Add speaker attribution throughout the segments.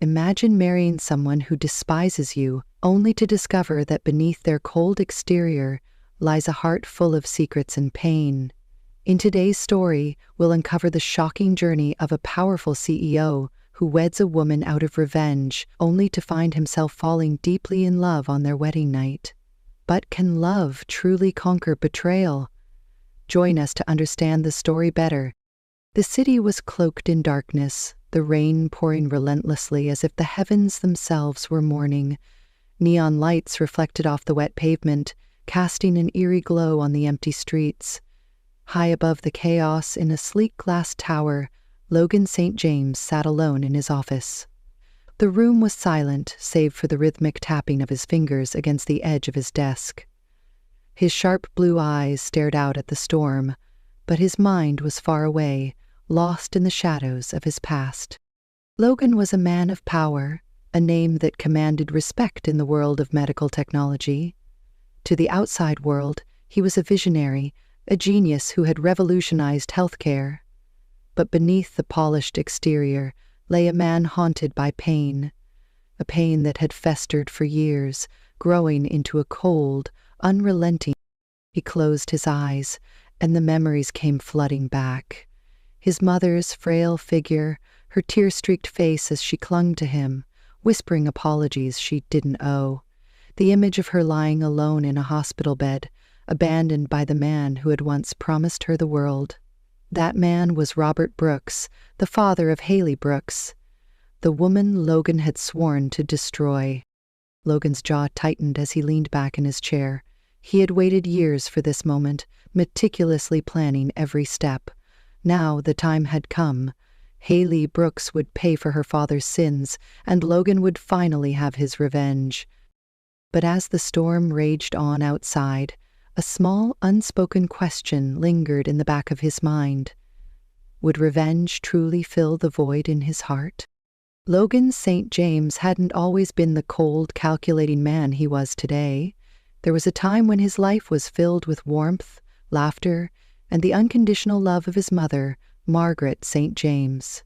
Speaker 1: Imagine marrying someone who despises you, only to discover that beneath their cold exterior lies a heart full of secrets and pain. In today's story, we'll uncover the shocking journey of a powerful CEO who weds a woman out of revenge, only to find himself falling deeply in love on their wedding night. But can love truly conquer betrayal? Join us to understand the story better. The city was cloaked in darkness, the rain pouring relentlessly as if the heavens themselves were mourning. Neon lights reflected off the wet pavement, casting an eerie glow on the empty streets. High above the chaos, in a sleek glass tower, Logan St. James sat alone in his office. The room was silent, save for the rhythmic tapping of his fingers against the edge of his desk. His sharp blue eyes stared out at the storm, but his mind was far away, lost in the shadows of his past. Logan was a man of power, a name that commanded respect in the world of medical technology. To the outside world, he was a visionary, a genius who had revolutionized healthcare. But beneath the polished exterior lay a man haunted by pain, a pain that had festered for years, growing into a cold, unrelenting. He closed his eyes, and the memories came flooding back. His mother's frail figure, her tear-streaked face as she clung to him, whispering apologies she didn't owe. The image of her lying alone in a hospital bed, abandoned by the man who had once promised her the world. That man was Robert Brooks, the father of Haley Brooks, the woman Logan had sworn to destroy. Logan's jaw tightened as he leaned back in his chair. He had waited years for this moment, meticulously planning every step. Now the time had come. Haley Brooks would pay for her father's sins, and Logan would finally have his revenge. But as the storm raged on outside, a small, unspoken question lingered in the back of his mind. Would revenge truly fill the void in his heart? Logan St. James hadn't always been the cold, calculating man he was today. There was a time when his life was filled with warmth, laughter, and the unconditional love of his mother, Margaret St. James.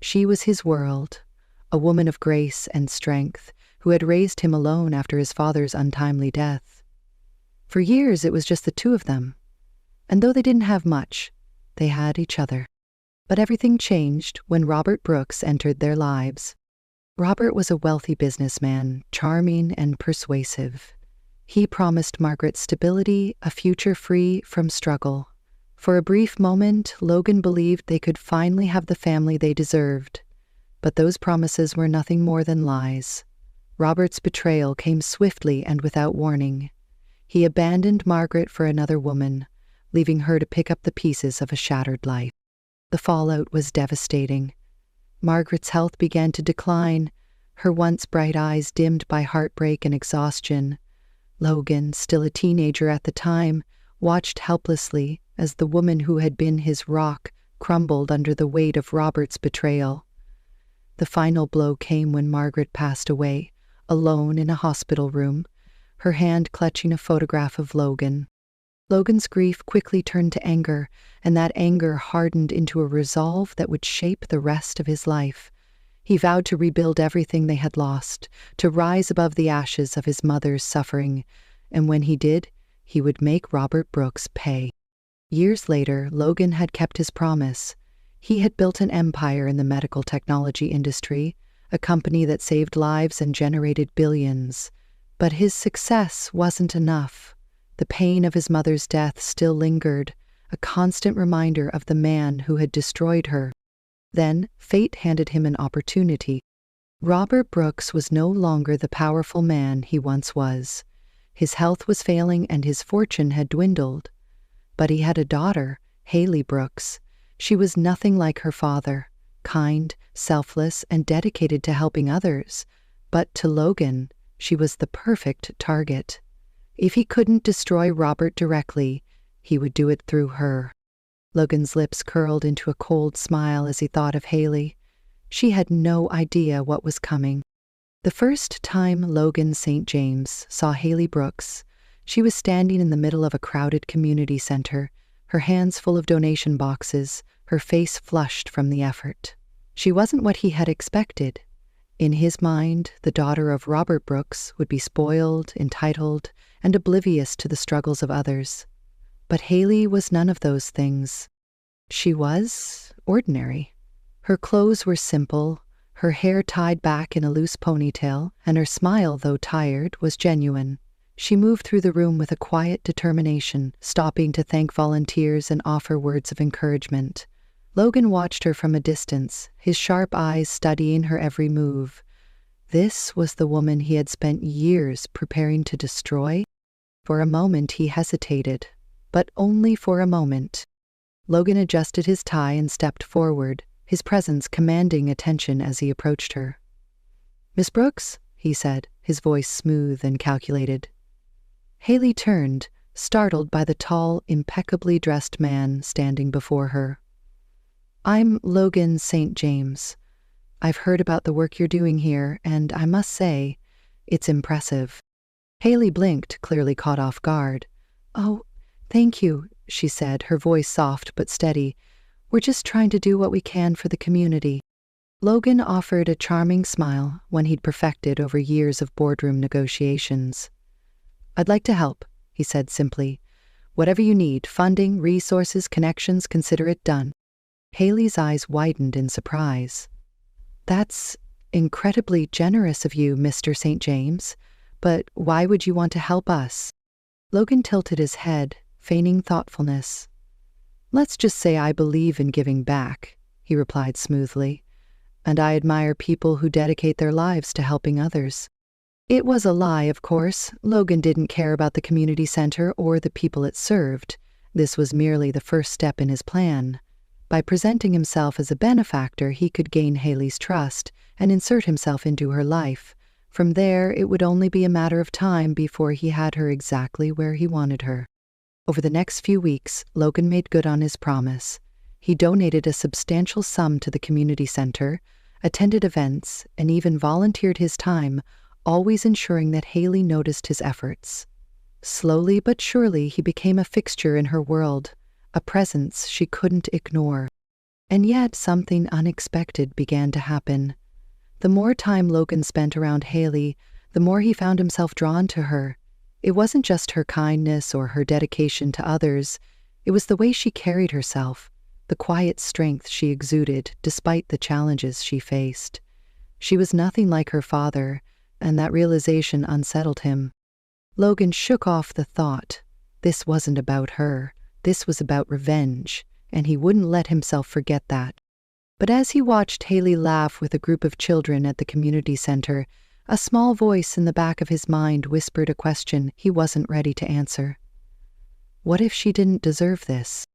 Speaker 1: She was his world, a woman of grace and strength, who had raised him alone after his father's untimely death. For years it was just the two of them, and though they didn't have much, they had each other. But everything changed when Robert Brooks entered their lives. Robert was a wealthy businessman, charming and persuasive. He promised Margaret stability, a future free from struggle. For a brief moment, Logan believed they could finally have the family they deserved. But those promises were nothing more than lies. Robert's betrayal came swiftly and without warning. He abandoned Margaret for another woman, leaving her to pick up the pieces of a shattered life. The fallout was devastating. Margaret's health began to decline, her once bright eyes dimmed by heartbreak and exhaustion. Logan, still a teenager at the time, watched helplessly as the woman who had been his rock crumbled under the weight of Robert's betrayal. The final blow came when Margaret passed away, alone in a hospital room, her hand clutching a photograph of Logan. Logan's grief quickly turned to anger, and that anger hardened into a resolve that would shape the rest of his life. He vowed to rebuild everything they had lost, to rise above the ashes of his mother's suffering, and when he did, he would make Robert Brooks pay. Years later, Logan had kept his promise. He had built an empire in the medical technology industry, a company that saved lives and generated billions. But his success wasn't enough. The pain of his mother's death still lingered, a constant reminder of the man who had destroyed her. Then, fate handed him an opportunity. Robert Brooks was no longer the powerful man he once was. His health was failing and his fortune had dwindled. But he had a daughter, Haley Brooks. She was nothing like her father, kind, selfless, and dedicated to helping others. But to Logan, she was the perfect target. If he couldn't destroy Robert directly, he would do it through her. Logan's lips curled into a cold smile as he thought of Haley. She had no idea what was coming. The first time Logan St. James saw Haley Brooks, she was standing in the middle of a crowded community center, her hands full of donation boxes, her face flushed from the effort. She wasn't what he had expected. In his mind, the daughter of Robert Brooks would be spoiled, entitled, and oblivious to the struggles of others. But Haley was none of those things. She was ordinary. Her clothes were simple, her hair tied back in a loose ponytail, and her smile, though tired, was genuine. She moved through the room with a quiet determination, stopping to thank volunteers and offer words of encouragement. Logan watched her from a distance, his sharp eyes studying her every move. This was the woman he had spent years preparing to destroy. For a moment he hesitated, but only for a moment. Logan adjusted his tie and stepped forward, his presence commanding attention as he approached her. "Miss Brooks?" he said, his voice smooth and calculated. Haley turned, startled by the tall, impeccably dressed man standing before her. "I'm Logan St. James. I've heard about the work you're doing here, and I must say, it's impressive." Haley blinked, clearly caught off guard. "Oh, thank you," she said, her voice soft but steady. "We're just trying to do what we can for the community." Logan offered a charming smile, one he'd perfected over years of boardroom negotiations. "I'd like to help," he said simply. "Whatever you need, funding, resources, connections, consider it done." Haley's eyes widened in surprise. "That's incredibly generous of you, Mr. St. James, but why would you want to help us?" Logan tilted his head, feigning thoughtfulness. "Let's just say I believe in giving back," he replied smoothly, "and I admire people who dedicate their lives to helping others." It was a lie, of course. Logan didn't care about the community center or the people it served. This was merely the first step in his plan. By presenting himself as a benefactor, he could gain Haley's trust and insert himself into her life. From there, it would only be a matter of time before he had her exactly where he wanted her. Over the next few weeks, Logan made good on his promise. He donated a substantial sum to the community center, attended events, and even volunteered his time, always ensuring that Haley noticed his efforts. Slowly but surely, he became a fixture in her world, a presence she couldn't ignore. And yet something unexpected began to happen. The more time Logan spent around Haley, the more he found himself drawn to her. It wasn't just her kindness or her dedication to others, it was the way she carried herself, the quiet strength she exuded despite the challenges she faced. She was nothing like her father, and that realization unsettled him. Logan shook off the thought. This wasn't about her. This was about revenge, and he wouldn't let himself forget that. But as he watched Haley laugh with a group of children at the community center, a small voice in the back of his mind whispered a question he wasn't ready to answer. What if she didn't deserve this?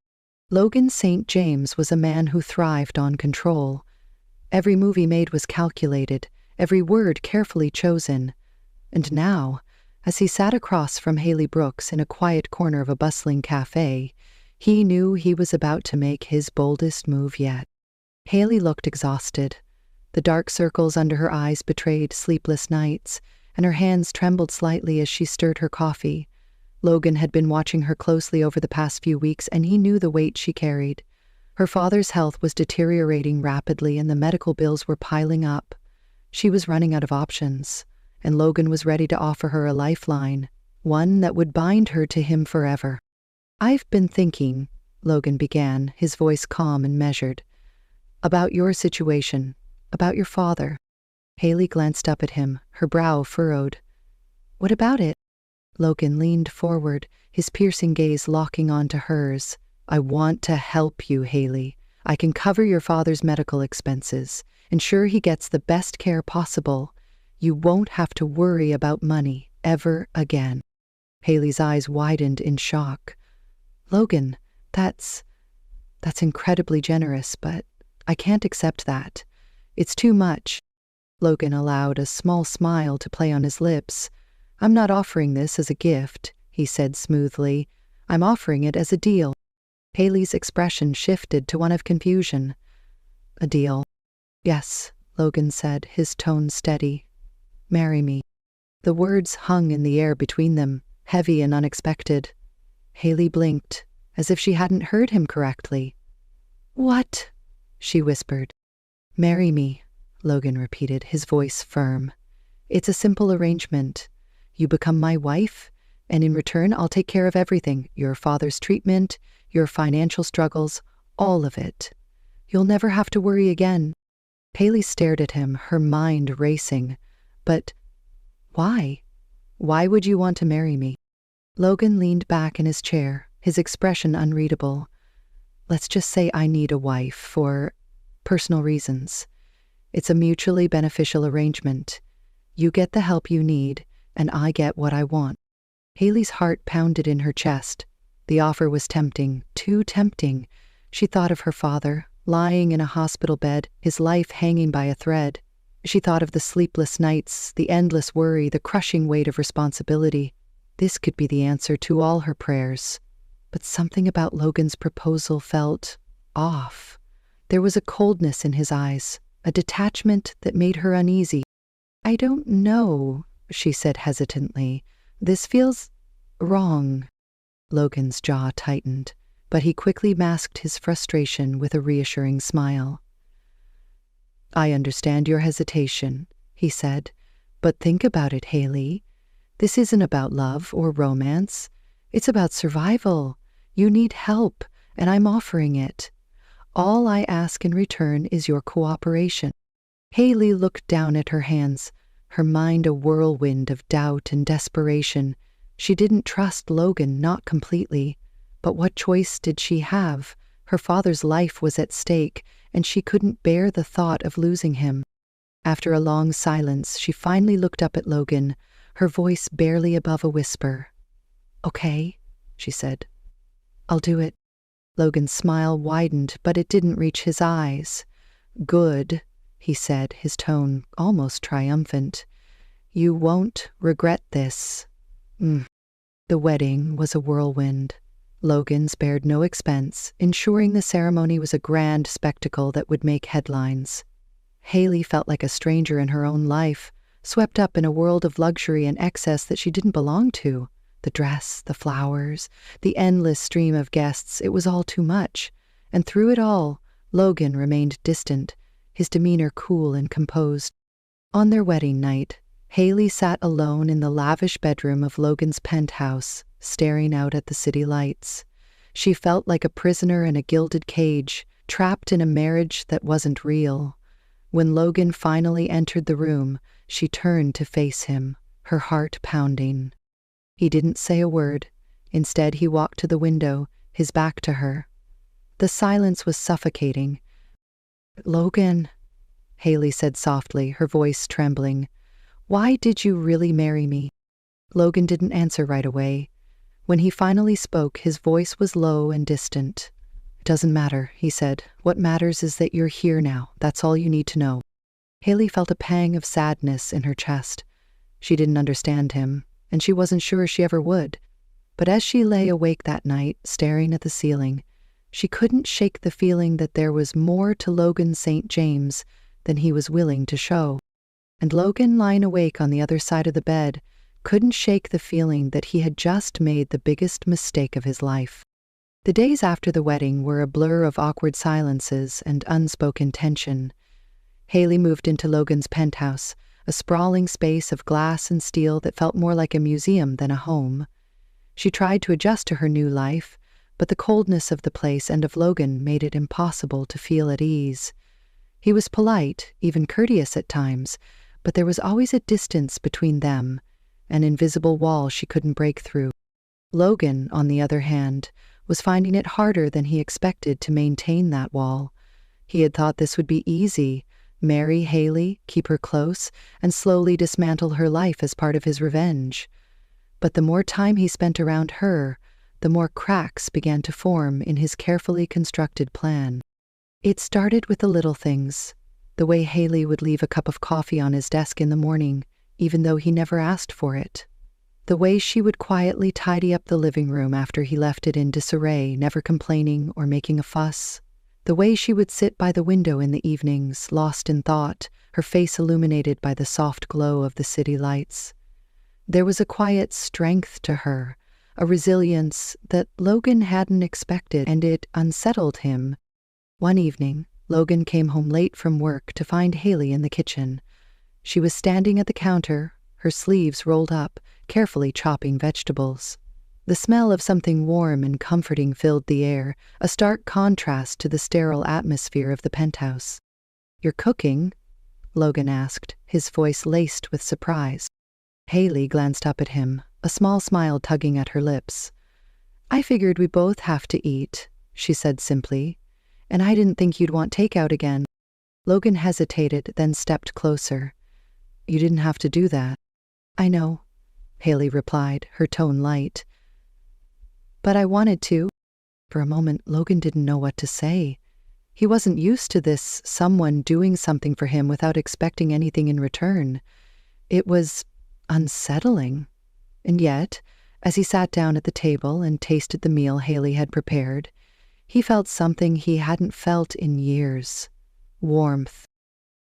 Speaker 1: Logan St. James was a man who thrived on control. Every move he made was calculated, every word carefully chosen. And now, as he sat across from Haley Brooks in a quiet corner of a bustling cafe, he knew he was about to make his boldest move yet. Haley looked exhausted. The dark circles under her eyes betrayed sleepless nights, and her hands trembled slightly as she stirred her coffee. Logan had been watching her closely over the past few weeks, and he knew the weight she carried. Her father's health was deteriorating rapidly, and the medical bills were piling up. She was running out of options, and Logan was ready to offer her a lifeline, one that would bind her to him forever. "I've been thinking," Logan began, his voice calm and measured, "about your situation, about your father." Haley glanced up at him, her brow furrowed. "What about it?" Logan leaned forward, his piercing gaze locking onto hers. "I want to help you, Haley. I can cover your father's medical expenses, ensure he gets the best care possible. You won't have to worry about money ever again." Haley's eyes widened in shock. "Logan, that's incredibly generous, but I can't accept that. It's too much." Logan allowed a small smile to play on his lips. "I'm not offering this as a gift," he said smoothly. "I'm offering it as a deal." Haley's expression shifted to one of confusion. "A deal?" "Yes," Logan said, his tone steady. "Marry me." The words hung in the air between them, heavy and unexpected. Haley blinked, as if she hadn't heard him correctly. "What?" she whispered. "Marry me," Logan repeated, his voice firm. "It's a simple arrangement. You become my wife, and in return I'll take care of everything, your father's treatment, your financial struggles, all of it. You'll never have to worry again." Haley stared at him, her mind racing. "But why? Why would you want to marry me?" Logan leaned back in his chair, his expression unreadable. "Let's just say I need a wife for personal reasons. It's a mutually beneficial arrangement. You get the help you need, and I get what I want." Haley's heart pounded in her chest. The offer was tempting, too tempting. She thought of her father, lying in a hospital bed, his life hanging by a thread. She thought of the sleepless nights, the endless worry, the crushing weight of responsibility. This could be the answer to all her prayers. But something about Logan's proposal felt off. There was a coldness in his eyes, a detachment that made her uneasy. "I don't know," she said hesitantly. "This feels wrong." Logan's jaw tightened, but he quickly masked his frustration with a reassuring smile. "I understand your hesitation," he said, "but think about it, Haley. This isn't about love or romance. It's about survival. You need help, and I'm offering it. All I ask in return is your cooperation." Haley looked down at her hands, her mind a whirlwind of doubt and desperation. She didn't trust Logan, not completely. But what choice did she have? Her father's life was at stake, and she couldn't bear the thought of losing him. After a long silence, she finally looked up at Logan, her voice barely above a whisper. "Okay," she said. "I'll do it." Logan's smile widened, but it didn't reach his eyes. "Good," he said, his tone almost triumphant. "You won't regret this." The wedding was a whirlwind. Logan spared no expense, ensuring the ceremony was a grand spectacle that would make headlines. Haley felt like a stranger in her own life, swept up in a world of luxury and excess that she didn't belong to. The dress, the flowers, the endless stream of guests, it was all too much. And through it all, Logan remained distant, his demeanor cool and composed. On their wedding night, Haley sat alone in the lavish bedroom of Logan's penthouse, staring out at the city lights. She felt like a prisoner in a gilded cage, trapped in a marriage that wasn't real. When Logan finally entered the room, she turned to face him, her heart pounding. He didn't say a word. Instead, he walked to the window, his back to her. The silence was suffocating. "Logan," Haley said softly, her voice trembling, "why did you really marry me?" Logan didn't answer right away. When he finally spoke, his voice was low and distant. "It doesn't matter," he said. "What matters is that you're here now. That's all you need to know." Haley felt a pang of sadness in her chest. She didn't understand him, and she wasn't sure she ever would. But as she lay awake that night, staring at the ceiling, she couldn't shake the feeling that there was more to Logan St. James than he was willing to show. And Logan, lying awake on the other side of the bed, couldn't shake the feeling that he had just made the biggest mistake of his life. The days after the wedding were a blur of awkward silences and unspoken tension. Haley moved into Logan's penthouse, a sprawling space of glass and steel that felt more like a museum than a home. She tried to adjust to her new life, but the coldness of the place and of Logan made it impossible to feel at ease. He was polite, even courteous at times, but there was always a distance between them, an invisible wall she couldn't break through. Logan, on the other hand, was finding it harder than he expected to maintain that wall. He had thought this would be easy: marry Haley, keep her close, and slowly dismantle her life as part of his revenge. But the more time he spent around her, the more cracks began to form in his carefully constructed plan. It started with the little things: the way Haley would leave a cup of coffee on his desk in the morning, even though he never asked for it. The way she would quietly tidy up the living room after he left it in disarray, never complaining or making a fuss. The way she would sit by the window in the evenings, lost in thought, her face illuminated by the soft glow of the city lights. There was a quiet strength to her, a resilience that Logan hadn't expected, and it unsettled him. One evening, Logan came home late from work to find Haley in the kitchen. She was standing at the counter, her sleeves rolled up, carefully chopping vegetables. The smell of something warm and comforting filled the air, a stark contrast to the sterile atmosphere of the penthouse. "You're cooking?" Logan asked, his voice laced with surprise. Haley glanced up at him, a small smile tugging at her lips. "I figured we both have to eat," she said simply, "and I didn't think you'd want takeout again." Logan hesitated, then stepped closer. "You didn't have to do that." "I know," Haley replied, her tone light. "But I wanted to." For a moment, Logan didn't know what to say. He wasn't used to this, someone doing something for him without expecting anything in return. It was unsettling. And yet, as he sat down at the table and tasted the meal Haley had prepared, he felt something he hadn't felt in years: warmth.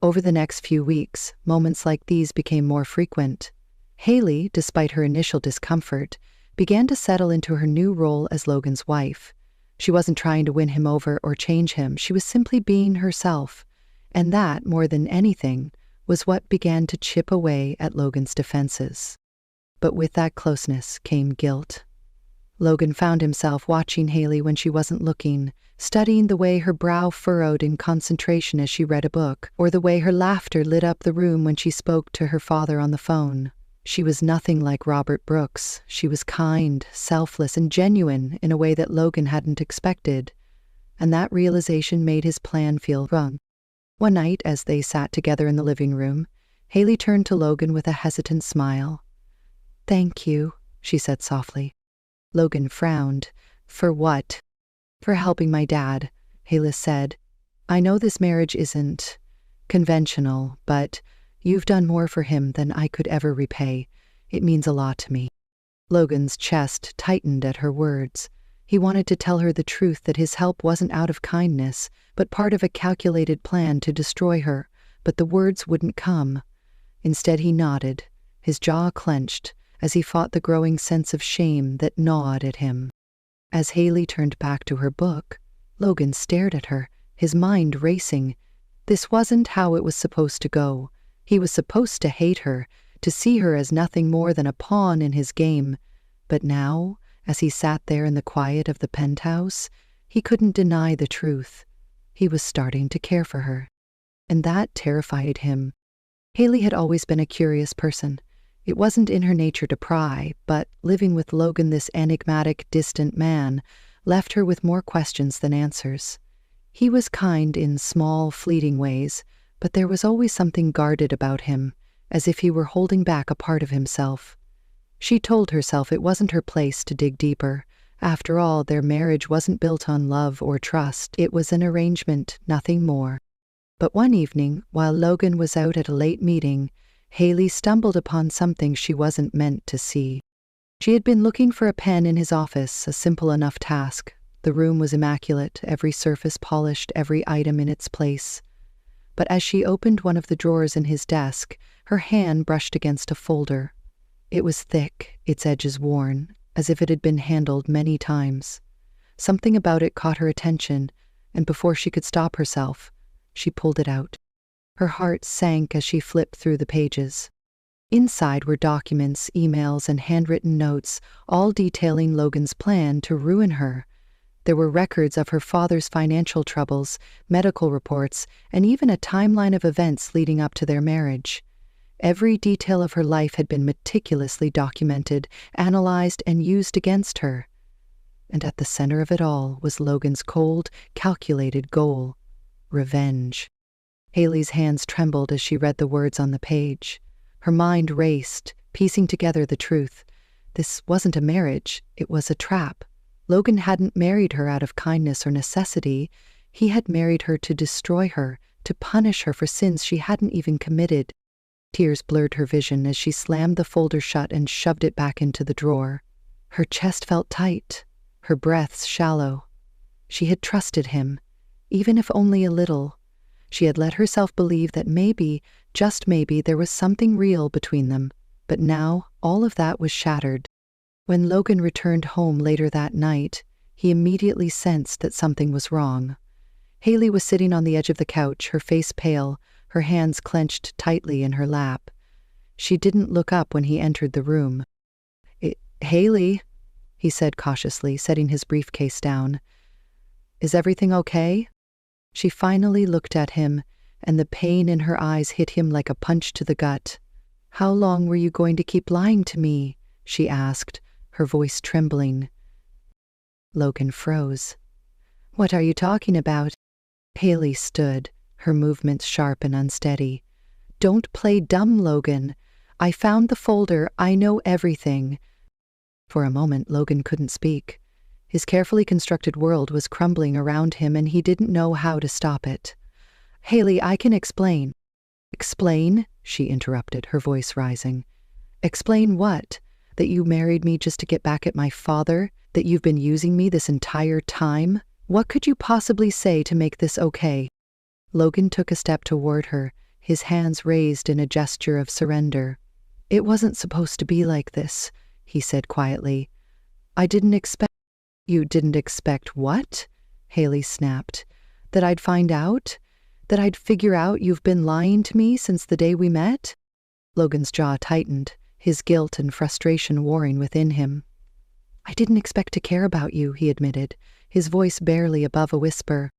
Speaker 1: Over the next few weeks, moments like these became more frequent. Haley, despite her initial discomfort, began to settle into her new role as Logan's wife. She wasn't trying to win him over or change him, she was simply being herself. And that, more than anything, was what began to chip away at Logan's defenses. But with that closeness came guilt. Logan found himself watching Haley when she wasn't looking, studying the way her brow furrowed in concentration as she read a book, or the way her laughter lit up the room when she spoke to her father on the phone. She was nothing like Robert Brooks. She was kind, selfless, and genuine in a way that Logan hadn't expected. And that realization made his plan feel wrong. One night, as they sat together in the living room, Haley turned to Logan with a hesitant smile. "Thank you," she said softly. Logan frowned. "For what?" "For helping my dad," Haley said. "I know this marriage isn't conventional, but you've done more for him than I could ever repay. It means a lot to me." Logan's chest tightened at her words. He wanted to tell her the truth, that his help wasn't out of kindness, but part of a calculated plan to destroy her, but the words wouldn't come. Instead, he nodded, his jaw clenched, as he fought the growing sense of shame that gnawed at him. As Haley turned back to her book, Logan stared at her, his mind racing. This wasn't how it was supposed to go. He was supposed to hate her, to see her as nothing more than a pawn in his game. But now, as he sat there in the quiet of the penthouse, he couldn't deny the truth. He was starting to care for her. And that terrified him. Haley had always been a curious person. It wasn't in her nature to pry, but living with Logan, this enigmatic, distant man, left her with more questions than answers. He was kind in small, fleeting ways, but there was always something guarded about him, as if he were holding back a part of himself. She told herself it wasn't her place to dig deeper. After all, their marriage wasn't built on love or trust. It was an arrangement, nothing more. But one evening, while Logan was out at a late meeting, Haley stumbled upon something she wasn't meant to see. She had been looking for a pen in his office, a simple enough task. The room was immaculate, every surface polished, every item in its place. But as she opened one of the drawers in his desk, her hand brushed against a folder. It was thick, its edges worn, as if it had been handled many times. Something about it caught her attention, and before she could stop herself, she pulled it out. Her heart sank as she flipped through the pages. Inside were documents, emails, and handwritten notes, all detailing Logan's plan to ruin her. There were records of her father's financial troubles, medical reports, and even a timeline of events leading up to their marriage. Every detail of her life had been meticulously documented, analyzed, and used against her. And at the center of it all was Logan's cold, calculated goal: revenge. Haley's hands trembled as she read the words on the page. Her mind raced, piecing together the truth. This wasn't a marriage, it was a trap. Logan hadn't married her out of kindness or necessity. He had married her to destroy her, to punish her for sins she hadn't even committed. Tears blurred her vision as she slammed the folder shut and shoved it back into the drawer. Her chest felt tight, her breaths shallow. She had trusted him, even if only a little. She had let herself believe that maybe, just maybe, there was something real between them. But now, all of that was shattered. When Logan returned home later that night, he immediately sensed that something was wrong. Haley was sitting on the edge of the couch, her face pale, her hands clenched tightly in her lap. She didn't look up when he entered the room. Haley, he said cautiously, setting his briefcase down. Is everything okay? She finally looked at him, and the pain in her eyes hit him like a punch to the gut. How long were you going to keep lying to me? She asked, her voice trembling. Logan froze. What are you talking about? Haley stood, her movements sharp and unsteady. Don't play dumb, Logan. I found the folder. I know everything. For a moment, Logan couldn't speak. His carefully constructed world was crumbling around him, and he didn't know how to stop it. Haley, I can explain. Explain? She interrupted, her voice rising. Explain what? That you married me just to get back at my father? That you've been using me this entire time? What could you possibly say to make this okay? Logan took a step toward her, his hands raised in a gesture of surrender. It wasn't supposed to be like this, he said quietly. I didn't expect— You didn't expect what? Haley snapped. That I'd find out? That I'd figure out you've been lying to me since the day we met? Logan's jaw tightened, his guilt and frustration warring within him. I didn't expect to care about you, he admitted, his voice barely above a whisper.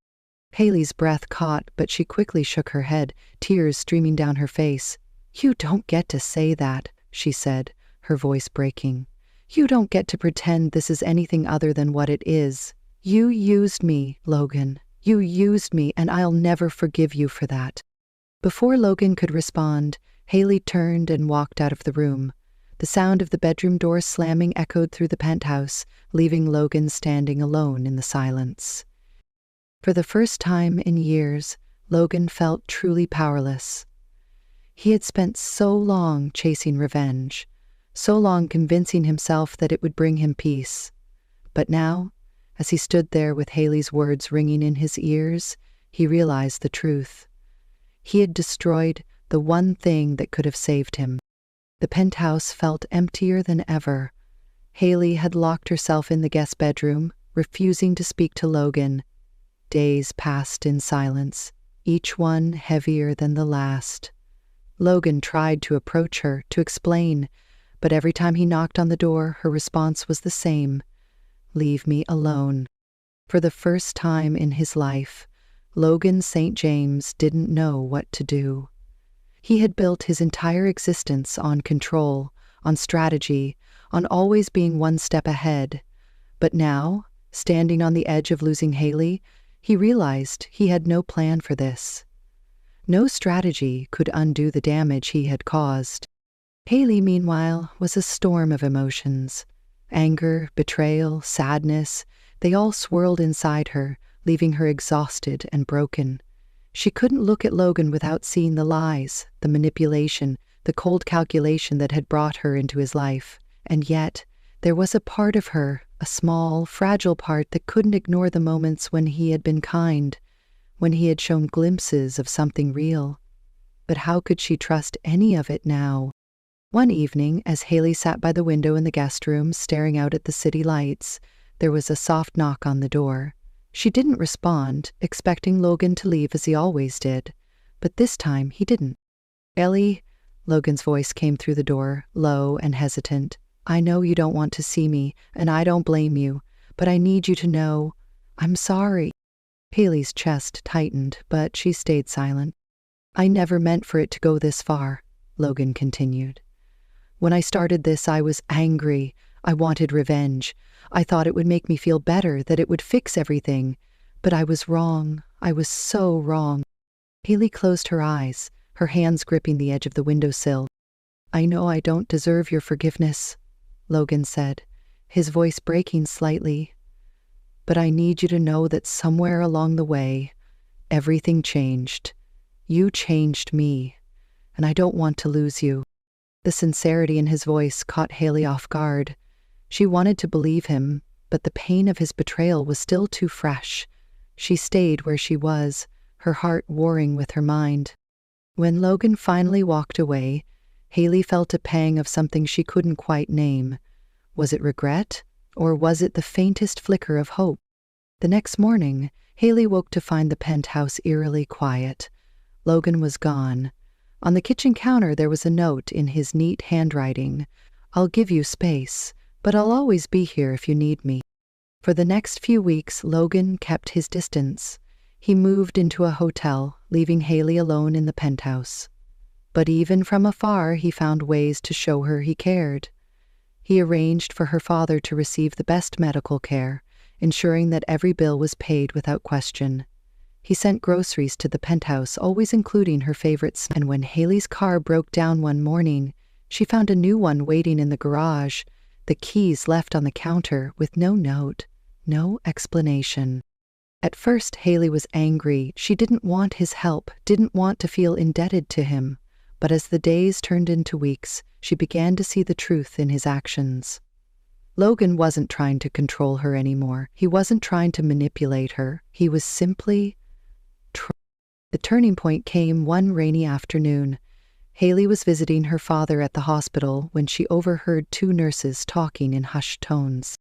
Speaker 1: Haley's breath caught, but she quickly shook her head, tears streaming down her face. You don't get to say that, she said, her voice breaking. You don't get to pretend this is anything other than what it is. You used me, Logan. You used me, and I'll never forgive you for that. Before Logan could respond, Haley turned and walked out of the room. The sound of the bedroom door slamming echoed through the penthouse, leaving Logan standing alone in the silence. For the first time in years, Logan felt truly powerless. He had spent so long chasing revenge, so long convincing himself that it would bring him peace. But now, as he stood there with Haley's words ringing in his ears, he realized the truth. He had destroyed the one thing that could have saved him. The penthouse felt emptier than ever. Haley had locked herself in the guest bedroom, refusing to speak to Logan. Days passed in silence, each one heavier than the last. Logan tried to approach her, to explain, but every time he knocked on the door, her response was the same. Leave me alone. For the first time in his life, Logan St. James didn't know what to do. He had built his entire existence on control, on strategy, on always being one step ahead. But now, standing on the edge of losing Haley, he realized he had no plan for this. No strategy could undo the damage he had caused. Haley, meanwhile, was a storm of emotions. Anger, betrayal, sadness, they all swirled inside her, leaving her exhausted and broken. She couldn't look at Logan without seeing the lies, the manipulation, the cold calculation that had brought her into his life. And yet, there was a part of her, a small, fragile part that couldn't ignore the moments when he had been kind, when he had shown glimpses of something real. But how could she trust any of it now? One evening, as Haley sat by the window in the guest room staring out at the city lights, there was a soft knock on the door. She didn't respond, expecting Logan to leave as he always did, but this time he didn't. Ellie, Logan's voice came through the door, low and hesitant. I know you don't want to see me, and I don't blame you, but I need you to know, I'm sorry. Haley's chest tightened, but she stayed silent. I never meant for it to go this far, Logan continued. When I started this, I was angry. I wanted revenge. I thought it would make me feel better, that it would fix everything. But I was wrong. I was so wrong. Haley closed her eyes, her hands gripping the edge of the windowsill. I know I don't deserve your forgiveness, Logan said, his voice breaking slightly. But I need you to know that somewhere along the way, everything changed. You changed me, and I don't want to lose you. The sincerity in his voice caught Haley off guard. She wanted to believe him, but the pain of his betrayal was still too fresh. She stayed where she was, her heart warring with her mind. When Logan finally walked away, Haley felt a pang of something she couldn't quite name. Was it regret, or was it the faintest flicker of hope? The next morning, Haley woke to find the penthouse eerily quiet. Logan was gone. On the kitchen counter there was a note in his neat handwriting. "I'll give you space, but I'll always be here if you need me." For the next few weeks, Logan kept his distance. He moved into a hotel, leaving Haley alone in the penthouse. But even from afar, he found ways to show her he cared. He arranged for her father to receive the best medical care, ensuring that every bill was paid without question. He sent groceries to the penthouse, always including her favorites, and when Haley's car broke down one morning, she found a new one waiting in the garage, the keys left on the counter with no note, no explanation. At first, Haley was angry. She didn't want his help, didn't want to feel indebted to him. But as the days turned into weeks, she began to see the truth in his actions. Logan wasn't trying to control her anymore. He wasn't trying to manipulate her. He was simply The turning point came one rainy afternoon. Haley was visiting her father at the hospital when she overheard two nurses talking in hushed tones.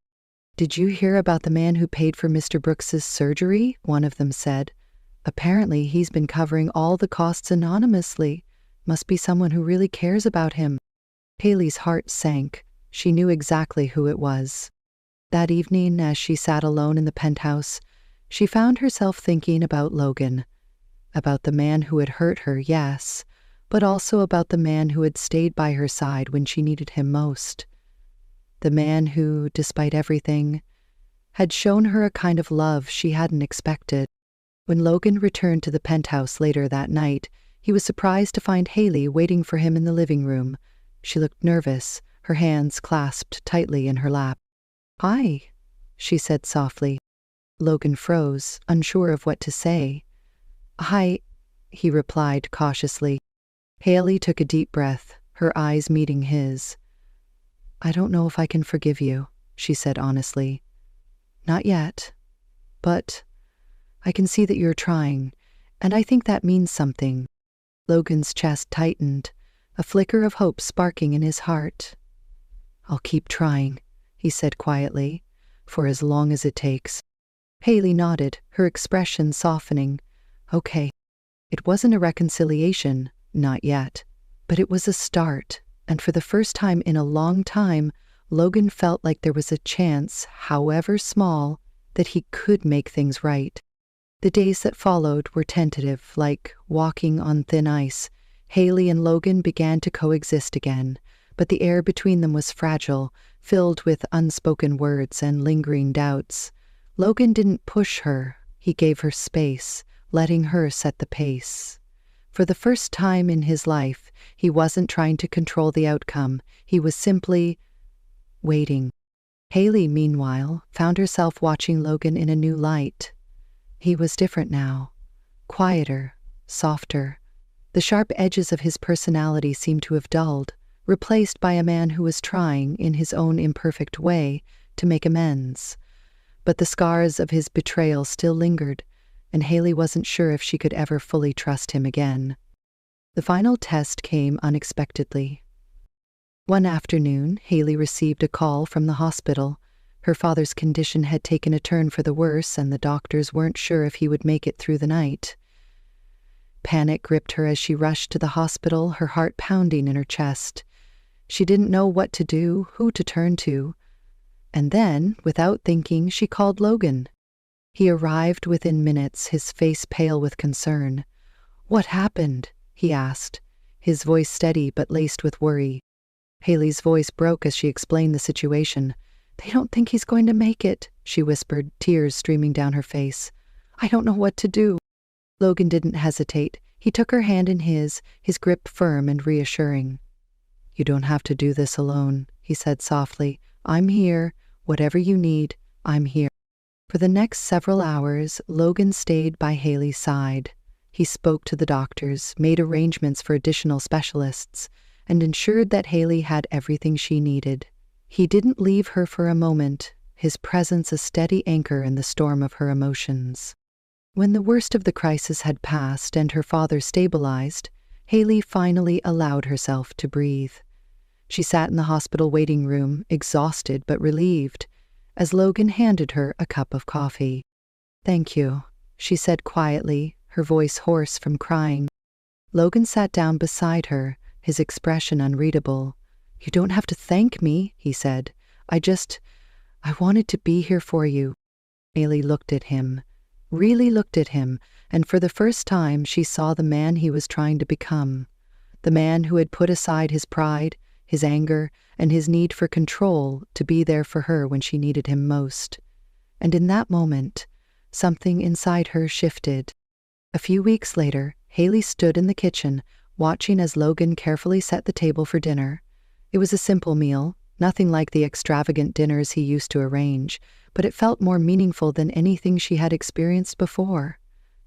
Speaker 1: "Did you hear about the man who paid for Mr. Brooks's surgery?" one of them said. "Apparently he's been covering all the costs anonymously. Must be someone who really cares about him." Haley's heart sank. She knew exactly who it was. That evening, as she sat alone in the penthouse, she found herself thinking about Logan. About the man who had hurt her, yes, but also about the man who had stayed by her side when she needed him most. The man who, despite everything, had shown her a kind of love she hadn't expected. When Logan returned to the penthouse later that night, he was surprised to find Haley waiting for him in the living room. She looked nervous, her hands clasped tightly in her lap. "Hi," she said softly. Logan froze, unsure of what to say. "Hi," he replied cautiously. Haley took a deep breath, her eyes meeting his. "I don't know if I can forgive you," she said honestly. "Not yet. But I can see that you're trying, and I think that means something." Logan's chest tightened, a flicker of hope sparking in his heart. "I'll keep trying," he said quietly, "for as long as it takes." Haley nodded, her expression softening. Okay. It wasn't a reconciliation, not yet, but it was a start, and for the first time in a long time, Logan felt like there was a chance, however small, that he could make things right. The days that followed were tentative, like walking on thin ice. Haley and Logan began to coexist again, but the air between them was fragile, filled with unspoken words and lingering doubts. Logan didn't push her, he gave her space, letting her set the pace. For the first time in his life, he wasn't trying to control the outcome, he was simply waiting. Haley, meanwhile, found herself watching Logan in a new light. He was different now, quieter, softer. The sharp edges of his personality seemed to have dulled, replaced by a man who was trying, in his own imperfect way, to make amends. But the scars of his betrayal still lingered, and Haley wasn't sure if she could ever fully trust him again. The final test came unexpectedly. One afternoon, Haley received a call from the hospital. Her father's condition had taken a turn for the worse, and the doctors weren't sure if he would make it through the night. Panic gripped her as she rushed to the hospital, her heart pounding in her chest. She didn't know what to do, who to turn to. And then, without thinking, she called Logan. He arrived within minutes, his face pale with concern. "What happened?" he asked, his voice steady but laced with worry. Haley's voice broke as she explained the situation. "They don't think he's going to make it," she whispered, tears streaming down her face. "I don't know what to do." Logan didn't hesitate. He took her hand in his grip firm and reassuring. "You don't have to do this alone," he said softly. "I'm here. Whatever you need, I'm here." For the next several hours, Logan stayed by Haley's side. He spoke to the doctors, made arrangements for additional specialists, and ensured that Haley had everything she needed. He didn't leave her for a moment, his presence a steady anchor in the storm of her emotions. When the worst of the crisis had passed and her father stabilized, Haley finally allowed herself to breathe. She sat in the hospital waiting room, exhausted but relieved, as Logan handed her a cup of coffee. "Thank you," she said quietly, her voice hoarse from crying. Logan sat down beside her, his expression unreadable. "You don't have to thank me," he said. I wanted to be here for you." Haley looked at him, really looked at him, and for the first time she saw the man he was trying to become. The man who had put aside his pride, his anger, and his need for control to be there for her when she needed him most. And in that moment, something inside her shifted. A few weeks later, Haley stood in the kitchen, watching as Logan carefully set the table for dinner. It was a simple meal, nothing like the extravagant dinners he used to arrange, but it felt more meaningful than anything she had experienced before.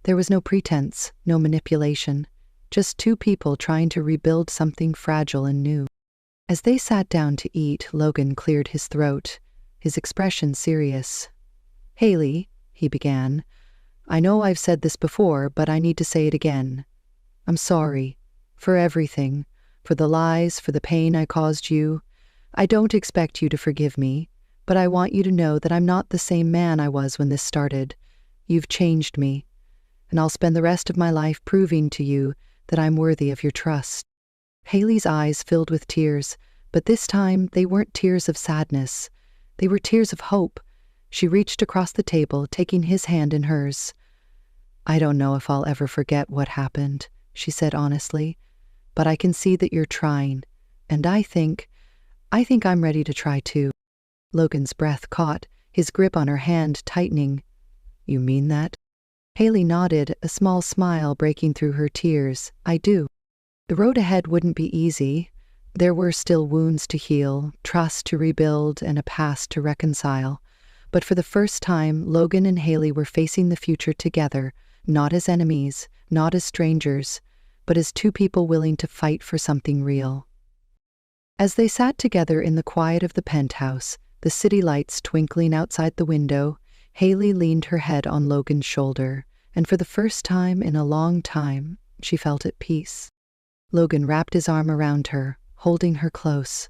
Speaker 1: There was no pretense, no manipulation, just two people trying to rebuild something fragile and new. As they sat down to eat, Logan cleared his throat, his expression serious. "Haley," he began, "I know I've said this before, but I need to say it again. I'm sorry. For everything. For the lies, for the pain I caused you. I don't expect you to forgive me, but I want you to know that I'm not the same man I was when this started. You've changed me, and I'll spend the rest of my life proving to you that I'm worthy of your trust." Haley's eyes filled with tears, but this time they weren't tears of sadness. They were tears of hope. She reached across the table, taking his hand in hers. "I don't know if I'll ever forget what happened," she said honestly, "but I can see that you're trying, and I think I'm ready to try too." Logan's breath caught, his grip on her hand tightening. "You mean that?" Haley nodded, a small smile breaking through her tears. "I do." The road ahead wouldn't be easy. There were still wounds to heal, trust to rebuild, and a past to reconcile. But for the first time, Logan and Haley were facing the future together, not as enemies, not as strangers, but as two people willing to fight for something real. As they sat together in the quiet of the penthouse, the city lights twinkling outside the window, Haley leaned her head on Logan's shoulder, and for the first time in a long time, she felt at peace. Logan wrapped his arm around her, holding her close.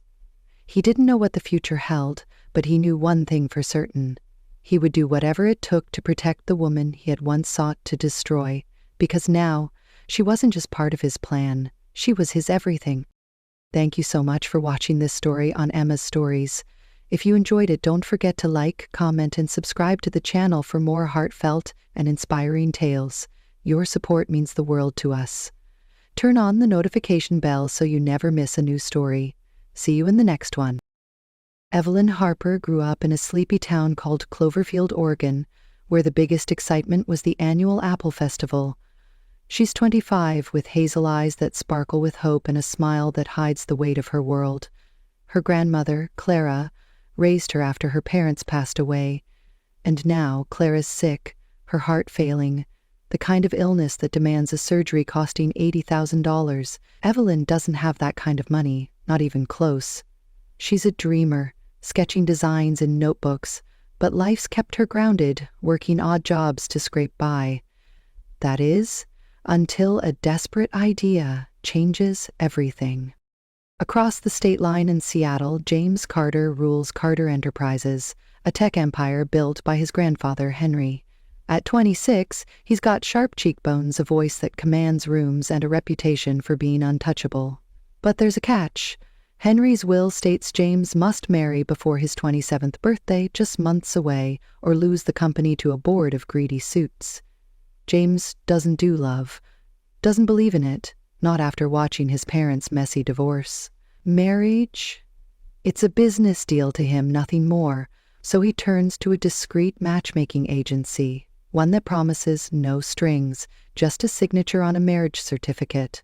Speaker 1: He didn't know what the future held, but he knew one thing for certain. He would do whatever it took to protect the woman he had once sought to destroy, because now, she wasn't just part of his plan, she was his everything. Thank you so much for watching this story on Emma's Stories. If you enjoyed it, don't forget to like, comment, and subscribe to the channel for more heartfelt and inspiring tales. Your support means the world to us. Turn on the notification bell so you never miss a new story. See you in the next one. Evelyn Harper grew up in a sleepy town called Cloverfield, Oregon, where the biggest excitement was the annual Apple Festival. She's 25, with hazel eyes that sparkle with hope and a smile that hides the weight of her world. Her grandmother, Clara, raised her after her parents passed away. And now Clara's sick, her heart failing, the kind of illness that demands a surgery costing $80,000. Evelyn doesn't have that kind of money, not even close. She's a dreamer, sketching designs in notebooks, but life's kept her grounded, working odd jobs to scrape by. That is, until a desperate idea changes everything. Across the state line in Seattle, James Carter rules Carter Enterprises, a tech empire built by his grandfather, Henry. At 26, he's got sharp cheekbones, a voice that commands rooms, and a reputation for being untouchable. But there's a catch. Henry's will states James must marry before his 27th birthday, just months away, or lose the company to a board of greedy suits. James doesn't do love, doesn't believe in it, not after watching his parents' messy divorce. Marriage? It's a business deal to him, nothing more, so he turns to a discreet matchmaking agency, one that promises no strings, just a signature on a marriage certificate.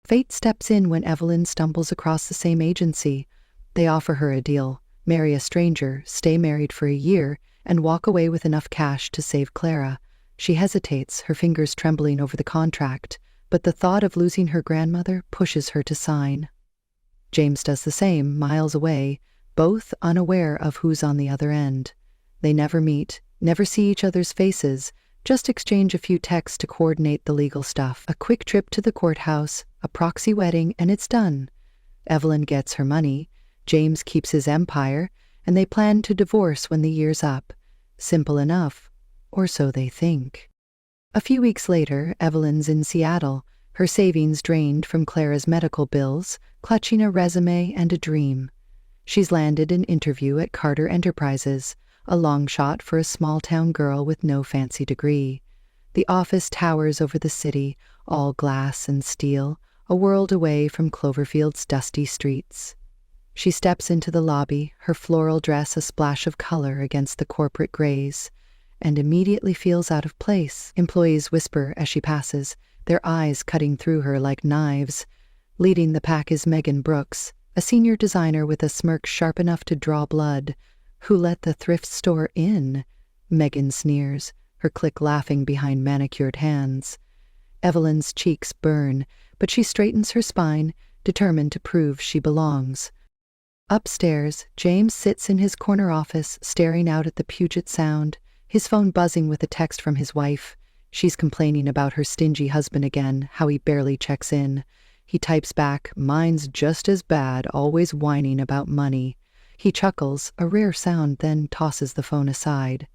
Speaker 1: Fate steps in when Evelyn stumbles across the same agency. They offer her a deal: marry a stranger, stay married for a year, and walk away with enough cash to save Clara. She hesitates, her fingers trembling over the contract, but the thought of losing her grandmother pushes her to sign. James does the same, miles away, both unaware of who's on the other end. They never meet, never see each other's faces, just exchange a few texts to coordinate the legal stuff. A quick trip to the courthouse, a proxy wedding, and it's done. Evelyn gets her money, James keeps his empire, and they plan to divorce when the year's up. Simple enough, or so they think. A few weeks later, Evelyn's in Seattle, her savings drained from Clara's medical bills, clutching a resume and a dream. She's landed an interview at Carter Enterprises, a long shot for a small-town girl with no fancy degree. The office towers over the city, all glass and steel, a world away from Cloverfield's dusty streets. She steps into the lobby, her floral dress a splash of color against the corporate grays, and immediately feels out of place. Employees whisper as she passes, their eyes cutting through her like knives. Leading the pack is Megan Brooks, a senior designer with a smirk sharp enough to draw blood. "Who let the thrift store in?" Megan sneers, her clique laughing behind manicured hands. Evelyn's cheeks burn, but she straightens her spine, determined to prove she belongs. Upstairs, James sits in his corner office, staring out at the Puget Sound, his phone buzzing with a text from his wife. She's complaining about her stingy husband again, how he barely checks in. He types back, "Mine's just as bad, always whining about money." He chuckles, a rare sound, then tosses the phone aside.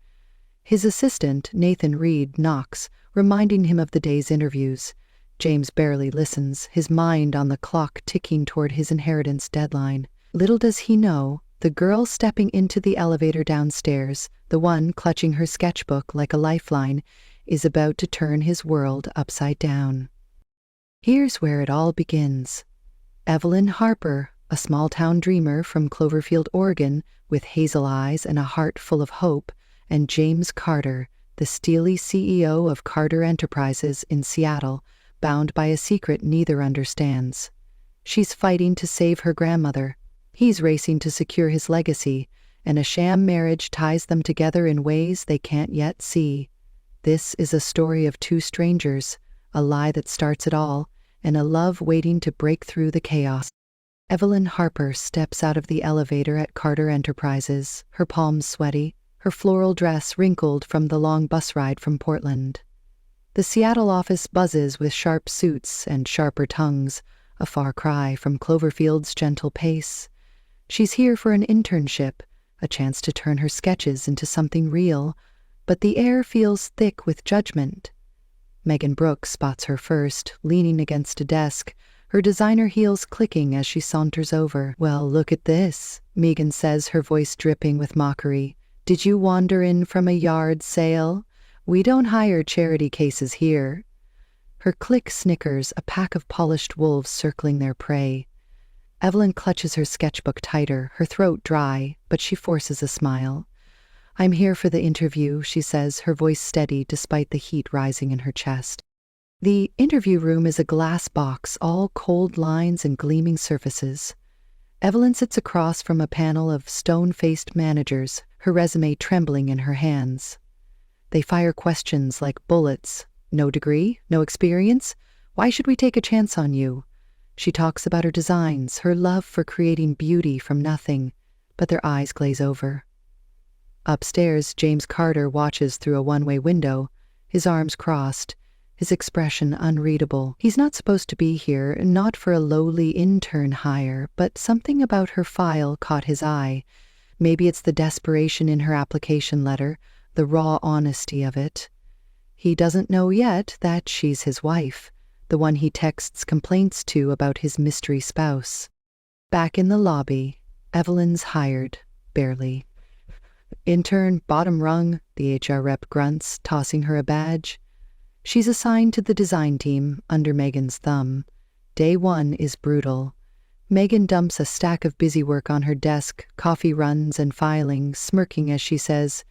Speaker 1: His assistant, Nathan Reed, knocks, reminding him of the day's interviews. James barely listens, his mind on the clock ticking toward his inheritance deadline. Little does he know, the girl stepping into the elevator downstairs, the one clutching her sketchbook like a lifeline, is about to turn his world upside down. Here's where it all begins. Evelyn Harper, a small-town dreamer from Cloverfield, Oregon, with hazel eyes and a heart full of hope, and James Carter, the steely CEO of Carter Enterprises in Seattle, bound by a secret neither understands. She's fighting to save her grandmother. He's racing to secure his legacy, and a sham marriage ties them together in ways they can't yet see. This is a story of two strangers, a lie that starts it all, and a love waiting to break through the chaos. Evelyn Harper steps out of the elevator at Carter Enterprises, her palms sweaty, her floral dress wrinkled from the long bus ride from Portland. The Seattle office buzzes with sharp suits and sharper tongues, a far cry from Cloverfield's gentle pace. She's here for an internship, a chance to turn her sketches into something real, but the air feels thick with judgment. Megan Brooks spots her first, leaning against a desk, her designer heels clicking as she saunters over. "Well, look at this," Megan says, her voice dripping with mockery. "Did you wander in from a yard sale? We don't hire charity cases here." Her clique snickers, a pack of polished wolves circling their prey. Evelyn clutches her sketchbook tighter, her throat dry, but she forces a smile. "I'm here for the interview," she says, her voice steady despite the heat rising in her chest. The interview room is a glass box, all cold lines and gleaming surfaces. Evelyn sits across from a panel of stone-faced managers, her resume trembling in her hands. They fire questions like bullets. "No degree? No experience? Why should we take a chance on you?" She talks about her designs, her love for creating beauty from nothing, but their eyes glaze over. Upstairs, James Carter watches through a one-way window, his arms crossed, his expression unreadable. He's not supposed to be here, not for a lowly intern hire, but something about her file caught his eye. Maybe it's the desperation in her application letter, the raw honesty of it. He doesn't know yet that she's his wife, the one he texts complaints to about his mystery spouse. Back in the lobby, Evelyn's hired, barely. "Intern, bottom rung," the HR rep grunts, tossing her a badge. She's assigned to the design team, under Megan's thumb. Day one is brutal. Megan dumps a stack of busy work on her desk, coffee runs and filing, smirking as she says,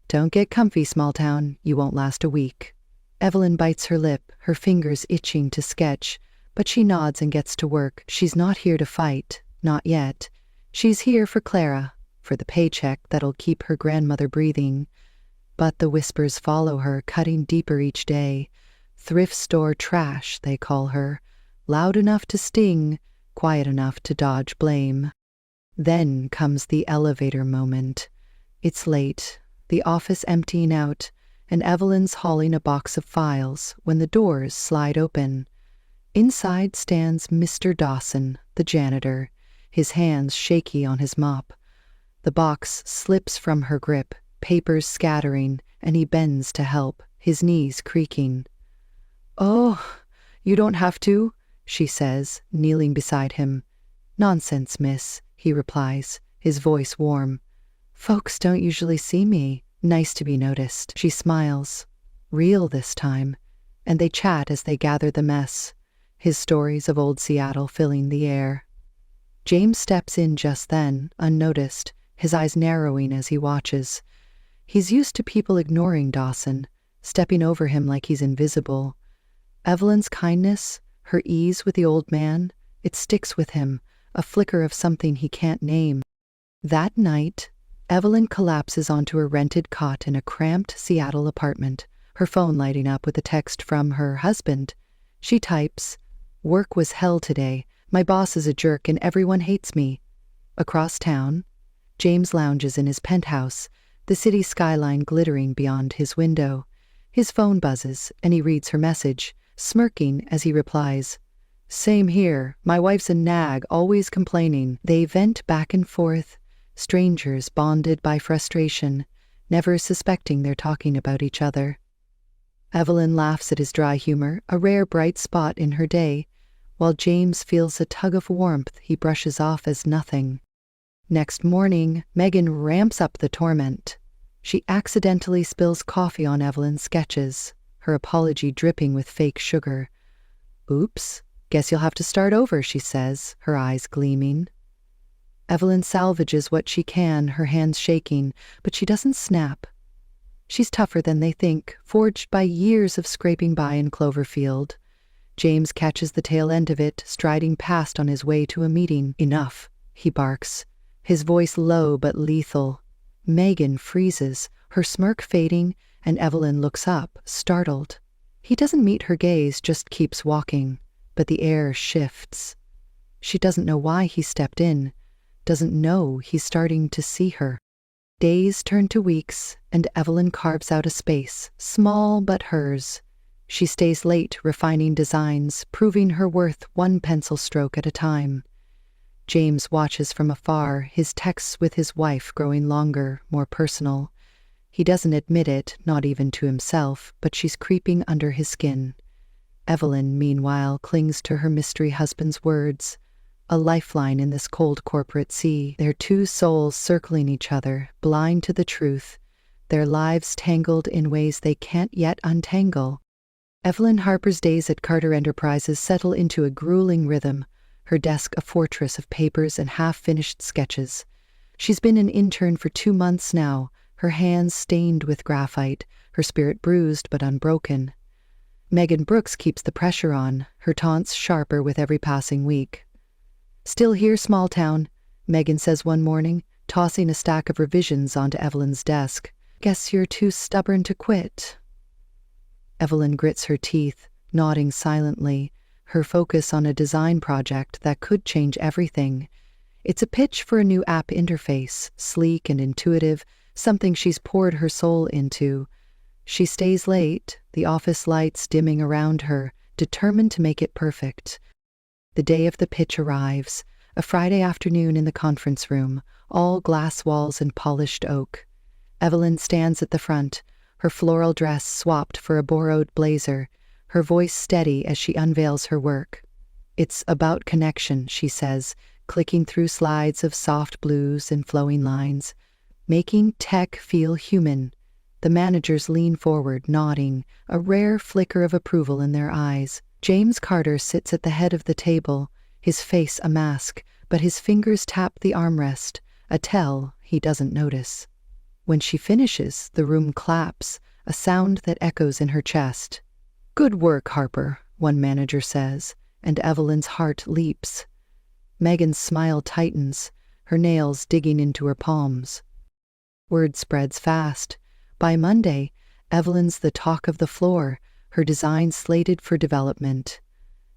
Speaker 1: "Don't get comfy, small town. You won't last a week." Evelyn bites her lip, her fingers itching to sketch, but she nods and gets to work. She's not here to fight, not yet. She's here for Clara, for the paycheck that'll keep her grandmother breathing. But the whispers follow her, cutting deeper each day. Thrift store trash, they call her. Loud enough to sting, quiet enough to dodge blame. Then comes the elevator moment. It's late, the office emptying out, and Evelyn's hauling a box of files when the doors slide open. Inside stands Mr. Dawson, the janitor, his hands shaky on his mop. The box slips from her grip, papers scattering, and he bends to help. his knees creaking. "Oh, you don't have to," she says, kneeling beside him. "Nonsense, miss," he replies, his voice warm. "Folks don't usually see me. Nice to be noticed." She smiles. Real this time. And they chat as they gather the mess, his stories of old Seattle filling the air. James steps in just then, unnoticed, his eyes narrowing as he watches. He's used to people ignoring Dawson, stepping over him like he's invisible. Evelyn's kindness, her ease with the old man, it sticks with him, a flicker of something he can't name. That night, Evelyn collapses onto a rented cot in a cramped Seattle apartment, her phone lighting up with a text from her husband. She types, "Work was hell today. My boss is a jerk and everyone hates me." Across town, James lounges in his penthouse, the city skyline glittering beyond his window. His phone buzzes, and he reads her message, smirking as he replies, "Same here. My wife's a nag, always complaining." They vent back and forth, strangers bonded by frustration, never suspecting they're talking about each other. Evelyn laughs at his dry humor, a rare bright spot in her day, while James feels a tug of warmth he brushes off as nothing. Next morning, Megan ramps up the torment. She accidentally spills coffee on Evelyn's sketches, her apology dripping with fake sugar. "Oops, guess you'll have to start over," she says, her eyes gleaming. Evelyn salvages what she can, her hands shaking, but she doesn't snap. She's tougher than they think, forged by years of scraping by in Cloverfield. James catches the tail end of it, striding past on his way to a meeting. "Enough," he barks, his voice low but lethal. Megan freezes, her smirk fading, and Evelyn looks up, startled. He doesn't meet her gaze, just keeps walking, but the air shifts. She doesn't know why he stepped in, doesn't know he's starting to see her. Days turn to weeks, and Evelyn carves out a space, small but hers. She stays late refining designs, proving her worth one pencil stroke at a time. James watches from afar, his texts with his wife growing longer, more personal. He doesn't admit it, not even to himself, but she's creeping under his skin. Evelyn, meanwhile, clings to her mystery husband's words, a lifeline in this cold corporate sea, their two souls circling each other, blind to the truth, their lives tangled in ways they can't yet untangle. Evelyn Harper's days at Carter Enterprises settle into a grueling rhythm, her desk a fortress of papers and half-finished sketches. She's been an intern for 2 months now, her hands stained with graphite, her spirit bruised but unbroken. Megan Brooks keeps the pressure on, her taunts sharper with every passing week. "Still here, small town," Megan says one morning, tossing a stack of revisions onto Evelyn's desk. "Guess you're too stubborn to quit." Evelyn grits her teeth, nodding silently, her focus on a design project that could change everything. It's a pitch for a new app interface, sleek and intuitive, something she's poured her soul into. She stays late, the office lights dimming around her, determined to make it perfect. The day of the pitch arrives, a Friday afternoon in the conference room, all glass walls and polished oak. Evelyn stands at the front, her floral dress swapped for a borrowed blazer, her voice steady as she unveils her work. "It's about connection," she says, clicking through slides of soft blues and flowing lines. "Making tech feel human." The managers lean forward, nodding, a rare flicker of approval in their eyes. James Carter sits at the head of the table, his face a mask, but his fingers tap the armrest, a tell he doesn't notice. When she finishes, the room claps, a sound that echoes in her chest. "Good work, Harper," one manager says, and Evelyn's heart leaps. Megan's smile tightens, her nails digging into her palms. Word spreads fast. By Monday, Evelyn's the talk of the floor, her design slated for development.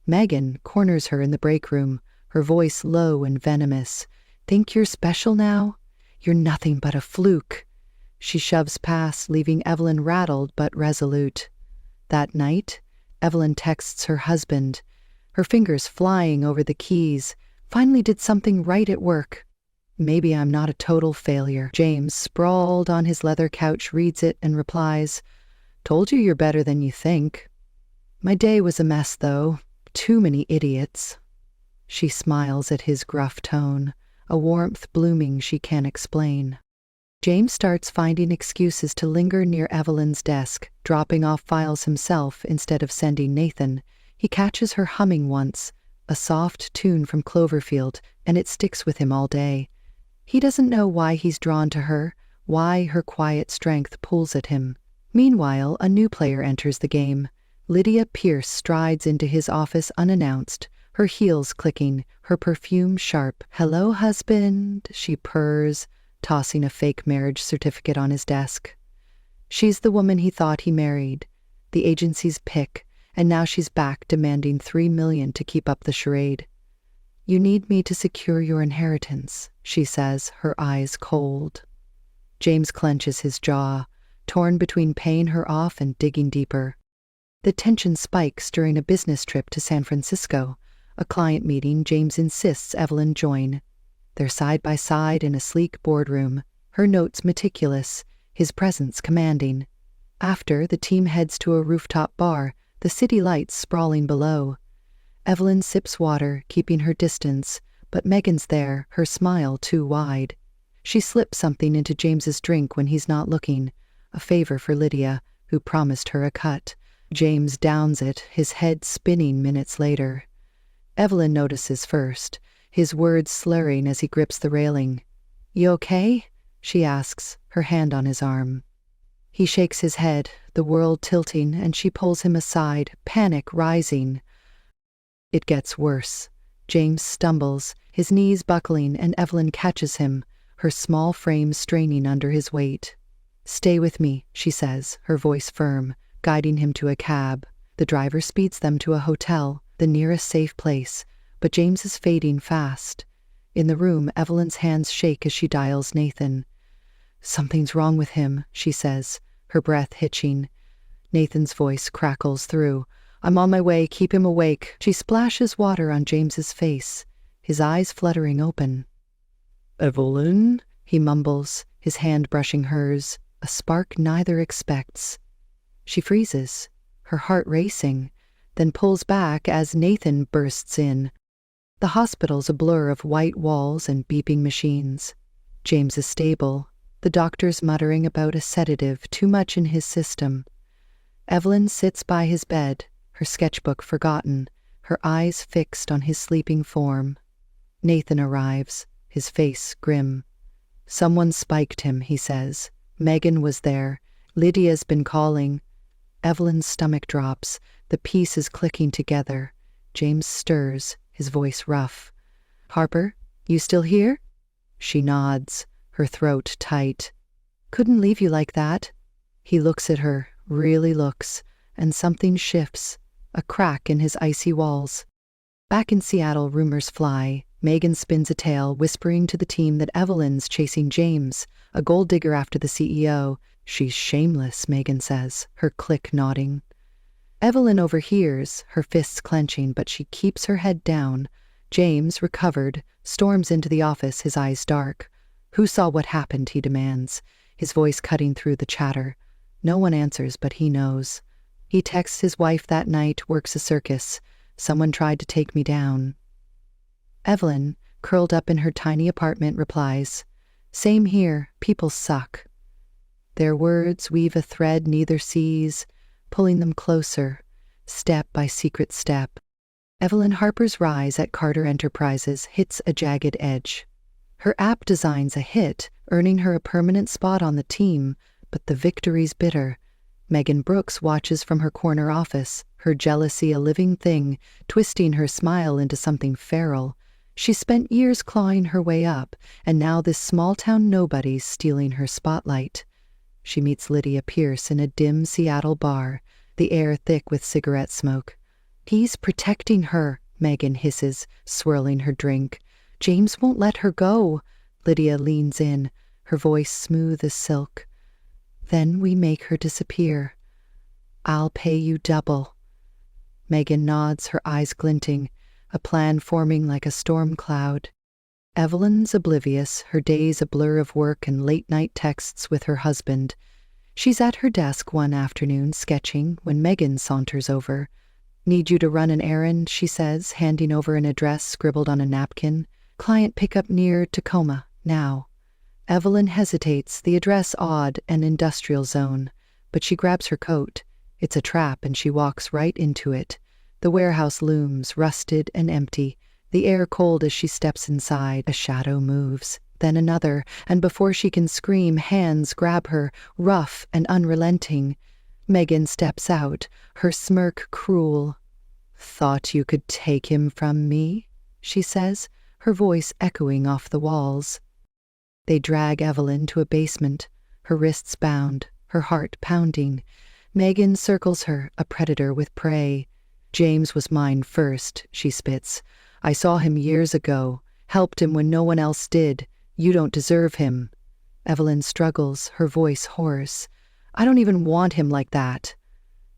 Speaker 1: Megan corners her in the break room, her voice low and venomous. "Think you're special now? You're nothing but a fluke." She shoves past, leaving Evelyn rattled but resolute. That night, Evelyn texts her husband, her fingers flying over the keys. "Finally did something right at work. Maybe I'm not a total failure." James, sprawled on his leather couch, reads it and replies, Told you you're better than you think. My day was a mess, though. Too many idiots. She smiles at his gruff tone, a warmth blooming she can't explain. James starts finding excuses to linger near Evelyn's desk, dropping off files himself instead of sending Nathan. He catches her humming once, a soft tune from Cloverfield, and it sticks with him all day. He doesn't know why he's drawn to her, why her quiet strength pulls at him. Meanwhile, a new player enters the game. Lydia Pierce strides into his office unannounced, her heels clicking, her perfume sharp. "Hello, husband," she purrs, tossing a fake marriage certificate on his desk. She's the woman he thought he married, the agency's pick, and now she's back demanding $3 million to keep up the charade. "You need me to secure your inheritance," she says, her eyes cold. James clenches his jaw, torn between paying her off and digging deeper. The tension spikes during a business trip to San Francisco. A client meeting James insists Evelyn join. They're side by side in a sleek boardroom, her notes meticulous, his presence commanding. After, the team heads to a rooftop bar, the city lights sprawling below. Evelyn sips water, keeping her distance, but Megan's there, her smile too wide. She slips something into James's drink when he's not looking, a favor for Lydia, who promised her a cut. James downs it, his head spinning minutes later. Evelyn notices first, his words slurring as he grips the railing. "You okay?" she asks, her hand on his arm. He shakes his head, the world tilting, and she pulls him aside, panic rising. It gets worse. James stumbles, his knees buckling, and Evelyn catches him, her small frame straining under his weight. "Stay with me," she says, her voice firm, guiding him to a cab. The driver speeds them to a hotel, the nearest safe place, but James is fading fast. In the room, Evelyn's hands shake as she dials Nathan. "Something's wrong with him," she says, her breath hitching. Nathan's voice crackles through. "I'm on my way, keep him awake." She splashes water on James's face, his eyes fluttering open. "Evelyn?" he mumbles, his hand brushing hers, a spark neither expects. She freezes, her heart racing, then pulls back as Nathan bursts in. The hospital's a blur of white walls and beeping machines. James is stable, the doctors muttering about a sedative too much in his system. Evelyn sits by his bed, her sketchbook forgotten, her eyes fixed on his sleeping form. Nathan arrives, his face grim. "Someone spiked him," he says. "Megan was there. Lydia's been calling." Evelyn's stomach drops, the pieces clicking together. James stirs, his voice rough. "Harper, you still here?" She nods, her throat tight. "Couldn't leave you like that." He looks at her, really looks, and something shifts, a crack in his icy walls. Back in Seattle, rumors fly. Megan spins a tale, whispering to the team that Evelyn's chasing James, a gold digger after the CEO. "She's shameless," Megan says, her click nodding. Evelyn overhears, her fists clenching, but she keeps her head down. James, recovered, storms into the office, his eyes dark. "Who saw what happened?" he demands, his voice cutting through the chatter. No one answers, but he knows. He texts his wife that night, works a circus. "Someone tried to take me down." Evelyn, curled up in her tiny apartment, replies, "Same here, people suck." Their words weave a thread neither sees, pulling them closer, step by secret step. Evelyn Harper's rise at Carter Enterprises hits a jagged edge. Her app design's a hit, earning her a permanent spot on the team, but the victory's bitter. Megan Brooks watches from her corner office, her jealousy a living thing, twisting her smile into something feral. She spent years clawing her way up, and now this small-town nobody's stealing her spotlight. She meets Lydia Pierce in a dim Seattle bar, the air thick with cigarette smoke. "He's protecting her," Megan hisses, swirling her drink. "James won't let her go." Lydia leans in, her voice smooth as silk. "Then we make her disappear. I'll pay you double." Megan nods, her eyes glinting, a plan forming like a storm cloud. Evelyn's oblivious, her days a blur of work and late-night texts with her husband. She's at her desk one afternoon sketching when Megan saunters over. "Need you to run an errand," she says, handing over an address scribbled on a napkin. "Client pickup near Tacoma, now." Evelyn hesitates, the address odd, an industrial zone. But she grabs her coat. It's a trap, and she walks right into it. The warehouse looms, rusted and empty, the air cold as she steps inside. A shadow moves, then another, and before she can scream, hands grab her, rough and unrelenting. Megan steps out, her smirk cruel. "Thought you could take him from me?" she says, her voice echoing off the walls. They drag Evelyn to a basement, her wrists bound, her heart pounding. Megan circles her, a predator with prey. "James was mine first," she spits. "I saw him years ago, helped him when no one else did. You don't deserve him." Evelyn struggles, her voice hoarse. "I don't even want him like that."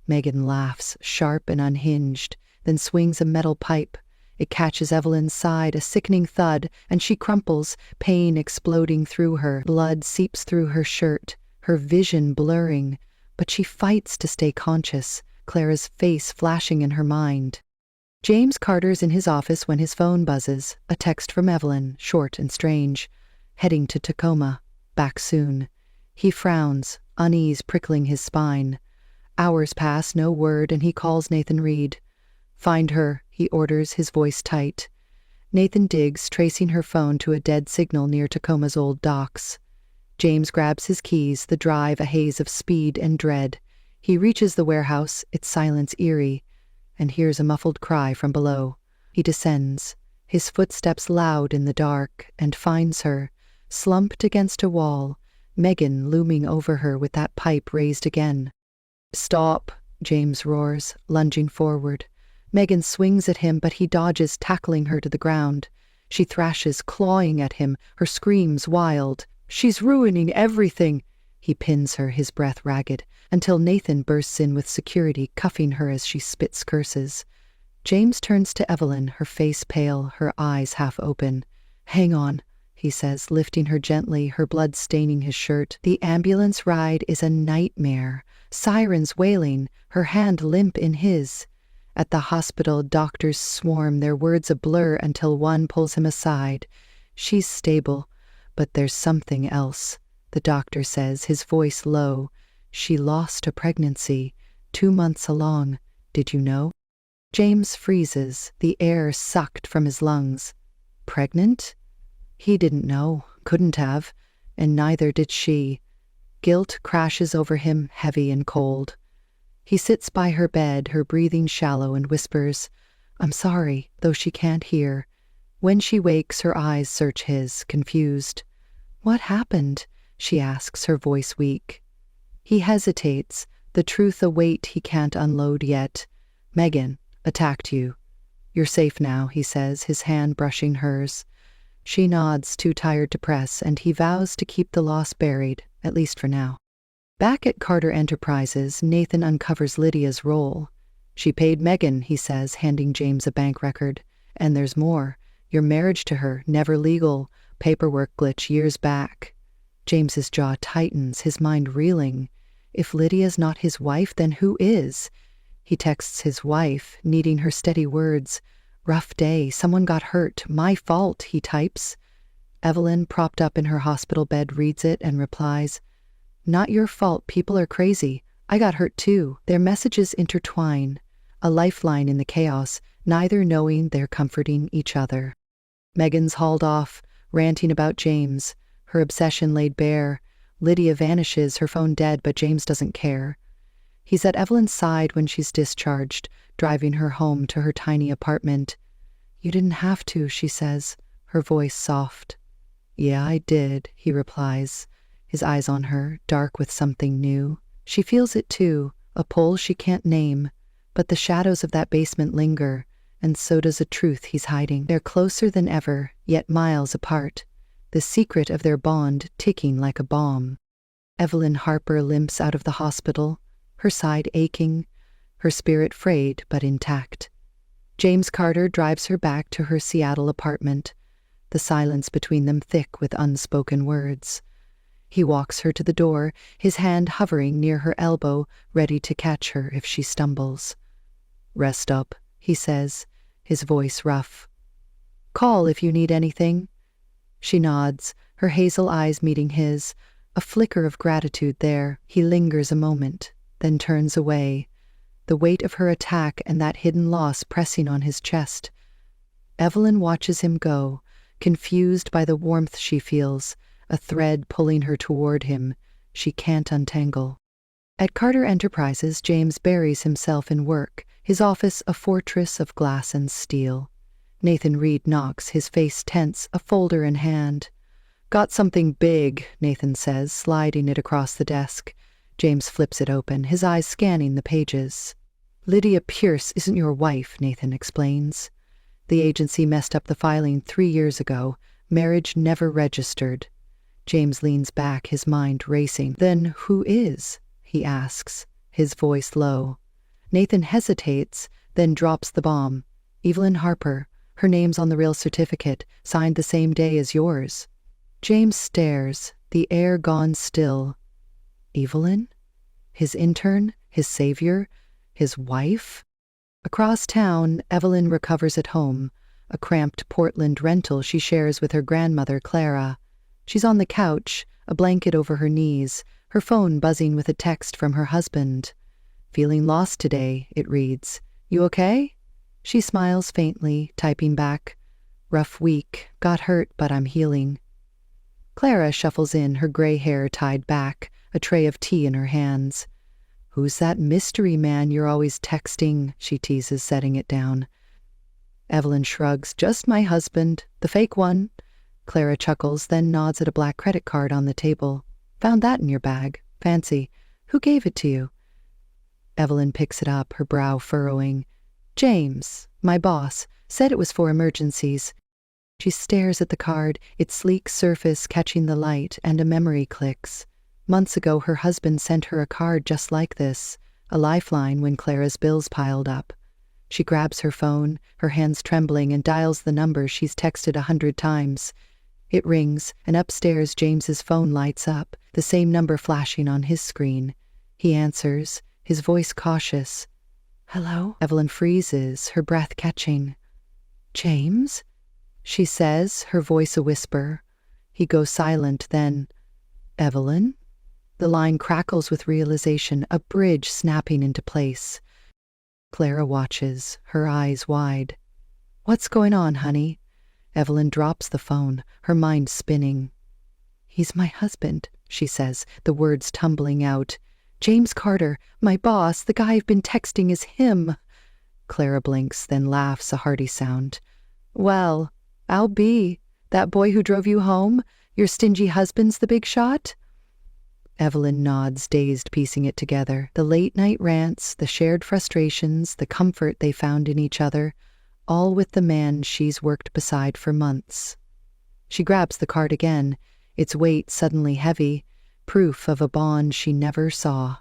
Speaker 1: Megan laughs, sharp and unhinged, then swings a metal pipe. It catches Evelyn's side, a sickening thud, and she crumples, pain exploding through her. Blood seeps through her shirt, her vision blurring. But she fights to stay conscious, Clara's face flashing in her mind. James Carter's in his office when his phone buzzes, a text from Evelyn, short and strange. "Heading to Tacoma. Back soon." He frowns, unease prickling his spine. Hours pass, no word, and he calls Nathan Reed. "Find her," he orders, his voice tight. Nathan digs, tracing her phone to a dead signal near Tacoma's old docks. James grabs his keys, the drive a haze of speed and dread. He reaches the warehouse, its silence eerie, and hears a muffled cry from below. He descends, his footsteps loud in the dark, and finds her, slumped against a wall, Megan looming over her with that pipe raised again. "Stop," James roars, lunging forward. Megan swings at him, but he dodges, tackling her to the ground. She thrashes, clawing at him, her screams wild. "She's ruining everything." He pins her, his breath ragged, until Nathan bursts in with security, cuffing her as she spits curses. James turns to Evelyn, her face pale, her eyes half open. "Hang on," he says, lifting her gently, her blood staining his shirt. The ambulance ride is a nightmare. Sirens wailing, her hand limp in his. At the hospital, doctors swarm, their words a blur until one pulls him aside. "She's stable, but there's something else," the doctor says, his voice low. "She lost a pregnancy, 2 months along. Did you know?" James freezes, the air sucked from his lungs. Pregnant? He didn't know, couldn't have, and neither did she. Guilt crashes over him, heavy and cold. He sits by her bed, her breathing shallow, and whispers, "I'm sorry," though she can't hear. When she wakes, her eyes search his, confused. "What happened?" she asks, her voice weak. He hesitates, the truth a weight he can't unload yet. "Megan attacked you. You're safe now," he says, his hand brushing hers. She nods, too tired to press, and he vows to keep the loss buried, at least for now. Back at Carter Enterprises, Nathan uncovers Lydia's role. "She paid Megan," he says, handing James a bank record. "And there's more. Your marriage to her, never legal. Paperwork glitch years back." James's jaw tightens, his mind reeling. If Lydia's not his wife, then who is? He texts his wife, needing her steady words. "Rough day, someone got hurt. My fault," he types. Evelyn, propped up in her hospital bed, reads it and replies, "Not your fault, people are crazy. I got hurt too." Their messages intertwine, a lifeline in the chaos, neither knowing they're comforting each other. Megan's hauled off, ranting about James, her obsession laid bare. Lydia vanishes, her phone dead, but James doesn't care. He's at Evelyn's side when she's discharged, driving her home to her tiny apartment. "You didn't have to," she says, her voice soft. "Yeah, I did," he replies, his eyes on her, dark with something new. She feels it too, a pull she can't name, but the shadows of that basement linger, and so does a truth he's hiding. They're closer than ever, yet miles apart, the secret of their bond ticking like a bomb. Evelyn Harper limps out of the hospital, her side aching, her spirit frayed but intact. James Carter drives her back to her Seattle apartment, the silence between them thick with unspoken words. He walks her to the door, his hand hovering near her elbow, ready to catch her if she stumbles. "Rest up," he says, his voice rough. "Call if you need anything." She nods, her hazel eyes meeting his, a flicker of gratitude there. He lingers a moment, then turns away, the weight of her attack and that hidden loss pressing on his chest. Evelyn watches him go, confused by the warmth she feels, a thread pulling her toward him she can't untangle. At Carter Enterprises, James buries himself in work, his office a fortress of glass and steel. Nathan Reed knocks, his face tense, a folder in hand. "Got something big," Nathan says, sliding it across the desk. James flips it open, his eyes scanning the pages. "Lydia Pierce isn't your wife," Nathan explains. "The agency messed up the filing 3 years ago. Marriage never registered." James leans back, his mind racing. "Then who is?" he asks, his voice low. Nathan hesitates, then drops the bomb. "Evelyn Harper. Her name's on the real certificate, signed the same day as yours." James stares, the air gone still. Evelyn? His intern? His savior? His wife? Across town, Evelyn recovers at home, a cramped Portland rental she shares with her grandmother, Clara. She's on the couch, a blanket over her knees, her phone buzzing with a text from her husband. "Feeling lost today," it reads. "You okay?" She smiles faintly, typing back, "Rough week, got hurt, but I'm healing." Clara shuffles in, her gray hair tied back, a tray of tea in her hands. "Who's that mystery man you're always texting?" she teases, setting it down. Evelyn shrugs. "Just my husband, the fake one." Clara chuckles, then nods at a black credit card on the table. "Found that in your bag. Fancy. Who gave it to you?" Evelyn picks it up, her brow furrowing. "James, my boss, said it was for emergencies." She stares at the card, its sleek surface catching the light, and a memory clicks. Months ago, her husband sent her a card just like this, a lifeline when Clara's bills piled up. She grabs her phone, her hands trembling, and dials the number she's texted 100 times. It rings, and upstairs James's phone lights up, the same number flashing on his screen. He answers, his voice cautious. "Hello?" Evelyn freezes, her breath catching. "James?" she says, her voice a whisper. He goes silent, then, "Evelyn?" The line crackles with realization, a bridge snapping into place. Clara watches, her eyes wide. "What's going on, honey?" Evelyn drops the phone, her mind spinning. "He's my husband," she says, the words tumbling out. "James Carter, my boss, the guy I've been texting is him." Clara blinks, then laughs, a hearty sound. "Well, I'll be. That boy who drove you home? Your stingy husband's the big shot?" Evelyn nods, dazed, piecing it together. The late-night rants, the shared frustrations, the comfort they found in each other, all with the man she's worked beside for months. She grabs the card again, its weight suddenly heavy, proof of a bond she never saw.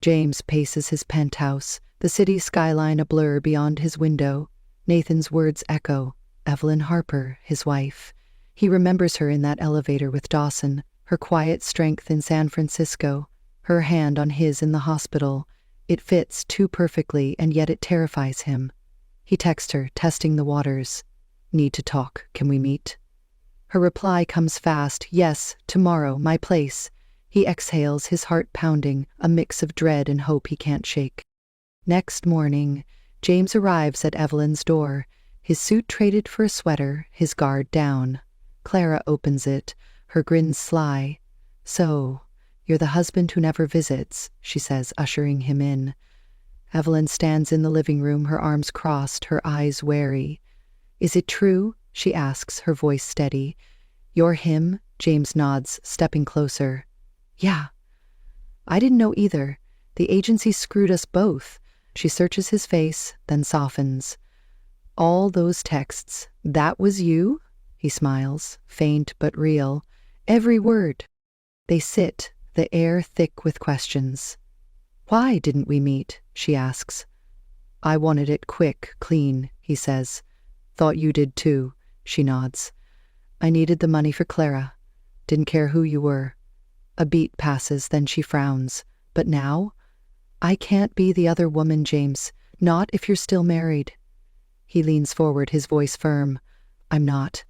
Speaker 1: James paces his penthouse, the city skyline a blur beyond his window. Nathan's words echo. Evelyn Harper, his wife. He remembers her in that elevator with Dawson, her quiet strength in San Francisco, her hand on his in the hospital. It fits too perfectly, and yet it terrifies him. He texts her, testing the waters. "Need to talk. Can we meet?" Her reply comes fast. "Yes, tomorrow, my place." He exhales, his heart pounding, a mix of dread and hope he can't shake. Next morning, James arrives at Evelyn's door, his suit traded for a sweater, his guard down. Clara opens it, her grin sly. "So, you're the husband who never visits," she says, ushering him in. Evelyn stands in the living room, her arms crossed, her eyes wary. "Is it true?" she asks, her voice steady. "You're him?" James nods, stepping closer. "Yeah." "I didn't know either. The agency screwed us both." She searches his face, then softens. "All those texts, that was you?" He smiles, faint but real. "Every word." They sit, the air thick with questions. "Why didn't we meet?" she asks. "I wanted it quick, clean," he says. "Thought you did too." She nods. "I needed the money for Clara. Didn't care who you were." A beat passes, then she frowns. But now? I can't be the other woman, James. Not if you're still married. He leans forward, his voice firm. I'm not.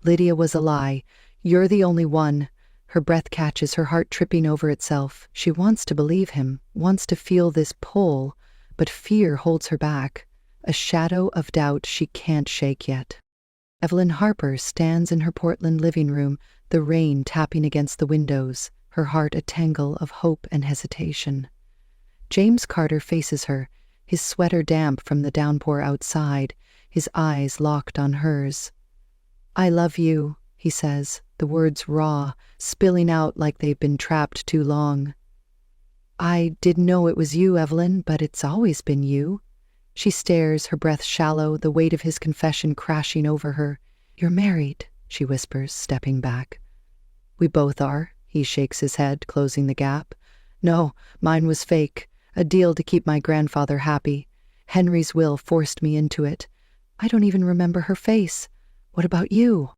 Speaker 1: Lydia was a lie. You're the only one. Her breath catches, her heart tripping over itself. She wants to believe him, wants to feel this pull, but fear holds her back. A shadow of doubt she can't shake yet. Evelyn Harper stands in her Portland living room, the rain tapping against the windows, her heart a tangle of hope and hesitation. James Carter faces her, his sweater damp from the downpour outside, his eyes locked on hers. I love you, he says, the words raw, spilling out like they've been trapped too long. I didn't know it was you, Evelyn, but it's always been you. She stares, her breath shallow, the weight of his confession crashing over her. You're married, she whispers, stepping back. We both are, he shakes his head, closing the gap. No, mine was fake, a deal to keep my grandfather happy. Henry's will forced me into it. I don't even remember her face. What about you?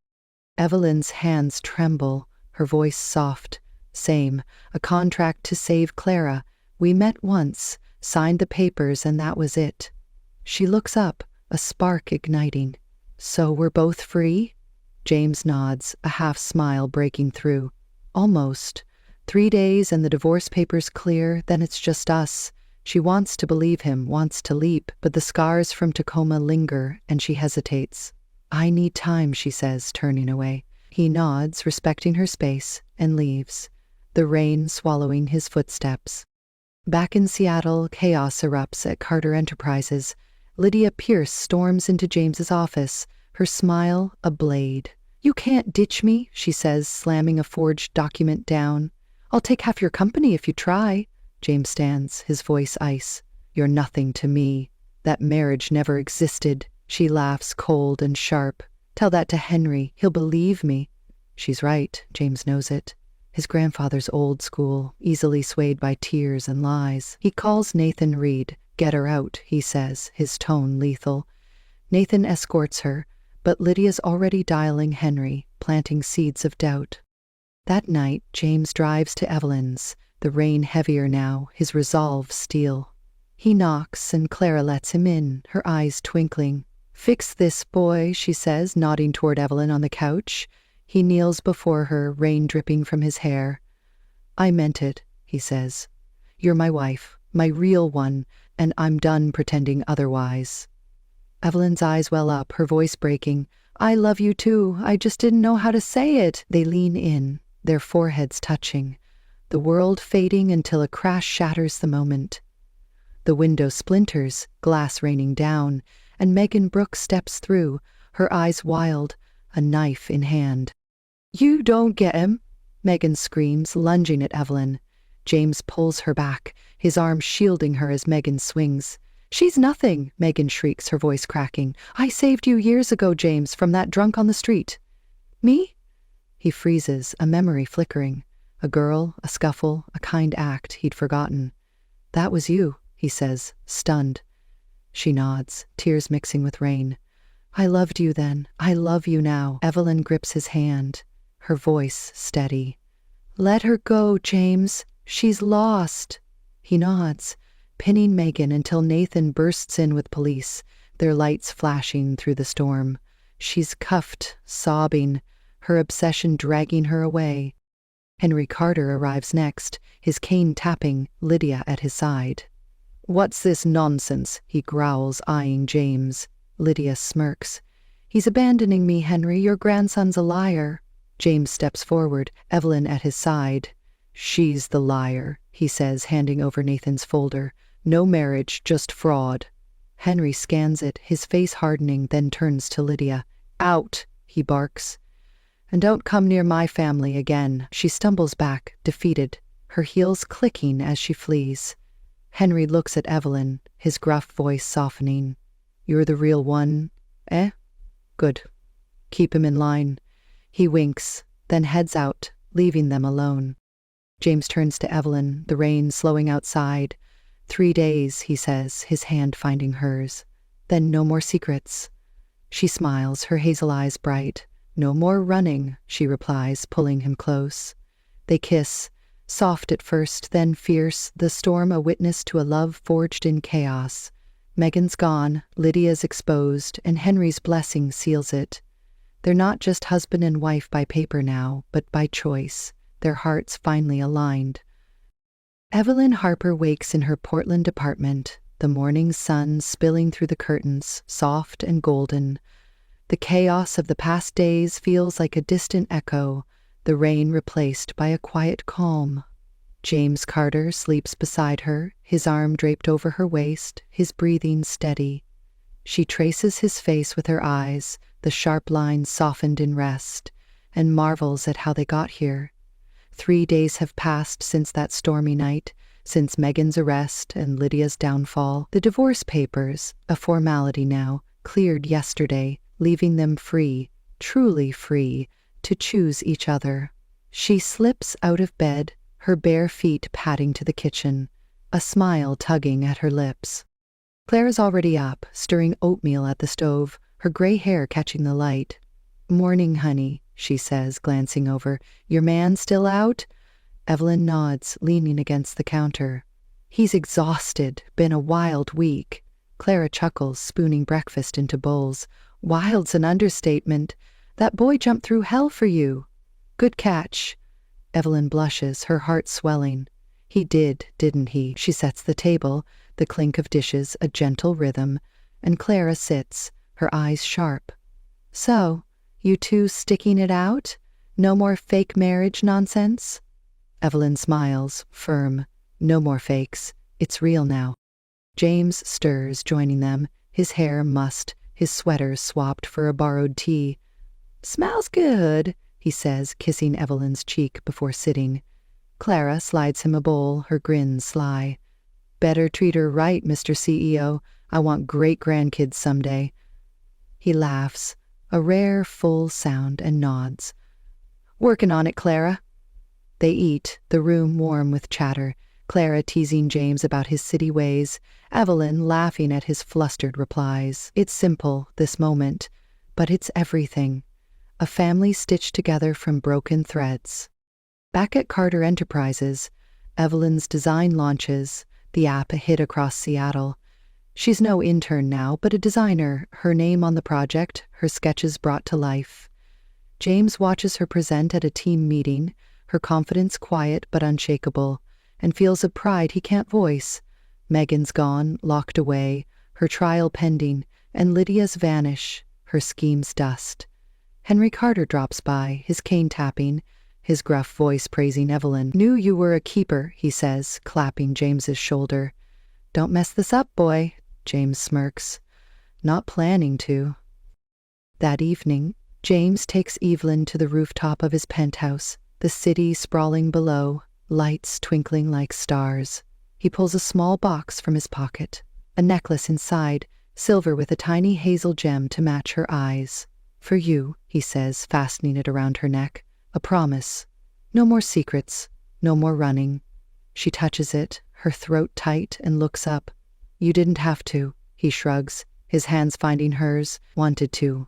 Speaker 1: Evelyn's hands tremble, her voice soft. Same, a contract to save Clara. We met once, signed the papers, and that was it. She looks up, a spark igniting. So we're both free? James nods, a half smile breaking through. Almost. 3 days and the divorce papers clear, then it's just us. She wants to believe him, wants to leap, but the scars from Tacoma linger, and she hesitates. I need time, she says, turning away. He nods, respecting her space, and leaves, the rain swallowing his footsteps. Back in Seattle, chaos erupts at Carter Enterprises. Lydia Pierce storms into James's office, her smile a blade. You can't ditch me, she says, slamming a forged document down. I'll take half your company if you try. James stands, his voice ice. You're nothing to me. That marriage never existed. She laughs, cold and sharp. Tell that to Henry. He'll believe me. She's right. James knows it. His grandfather's old school, easily swayed by tears and lies. He calls Nathan Reed. Get her out, he says, his tone lethal. Nathan escorts her, but Lydia's already dialing Henry, planting seeds of doubt. That night, James drives to Evelyn's, the rain heavier now, his resolve steel. He knocks, and Clara lets him in, her eyes twinkling. Fix this, boy, she says, nodding toward Evelyn on the couch. He kneels before her, rain dripping from his hair. I meant it, he says. You're my wife, my real one, and I'm done pretending otherwise. Evelyn's eyes well up, her voice breaking. I love you too, I just didn't know how to say it. They lean in, their foreheads touching, the world fading until a crash shatters the moment. The window splinters, glass raining down, and Megan Brooks steps through, her eyes wild, a knife in hand. You don't get him, Megan screams, lunging at Evelyn. James pulls her back, his arm shielding her as Megan swings. She's nothing, Megan shrieks, her voice cracking. I saved you years ago, James, from that drunk on the street. Me? He freezes, a memory flickering. A girl, a scuffle, a kind act he'd forgotten. That was you, he says, stunned. She nods, tears mixing with rain. I loved you then. I love you now. Evelyn grips his hand, her voice steady. Let her go, James. She's lost. He nods, pinning Megan until Nathan bursts in with police, their lights flashing through the storm. She's cuffed, sobbing, her obsession dragging her away. Henry Carter arrives next, his cane tapping, Lydia at his side. What's this nonsense? He growls, eyeing James. Lydia smirks. He's abandoning me, Henry. Your grandson's a liar. James steps forward, Evelyn at his side. She's the liar, he says, handing over Nathan's folder. No marriage, just fraud. Henry scans it, his face hardening, then turns to Lydia. Out, he barks. And don't come near my family again. She stumbles back, defeated, her heels clicking as she flees. Henry looks at Evelyn, his gruff voice softening. You're the real one, eh? Good. Keep him in line. He winks, then heads out, leaving them alone. James turns to Evelyn, the rain slowing outside. 3 days, he says, his hand finding hers. Then no more secrets. She smiles, her hazel eyes bright. No more running, she replies, pulling him close. They kiss, Soft at first, then fierce, the storm a witness to a love forged in chaos. Megan's gone, Lydia's exposed, and Henry's blessing seals it. They're not just husband and wife by paper now, but by choice, their hearts finally aligned. Evelyn Harper wakes in her Portland apartment, the morning sun spilling through the curtains, soft and golden. The chaos of the past days feels like a distant echo, the rain replaced by a quiet calm. James Carter sleeps beside her, his arm draped over her waist, his breathing steady. She traces his face with her eyes, the sharp lines softened in rest, and marvels at how they got here. 3 days have passed since that stormy night, since Megan's arrest and Lydia's downfall. The divorce papers, a formality now, cleared yesterday, leaving them free, truly free, to choose each other. She slips out of bed, her bare feet padding to the kitchen, a smile tugging at her lips. Clara's already up, stirring oatmeal at the stove, her gray hair catching the light. "Morning, honey," she says, glancing over. "Your man still out?" Evelyn nods, leaning against the counter. "He's exhausted, been a wild week." Clara chuckles, spooning breakfast into bowls. "Wild's an understatement. That boy jumped through hell for you." "Good catch." Evelyn blushes, her heart swelling. "He did, didn't he?" She sets the table, the clink of dishes a gentle rhythm, and Clara sits, her eyes sharp. "So, you two sticking it out? No more fake marriage nonsense?" Evelyn smiles, firm. "No more fakes. It's real now." James stirs, joining them, his hair mussed, his sweater swapped for a borrowed tee. "Smells good," he says, kissing Evelyn's cheek before sitting. Clara slides him a bowl, her grin sly. "Better treat her right, Mr. CEO. I want great-grandkids someday." He laughs, a rare, full sound, and nods. "Working on it, Clara." They eat, the room warm with chatter, Clara teasing James about his city ways, Evelyn laughing at his flustered replies. It's simple, this moment, but it's everything. A family stitched together from broken threads. Back at Carter Enterprises, Evelyn's design launches, the app a hit across Seattle. She's no intern now, but a designer, her name on the project, her sketches brought to life. James watches her present at a team meeting, her confidence quiet but unshakable, and feels a pride he can't voice. Megan's gone, locked away, her trial pending, and Lydia's vanish, her schemes dust. Henry Carter drops by, his cane tapping, his gruff voice praising Evelyn. "Knew you were a keeper," he says, clapping James's shoulder. "Don't mess this up, boy," James smirks. "Not planning to." That evening, James takes Evelyn to the rooftop of his penthouse, the city sprawling below, lights twinkling like stars. He pulls a small box from his pocket, a necklace inside, silver with a tiny hazel gem to match her eyes. "For you," he says, fastening it around her neck. "A promise. No more secrets, no more running." She touches it, her throat tight, and looks up. "You didn't have to," he shrugs, his hands finding hers. "Wanted to.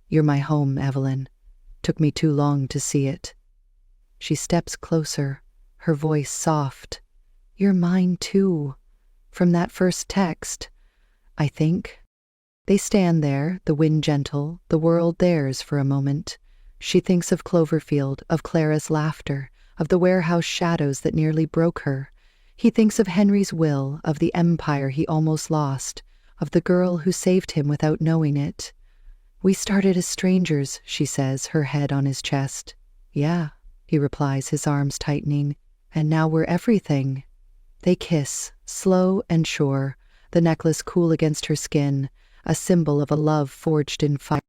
Speaker 1: You're my home, Evelyn. Took me too long to see it." She steps closer, her voice soft. "You're mine too. From that first text, I think." They stand there, the wind gentle, the world theirs for a moment. She thinks of Cloverfield, of Clara's laughter, of the warehouse shadows that nearly broke her. He thinks of Henry's will, of the empire he almost lost, of the girl who saved him without knowing it. "We started as strangers," she says, her head on his chest. "Yeah," he replies, his arms tightening. "And now we're everything." They kiss, slow and sure, the necklace cool against her skin, a symbol of a love forged in fire.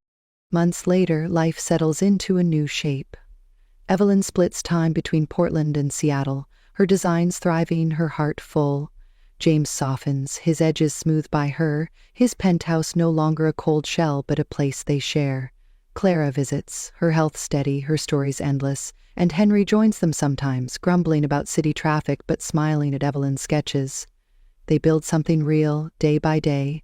Speaker 1: Months later, life settles into a new shape. Evelyn splits time between Portland and Seattle, her designs thriving, her heart full. James softens, his edges smooth by her, his penthouse no longer a cold shell but a place they share. Clara visits, her health steady, her stories endless, and Henry joins them sometimes, grumbling about city traffic but smiling at Evelyn's sketches. They build something real, day by day,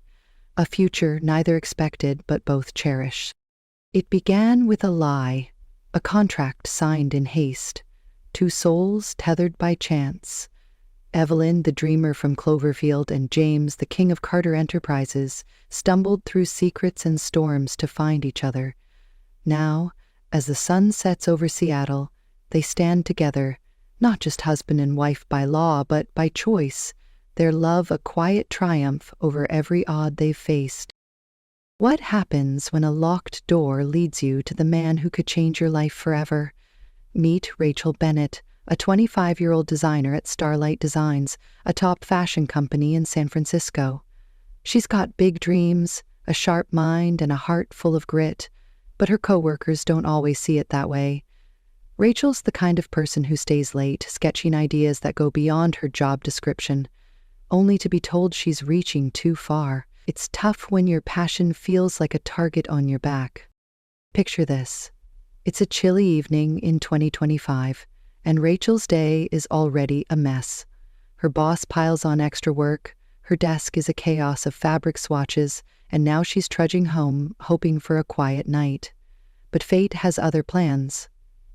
Speaker 1: a future neither expected but both cherish. It began with a lie, a contract signed in haste. two souls tethered by chance. Evelyn, the dreamer from Cloverfield, and James, the king of Carter Enterprises, stumbled through secrets and storms to find each other. Now, as the sun sets over Seattle, they stand together, not just husband and wife by law, but by choice, their love a quiet triumph over every odd they've faced. What happens when a locked door leads you to the man who could change your life forever? Meet Rachel Bennett, a 25-year-old designer at Starlight Designs, a top fashion company in San Francisco. She's got big dreams, a sharp mind, and a heart full of grit, but her coworkers don't always see it that way. Rachel's the kind of person who stays late, sketching ideas that go beyond her job description, only to be told she's reaching too far. It's tough when your passion feels like a target on your back. Picture this. It's a chilly evening in 2025, and Rachel's day is already a mess. Her boss piles on extra work, her desk is a chaos of fabric swatches, and now she's trudging home, hoping for a quiet night. But fate has other plans.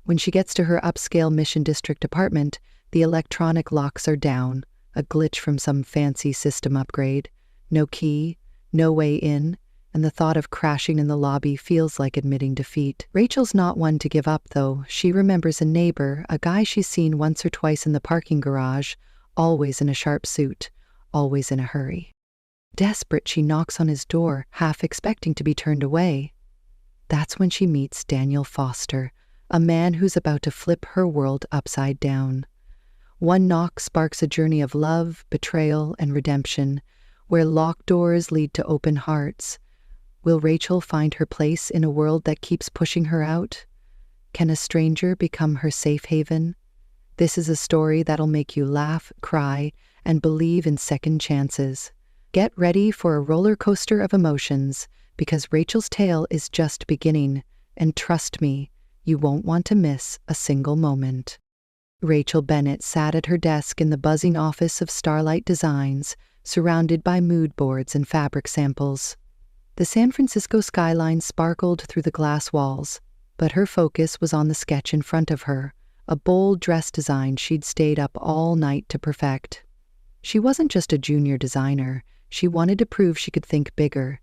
Speaker 1: When she gets to her upscale Mission District apartment, the electronic locks are down, a glitch from some fancy system upgrade. No key, no way in, and the thought of crashing in the lobby feels like admitting defeat. Rachel's not one to give up, though. She remembers a neighbor, a guy she's seen once or twice in the parking garage, always in a sharp suit, always in a hurry. Desperate, she knocks on his door, half expecting to be turned away. That's when she meets Daniel Foster, a man who's about to flip her world upside down. One knock sparks a journey of love, betrayal, and redemption, where locked doors lead to open hearts. Will Rachel find her place in a world that keeps pushing her out? Can a stranger become her safe haven? This is a story that'll make you laugh, cry, and believe in second chances. Get ready for a roller coaster of emotions, because Rachel's tale is just beginning, and trust me, you won't want to miss a single moment. Rachel Bennett sat at her desk in the buzzing office of Starlight Designs, surrounded by mood boards and fabric samples. The San Francisco skyline sparkled through the glass walls, but her focus was on the sketch in front of her, a bold dress design she'd stayed up all night to perfect. She wasn't just a junior designer, she wanted to prove she could think bigger.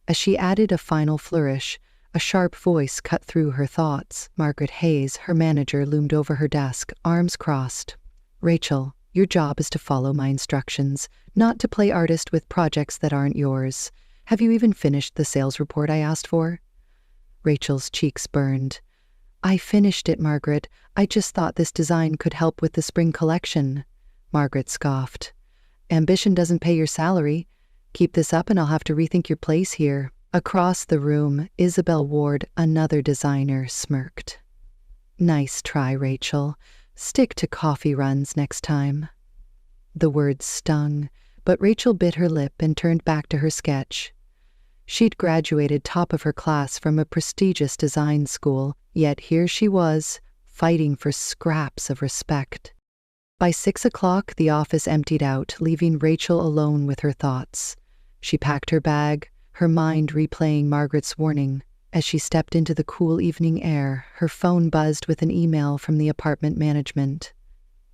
Speaker 1: As she added a final flourish, a sharp voice cut through her thoughts. Margaret Hayes, her manager, loomed over her desk, arms crossed. "Rachel, your job is to follow my instructions, not to play artist with projects that aren't yours. Have you even finished the sales report I asked for?" Rachel's cheeks burned. "I finished it, Margaret. I just thought this design could help with the spring collection." Margaret scoffed. "Ambition doesn't pay your salary. Keep this up and I'll have to rethink your place here." Across the room, Isabel Ward, another designer, smirked. "Nice try, Rachel. Stick to coffee runs next time." The words stung, but Rachel bit her lip and turned back to her sketch. She'd graduated top of her class from a prestigious design school, yet here she was, fighting for scraps of respect. By 6 o'clock, the office emptied out, leaving Rachel alone with her thoughts. She packed her bag, her mind replaying Margaret's warning. As she stepped into the cool evening air, her phone buzzed with an email from the apartment management.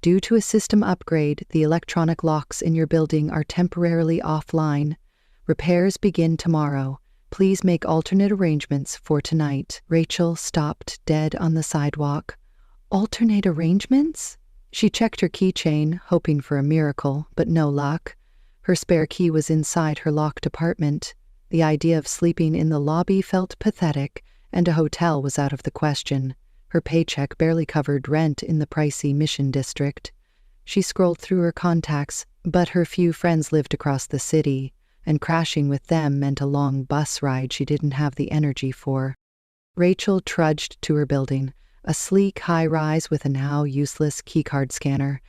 Speaker 1: "Due to a system upgrade, the electronic locks in your building are temporarily offline. Repairs begin tomorrow. Please make alternate arrangements for tonight." Rachel stopped dead on the sidewalk. Alternate arrangements? She checked her keychain, hoping for a miracle, but no luck. Her spare key was inside her locked apartment. The idea of sleeping in the lobby felt pathetic, and a hotel was out of the question. Her paycheck barely covered rent in the pricey Mission District. She scrolled through her contacts, but her few friends lived across the city, and crashing with them meant a long bus ride she didn't have the energy for. Rachel trudged to her building, a sleek high-rise with a now useless keycard scanner.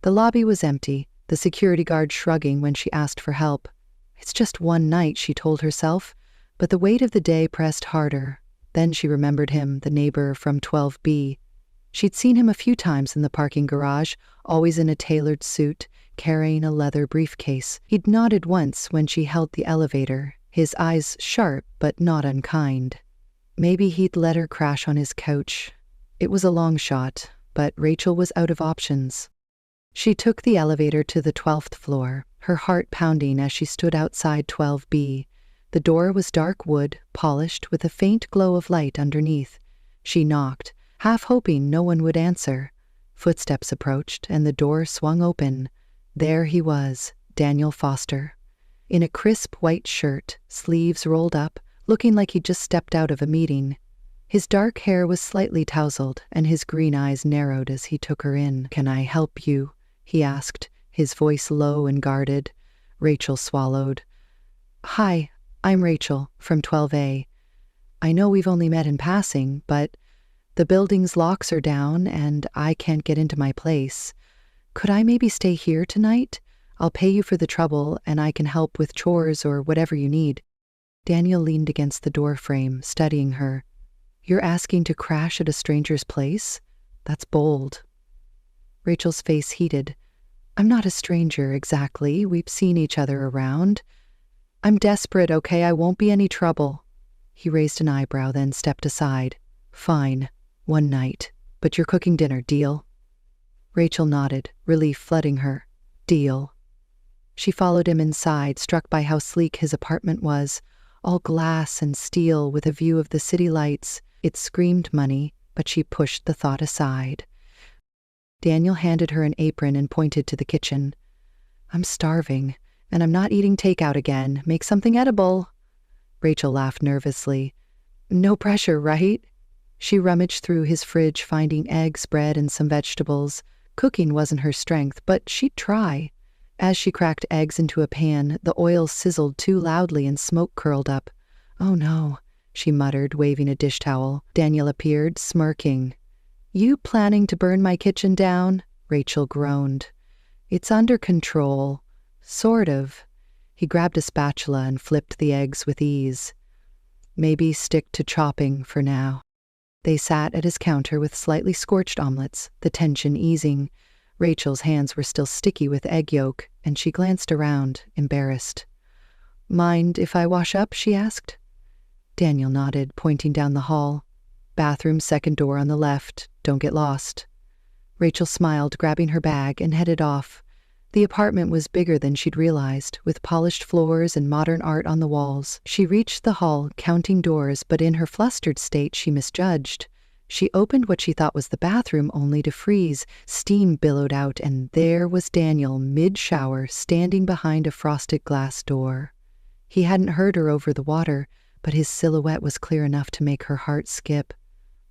Speaker 1: The lobby was empty, the security guard shrugging when she asked for help. It's just one night, she told herself, but the weight of the day pressed harder. Then she remembered him, the neighbor from 12B. She'd seen him a few times in the parking garage, always in a tailored suit, carrying a leather briefcase. He'd nodded once when she held the elevator, his eyes sharp but not unkind. Maybe he'd let her crash on his couch. It was a long shot, but Rachel was out of options. She took the elevator to the 12th floor, her heart pounding as she stood outside 12B. The door was dark wood, polished, with a faint glow of light underneath. She knocked, half hoping no one would answer. Footsteps approached, and the door swung open. There he was, Daniel Foster. In a crisp white shirt, sleeves rolled up, looking like he'd just stepped out of a meeting. His dark hair was slightly tousled, and his green eyes narrowed as he took her in. "Can I help you?" he asked, his voice low and guarded. Rachel swallowed. "Hi, I'm Rachel, from 12A. I know we've only met in passing, but the building's locks are down and I can't get into my place. Could I maybe stay here tonight? I'll pay you for the trouble and I can help with chores or whatever you need." Daniel leaned against the door frame, studying her. "You're asking to crash at a stranger's place? That's bold." Rachel's face heated. "I'm not a stranger, exactly. We've seen each other around. I'm desperate, okay? I won't be any trouble." He raised an eyebrow, then stepped aside. "Fine. One night. But you're cooking dinner, deal?" Rachel nodded, relief flooding her. "Deal." She followed him inside, struck by how sleek his apartment was, all glass and steel with a view of the city lights. It screamed money, but she pushed the thought aside. Daniel handed her an apron and pointed to the kitchen. "I'm starving, and I'm not eating takeout again. Make something edible." Rachel laughed nervously. "No pressure, right?" She rummaged through his fridge, finding eggs, bread, and some vegetables. Cooking wasn't her strength, but she'd try. As she cracked eggs into a pan, the oil sizzled too loudly and smoke curled up. "Oh no," she muttered, waving a dish towel. Daniel appeared, smirking. "You planning to burn my kitchen down?" Rachel groaned. "It's under control. Sort of." He grabbed a spatula and flipped the eggs with ease. "Maybe stick to chopping for now." They sat at his counter with slightly scorched omelets, the tension easing. Rachel's hands were still sticky with egg yolk, and she glanced around, embarrassed. "Mind if I wash up?" she asked. Daniel nodded, pointing down the hall. "Bathroom, second door on the left. Don't get lost." Rachel smiled, grabbing her bag, and headed off. The apartment was bigger than she'd realized, with polished floors and modern art on the walls. She reached the hall, counting doors, but in her flustered state she misjudged. She opened what she thought was the bathroom, only to freeze. Steam billowed out, and there was Daniel, mid-shower, standing behind a frosted glass door. He hadn't heard her over the water, but his silhouette was clear enough to make her heart skip.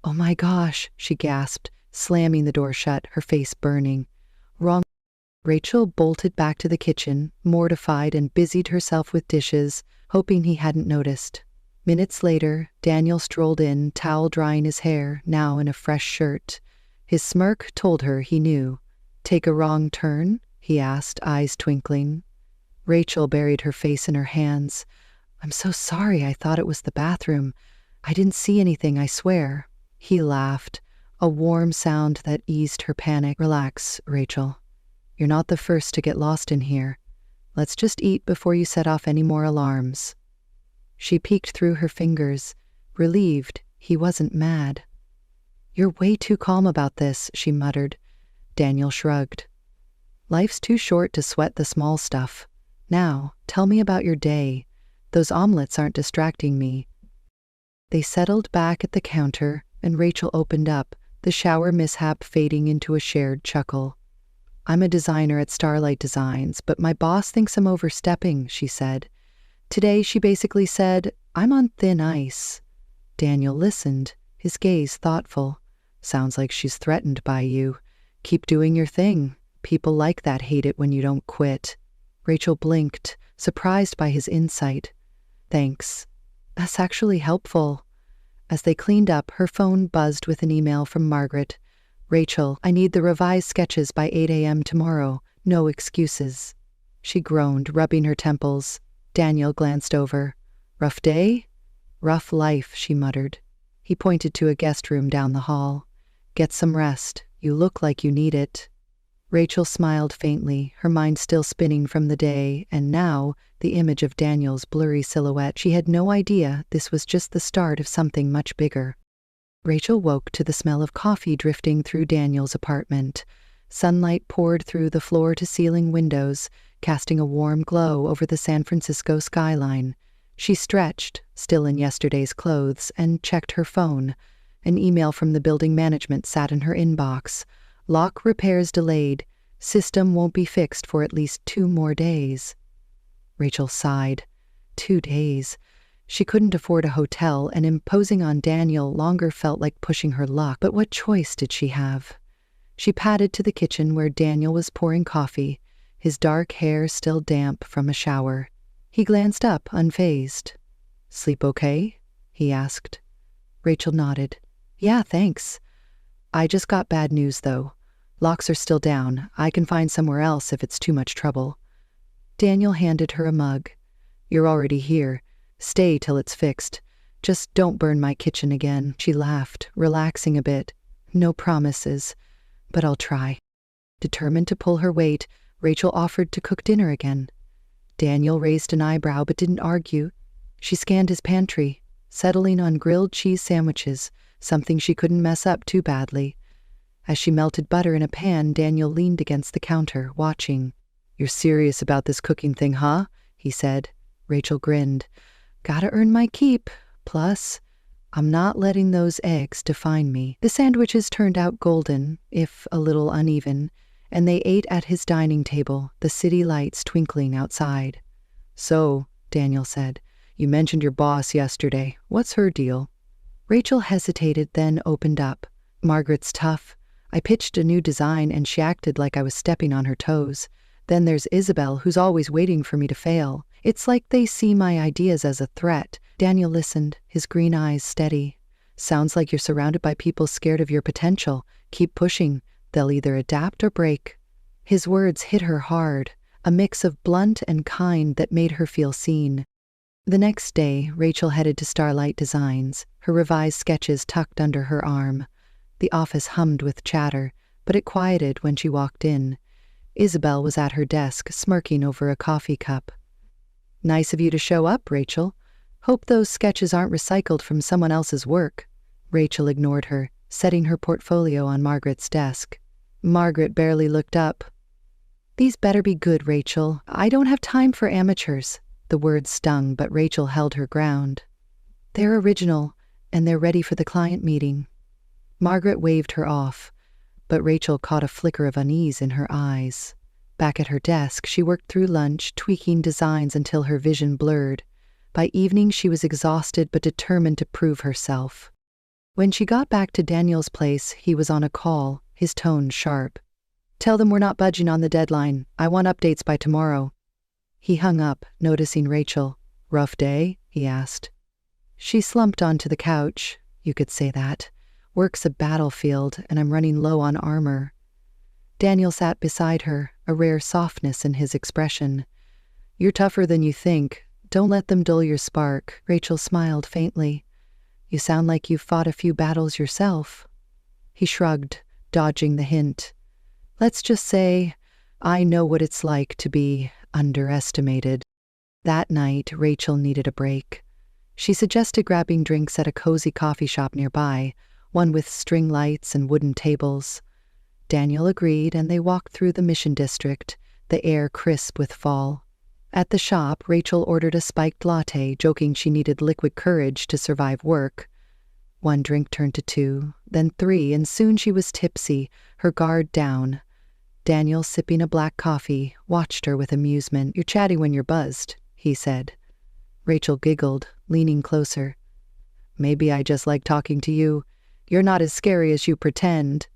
Speaker 1: "Oh my gosh," she gasped, slamming the door shut, her face burning. "Wrong." Rachel bolted back to the kitchen, mortified, and busied herself with dishes, hoping he hadn't noticed. Minutes later, Daniel strolled in, towel drying his hair, now in a fresh shirt. His smirk told her he knew. "Take a wrong turn?" he asked, eyes twinkling. Rachel buried her face in her hands. "I'm so sorry, I thought it was the bathroom. I didn't see anything, I swear." He laughed, a warm sound that eased her panic. "Relax, Rachel. You're not the first to get lost in here. Let's just eat before you set off any more alarms." She peeked through her fingers, relieved he wasn't mad. "You're way too calm about this," she muttered. Daniel shrugged. "Life's too short to sweat the small stuff. Now, tell me about your day. Those omelets aren't distracting me." They settled back at the counter, and Rachel opened up, the shower mishap fading into a shared chuckle. "I'm a designer at Starlight Designs, but my boss thinks I'm overstepping," she said. Today she basically said, "I'm on thin ice." Daniel listened, his gaze thoughtful. "Sounds like she's threatened by you. Keep doing your thing. People like that hate it when you don't quit." Rachel blinked, surprised by his insight. "Thanks. That's actually helpful." As they cleaned up, her phone buzzed with an email from Margaret. "Rachel, I need the revised sketches by 8 a.m. tomorrow. No excuses." She groaned, rubbing her temples. Daniel glanced over. "Rough day?" "Rough life," she muttered. He pointed to a guest room down the hall. "Get some rest. You look like you need it." Rachel smiled faintly, her mind still spinning from the day, and now, the image of Daniel's blurry silhouette. She had no idea this was just the start of something much bigger. Rachel woke to the smell of coffee drifting through Daniel's apartment. Sunlight poured through the floor-to-ceiling windows, casting a warm glow over the San Francisco skyline. She stretched, still in yesterday's clothes, and checked her phone. An email from the building management sat in her inbox. Lock repairs delayed. System won't be fixed for at least 2 more days. Rachel sighed. 2 days. She couldn't afford a hotel, and imposing on Daniel longer felt like pushing her luck. But what choice did she have? She padded to the kitchen where Daniel was pouring coffee, his dark hair still damp from a shower. He glanced up, unfazed. "Sleep okay?" he asked. Rachel nodded. "Yeah, thanks. I just got bad news, though. Locks are still down. I can find somewhere else if it's too much trouble." Daniel handed her a mug. "You're already here. Stay till it's fixed. Just don't burn my kitchen again." She laughed, relaxing a bit. "No promises, but I'll try." Determined to pull her weight, Rachel offered to cook dinner again. Daniel raised an eyebrow but didn't argue. She scanned his pantry, settling on grilled cheese sandwiches, something she couldn't mess up too badly. As she melted butter in a pan, Daniel leaned against the counter, watching. "You're serious about this cooking thing, huh?" he said. Rachel grinned. "Gotta earn my keep. Plus, I'm not letting those eggs define me." The sandwiches turned out golden, if a little uneven, and they ate at his dining table, the city lights twinkling outside. "So," Daniel said, "you mentioned your boss yesterday. What's her deal?" Rachel hesitated, then opened up. "Margaret's tough. I pitched a new design and she acted like I was stepping on her toes. Then there's Isabel, who's always waiting for me to fail. It's like they see my ideas as a threat." Daniel listened, his green eyes steady. "Sounds like you're surrounded by people scared of your potential. Keep pushing. They'll either adapt or break." His words hit her hard, a mix of blunt and kind that made her feel seen. The next day, Rachel headed to Starlight Designs, her revised sketches tucked under her arm. The office hummed with chatter, but it quieted when she walked in. Isabel was at her desk, smirking over a coffee cup. "Nice of you to show up, Rachel. Hope those sketches aren't recycled from someone else's work." Rachel ignored her, setting her portfolio on Margaret's desk. Margaret barely looked up. "These better be good, Rachel. I don't have time for amateurs." The words stung, but Rachel held her ground. "They're original, and they're ready for the client meeting." Margaret waved her off, but Rachel caught a flicker of unease in her eyes. Back at her desk, she worked through lunch, tweaking designs until her vision blurred. By evening, she was exhausted but determined to prove herself. When she got back to Daniel's place, he was on a call, his tone sharp. "Tell them we're not budging on the deadline. I want updates by tomorrow." He hung up, noticing Rachel. "Rough day?" he asked. She slumped onto the couch. "You could say that. Work's a battlefield, and I'm running low on armor." Daniel sat beside her, a rare softness in his expression. "You're tougher than you think. Don't let them dull your spark." Rachel smiled faintly. "You sound like you've fought a few battles yourself." He shrugged, dodging the hint. "Let's just say, I know what it's like to be underestimated." That night, Rachel needed a break. She suggested grabbing drinks at a cozy coffee shop nearby, one with string lights and wooden tables. Daniel agreed, and they walked through the Mission District, the air crisp with fall. At the shop, Rachel ordered a spiked latte, joking she needed liquid courage to survive work. One drink turned to 2, then 3, and soon she was tipsy, her guard down. Daniel, sipping a black coffee, watched her with amusement. "You're chatty when you're buzzed," he said. Rachel giggled, leaning closer. "Maybe I just like talking to you. You're not as scary as you pretend."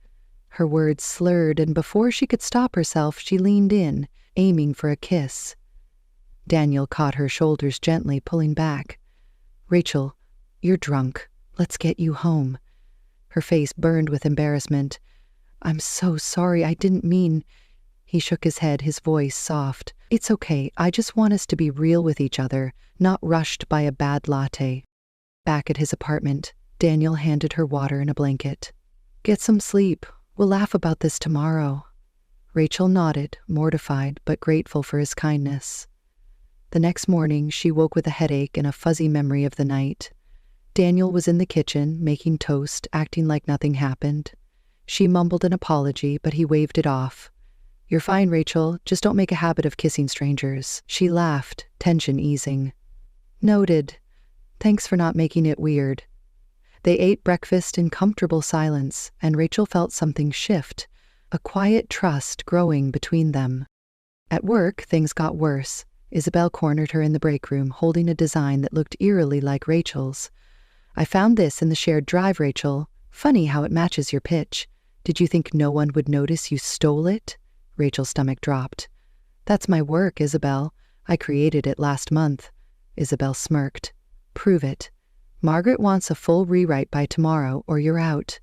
Speaker 1: Her words slurred, and before she could stop herself, she leaned in, aiming for a kiss. Daniel caught her shoulders gently, pulling back. "Rachel, you're drunk. Let's get you home." Her face burned with embarrassment. "I'm so sorry, I didn't mean—" He shook his head, his voice soft. "It's okay, I just want us to be real with each other, not rushed by a bad latte." Back at his apartment, Daniel handed her water and a blanket. "Get some sleep. We'll laugh about this tomorrow." Rachel nodded, mortified but grateful for his kindness. The next morning, she woke with a headache and a fuzzy memory of the night. Daniel was in the kitchen, making toast, acting like nothing happened. She mumbled an apology, but he waved it off. "You're fine, Rachel. Just don't make a habit of kissing strangers." She laughed, tension easing. "Noted. Thanks for not making it weird." They ate breakfast in comfortable silence, and Rachel felt something shift, a quiet trust growing between them. At work, things got worse. Isabel cornered her in the break room, holding a design that looked eerily like Rachel's. "I found this in the shared drive, Rachel. Funny how it matches your pitch. Did you think no one would notice you stole it?" Rachel's stomach dropped. "That's my work, Isabel. I created it last month." Isabel smirked. "Prove it. Margaret wants a full rewrite by tomorrow, or you're out."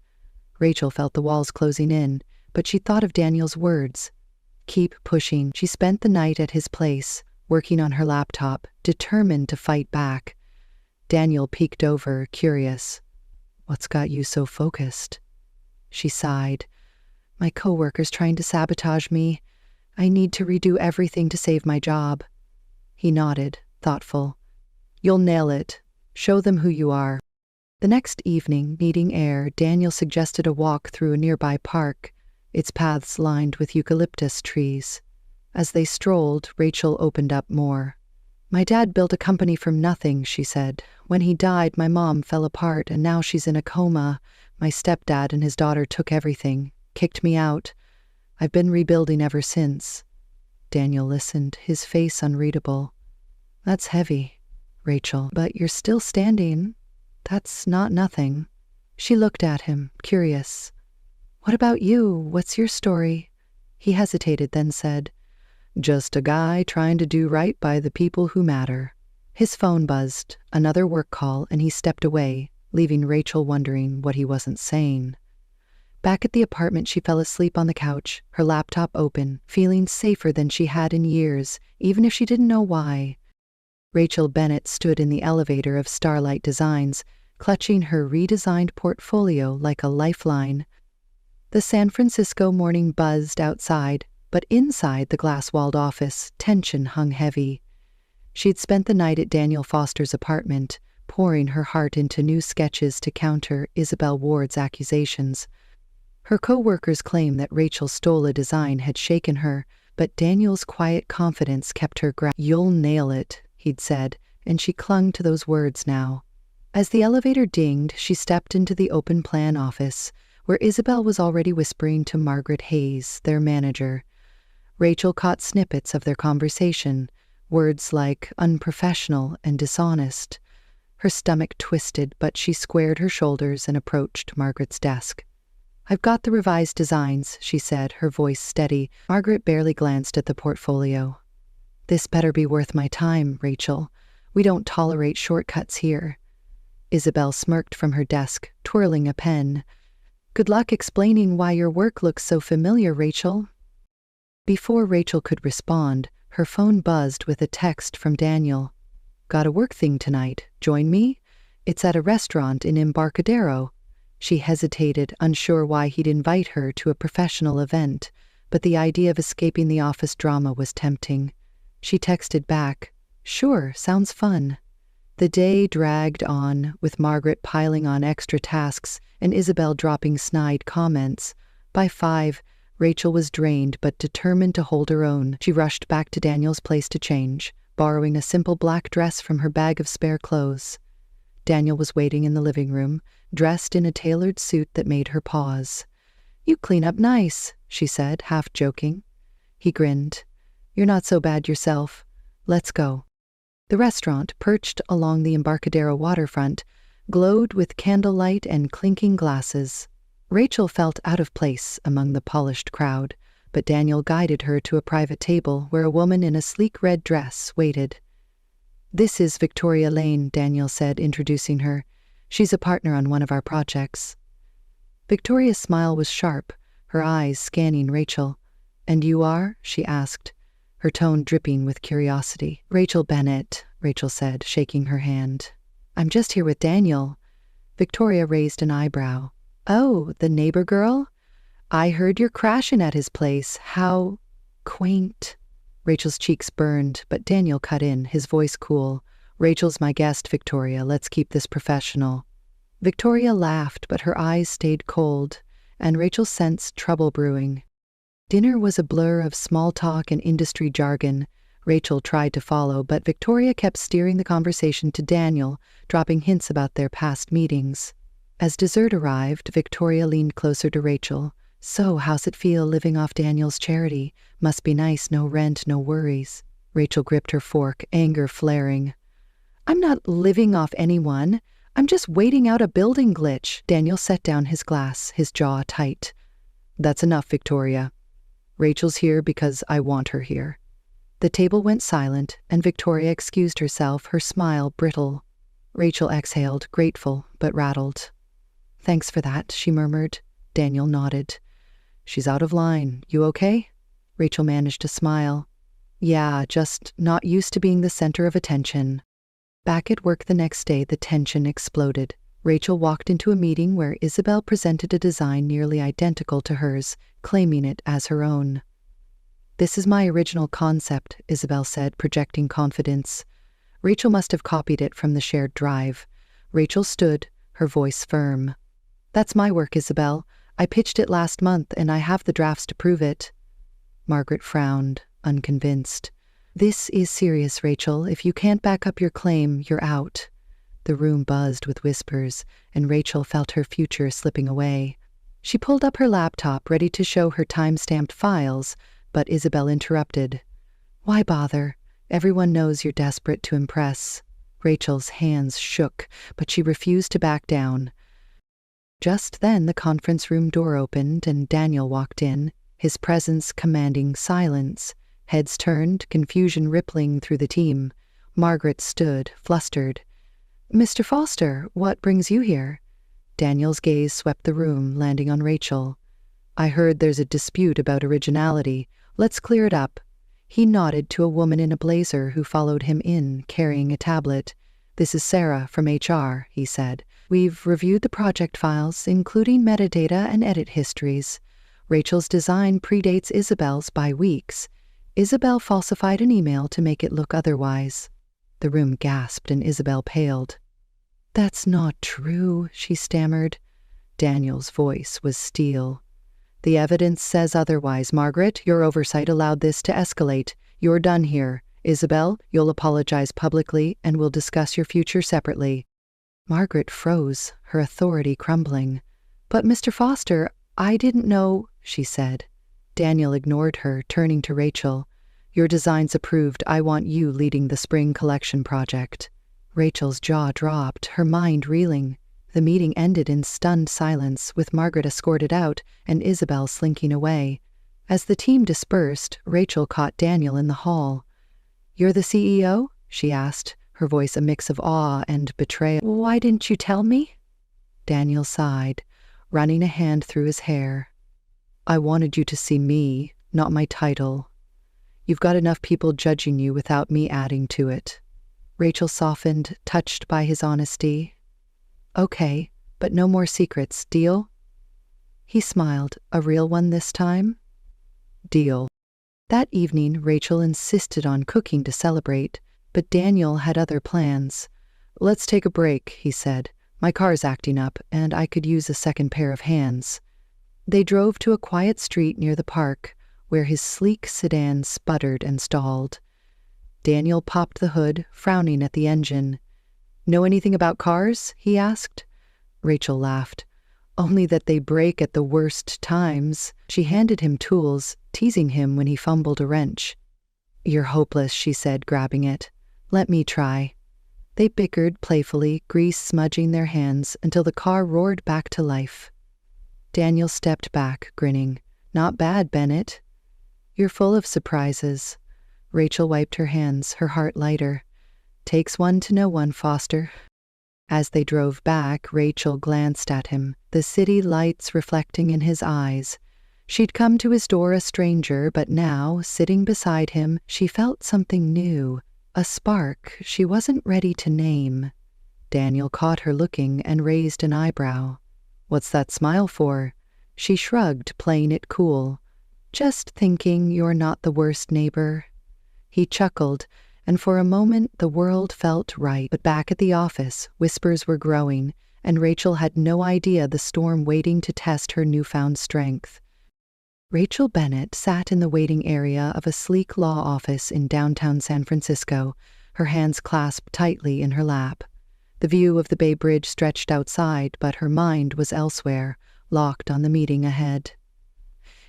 Speaker 1: Rachel felt the walls closing in, but she thought of Daniel's words. Keep pushing. She spent the night at his place, working on her laptop, determined to fight back. Daniel peeked over, curious. "What's got you so focused?" She sighed. "My coworker's trying to sabotage me. I need to redo everything to save my job." He nodded, thoughtful. "You'll nail it. Show them who you are." The next evening, needing air, Daniel suggested a walk through a nearby park, its paths lined with eucalyptus trees. As they strolled, Rachel opened up more. "My dad built a company from nothing," she said. "When he died, my mom fell apart, and now she's in a coma. My stepdad and his daughter took everything, kicked me out. I've been rebuilding ever since." Daniel listened, his face unreadable. "That's heavy, Rachel, but you're still standing. That's not nothing." She looked at him, curious. "What about you? What's your story?" He hesitated, then said, "Just a guy trying to do right by the people who matter." His phone buzzed, another work call, and he stepped away, leaving Rachel wondering what he wasn't saying. Back at the apartment, she fell asleep on the couch, her laptop open, feeling safer than she had in years, even if she didn't know why. Rachel Bennett stood in the elevator of Starlight Designs, clutching her redesigned portfolio like a lifeline. The San Francisco morning buzzed outside, but inside the glass-walled office, tension hung heavy. She'd spent the night at Daniel Foster's apartment, pouring her heart into new sketches to counter Isabel Ward's accusations. Her co-workers' claim that Rachel stole a design had shaken her, but Daniel's quiet confidence kept her grounded. "You'll nail it," he'd said, and she clung to those words now. As the elevator dinged, she stepped into the open-plan office, where Isabel was already whispering to Margaret Hayes, their manager. Rachel caught snippets of their conversation, words like unprofessional and dishonest. Her stomach twisted, but she squared her shoulders and approached Margaret's desk. "I've got the revised designs," she said, her voice steady. Margaret barely glanced at the portfolio. "This better be worth my time, Rachel. We don't tolerate shortcuts here." Isabel smirked from her desk, twirling a pen. "Good luck explaining why your work looks so familiar, Rachel." Before Rachel could respond, her phone buzzed with a text from Daniel. "Got a work thing tonight. Join me? It's at a restaurant in Embarcadero." She hesitated, unsure why he'd invite her to a professional event, but the idea of escaping the office drama was tempting. She texted back, "Sure, sounds fun." The day dragged on, with Margaret piling on extra tasks and Isabel dropping snide comments. By 5, Rachel was drained but determined to hold her own. She rushed back to Daniel's place to change, borrowing a simple black dress from her bag of spare clothes. Daniel was waiting in the living room, dressed in a tailored suit that made her pause. "You clean up nice," she said, half joking. He grinned. "You're not so bad yourself. Let's go." The restaurant, perched along the Embarcadero waterfront, glowed with candlelight and clinking glasses. Rachel felt out of place among the polished crowd, but Daniel guided her to a private table where a woman in a sleek red dress waited. "This is Victoria Lane," Daniel said, introducing her. "She's a partner on one of our projects." Victoria's smile was sharp, her eyes scanning Rachel. "And you are?" she asked, her tone dripping with curiosity. "Rachel Bennett," Rachel said, shaking her hand. "I'm just here with Daniel." Victoria raised an eyebrow. "Oh, the neighbor girl? I heard you're crashing at his place. How quaint." Rachel's cheeks burned, but Daniel cut in, his voice cool. Rachel's my guest, Victoria. Let's keep this professional. Victoria laughed, but her eyes stayed cold, and Rachel sensed trouble brewing. Dinner was a blur of small talk and industry jargon. Rachel tried to follow, but Victoria kept steering the conversation to Daniel, dropping hints about their past meetings. As dessert arrived, Victoria leaned closer to Rachel. So, how's it feel living off Daniel's charity? Must be nice, no rent, no worries. Rachel gripped her fork, anger flaring. I'm not living off anyone. I'm just waiting out a building glitch. Daniel set down his glass, his jaw tight. That's enough, Victoria. Rachel's here because I want her here. The table went silent, and Victoria excused herself, her smile brittle. Rachel exhaled, grateful but rattled. Thanks for that, she murmured. Daniel nodded. She's out of line. You okay? Rachel managed to smile. Yeah, just not used to being the center of attention. Back at work the next day, the tension exploded. Rachel walked into a meeting where Isabel presented a design nearly identical to hers, claiming it as her own. This is my original concept, Isabel said, projecting confidence. Rachel must have copied it from the shared drive. Rachel stood, her voice firm. That's my work, Isabel. I pitched it last month, and I have the drafts to prove it. Margaret frowned, unconvinced. This is serious, Rachel. If you can't back up your claim, you're out. The room buzzed with whispers, and Rachel felt her future slipping away. She pulled up her laptop, ready to show her time-stamped files, but Isabel interrupted. Why bother? Everyone knows you're desperate to impress. Rachel's hands shook, but she refused to back down. Just then the conference room door opened and Daniel walked in, his presence commanding silence. Heads turned, confusion rippling through the team. Margaret stood, flustered. Mr. Foster, what brings you here? Daniel's gaze swept the room, landing on Rachel. I heard there's a dispute about originality. Let's clear it up. He nodded to a woman in a blazer who followed him in, carrying a tablet. This is Sarah from HR, he said. We've reviewed the project files, including metadata and edit histories. Rachel's design predates Isabel's by weeks. Isabel falsified an email to make it look otherwise. The room gasped and Isabel paled. That's not true, she stammered. Daniel's voice was steel. The evidence says otherwise, Margaret. Your oversight allowed this to escalate. You're done here. Isabel, you'll apologize publicly and we'll discuss your future separately. Margaret froze, her authority crumbling. But Mr. Foster, I didn't know, she said. Daniel ignored her, turning to Rachel. Your design's approved. I want you leading the spring collection project. Rachel's jaw dropped, her mind reeling. The meeting ended in stunned silence, with Margaret escorted out and Isabel slinking away. As the team dispersed, Rachel caught Daniel in the hall. You're the CEO? She asked, her voice a mix of awe and betrayal. Why didn't you tell me? Daniel sighed, running a hand through his hair. I wanted you to see me, not my title. You've got enough people judging you without me adding to it. Rachel softened, touched by his honesty. Okay, but no more secrets, deal? He smiled. A real one this time? Deal. That evening, Rachel insisted on cooking to celebrate, but Daniel had other plans. Let's take a break, he said. My car's acting up, and I could use a second pair of hands. They drove to a quiet street near the park, where his sleek sedan sputtered and stalled. Daniel popped the hood, frowning at the engine. Know anything about cars? He asked. Rachel laughed. Only that they break at the worst times. She handed him tools, teasing him when he fumbled a wrench. You're hopeless, she said, grabbing it. Let me try. They bickered playfully, grease smudging their hands, until the car roared back to life. Daniel stepped back, grinning. Not bad, Bennett. You're full of surprises. Rachel wiped her hands, her heart lighter. Takes one to know one, Foster. As they drove back, Rachel glanced at him, the city lights reflecting in his eyes. She'd come to his door a stranger, but now, sitting beside him, she felt something new, a spark she wasn't ready to name. Daniel caught her looking and raised an eyebrow. What's that smile for? She shrugged, playing it cool. Just thinking you're not the worst neighbor. He chuckled. and for a moment the world felt right. But back at the office, whispers were growing, and Rachel had no idea the storm waiting to test her newfound strength. Rachel Bennett sat in the waiting area of a sleek law office in downtown San Francisco, her hands clasped tightly in her lap. The view of the Bay Bridge stretched outside, but her mind was elsewhere, locked on the meeting ahead.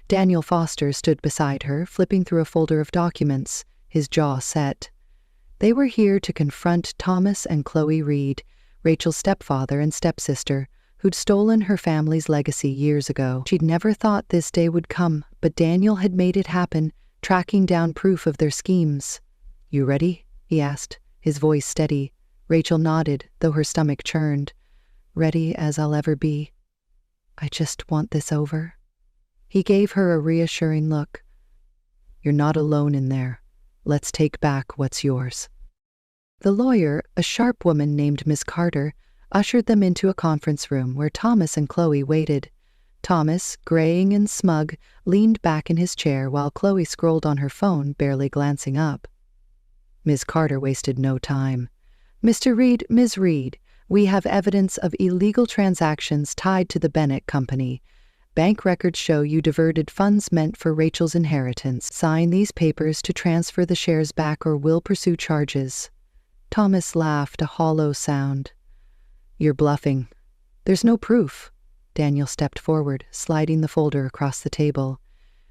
Speaker 1: Daniel Foster stood beside her, flipping through a folder of documents, his jaw set. They were here to confront Thomas and Chloe Reed, Rachel's stepfather and stepsister, who'd stolen her family's legacy years ago. She'd never thought this day would come, but Daniel had made it happen, tracking down proof of their schemes. "You ready?" he asked, his voice steady. Rachel nodded, though her stomach churned. "Ready as I'll ever be. I just want this over." He gave her a reassuring look. "You're not alone in there. Let's take back what's yours." The lawyer, a sharp woman named Miss Carter, ushered them into a conference room where Thomas and Chloe waited. Thomas, graying and smug, leaned back in his chair while Chloe scrolled on her phone, barely glancing up. Ms. Carter wasted no time. "Mr. Reed, Ms. Reed, we have evidence of illegal transactions tied to the Bennett Company. Bank records show you diverted funds meant for Rachel's inheritance. Sign these papers to transfer the shares back or we'll pursue charges." Thomas laughed, a hollow sound. "You're bluffing. There's no proof." Daniel stepped forward, sliding the folder across the table.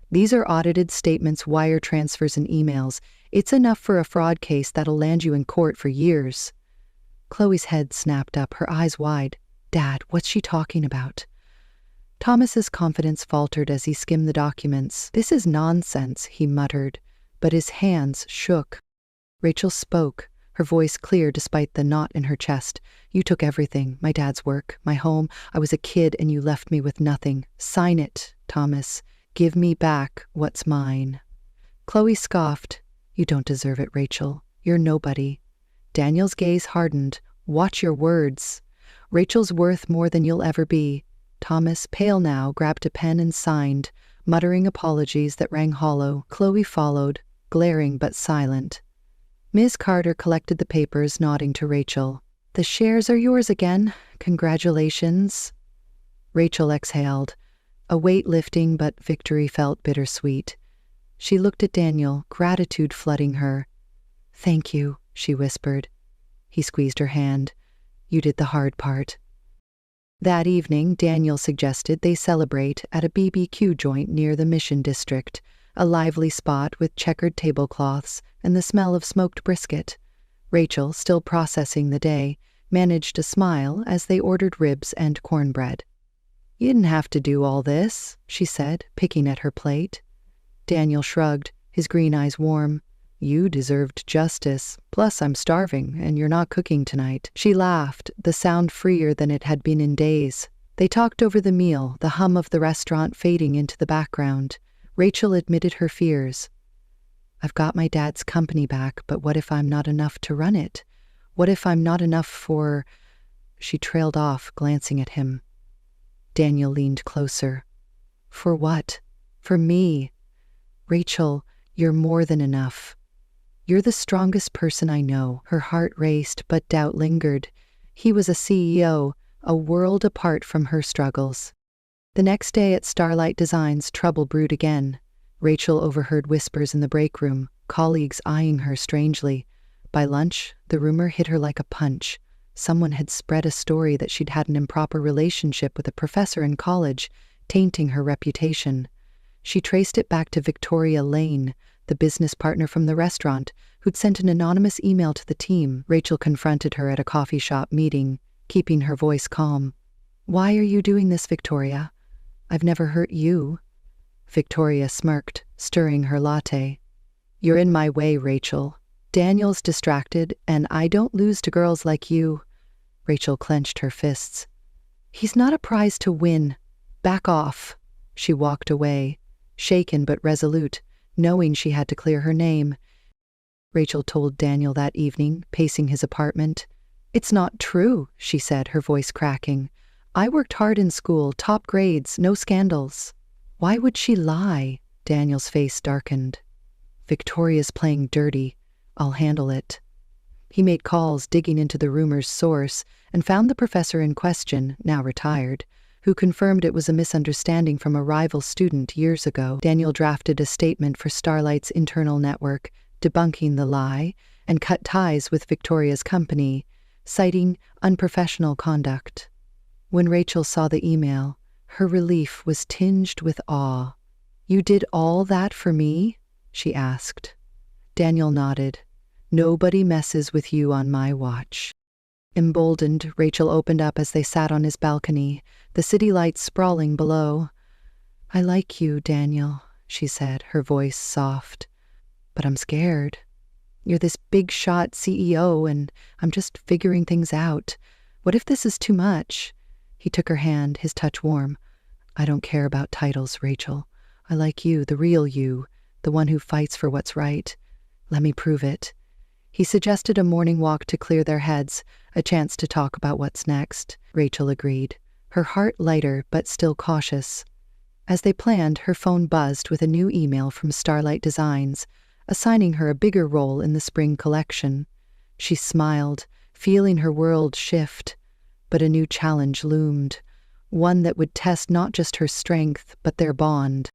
Speaker 1: "These are audited statements, wire transfers, and emails. It's enough for a fraud case that'll land you in court for years." Chloe's head snapped up, her eyes wide. "Dad, what's she talking about?" Thomas's confidence faltered as he skimmed the documents. "This is nonsense," he muttered, but his hands shook. Rachel spoke, her voice clear despite the knot in her chest. "You took everything, my dad's work, my home. I was a kid and you left me with nothing. Sign it, Thomas. Give me back what's mine." Chloe scoffed. "You don't deserve it, Rachel. You're nobody." Daniel's gaze hardened. "Watch your words. Rachel's worth more than you'll ever be." Thomas, pale now, grabbed a pen and signed, muttering apologies that rang hollow. Chloe followed, glaring but silent. Ms. Carter collected the papers, nodding to Rachel. "The shares are yours again. Congratulations." Rachel exhaled, a weight lifting, but victory felt bittersweet. She looked at Daniel, gratitude flooding her. "Thank you," she whispered. He squeezed her hand. "You did the hard part." That evening, Daniel suggested they celebrate at a BBQ joint near the Mission District, a lively spot with checkered tablecloths and the smell of smoked brisket. Rachel, still processing the day, managed a smile as they ordered ribs and cornbread. "You didn't have to do all this," she said, picking at her plate. Daniel shrugged, his green eyes warm. "You deserved justice. Plus, I'm starving, and you're not cooking tonight." She laughed, the sound freer than it had been in days. They talked over the meal, the hum of the restaurant fading into the background. Rachel admitted her fears. "I've got my dad's company back, but what if I'm not enough to run it? What if I'm not enough for—" She trailed off, glancing at him. Daniel leaned closer. "For what? For me. Rachel, you're more than enough. You're the strongest person I know." Her heart raced, but doubt lingered. He was a CEO, a world apart from her struggles. The next day at Starlight Designs, trouble brewed again. Rachel overheard whispers in the break room, colleagues eyeing her strangely. By lunch, the rumor hit her like a punch. Someone had spread a story that she'd had an improper relationship with a professor in college, tainting her reputation. She traced it back to Victoria Lane, the business partner from the restaurant, who'd sent an anonymous email to the team. Rachel confronted her at a coffee shop meeting, keeping her voice calm. "Why are you doing this, Victoria? I've never hurt you." Victoria smirked, stirring her latte. "You're in my way, Rachel. Daniel's distracted, and I don't lose to girls like you." Rachel clenched her fists. "He's not a prize to win. Back off." She walked away, shaken but resolute, knowing she had to clear her name. Rachel told Daniel that evening, pacing his apartment. "It's not true," she said, her voice cracking. "I worked hard in school, top grades, no scandals." "Why would she lie?" Daniel's face darkened. "Victoria's playing dirty. I'll handle it." He made calls, digging into the rumor's source, and found the professor in question, now retired, who confirmed it was a misunderstanding from a rival student years ago. Daniel drafted a statement for Starlight's internal network, debunking the lie, and cut ties with Victoria's company, citing unprofessional conduct. When Rachel saw the email, her relief was tinged with awe. "You did all that for me?" she asked. Daniel nodded. "Nobody messes with you on my watch." Emboldened, Rachel opened up as they sat on his balcony, the city lights sprawling below. "I like you, Daniel," she said, her voice soft. "But I'm scared. You're this big-shot CEO, and I'm just figuring things out. What if this is too much?" He took her hand, his touch warm. "I don't care about titles, Rachel. I like you, the real you, the one who fights for what's right. Let me prove it." He suggested a morning walk to clear their heads, a chance to talk about what's next. Rachel agreed, her heart lighter but still cautious. As they planned, her phone buzzed with a new email from Starlight Designs, assigning her a bigger role in the spring collection. She smiled, feeling her world shift. But a new challenge loomed, one that would test not just her strength, but their bond.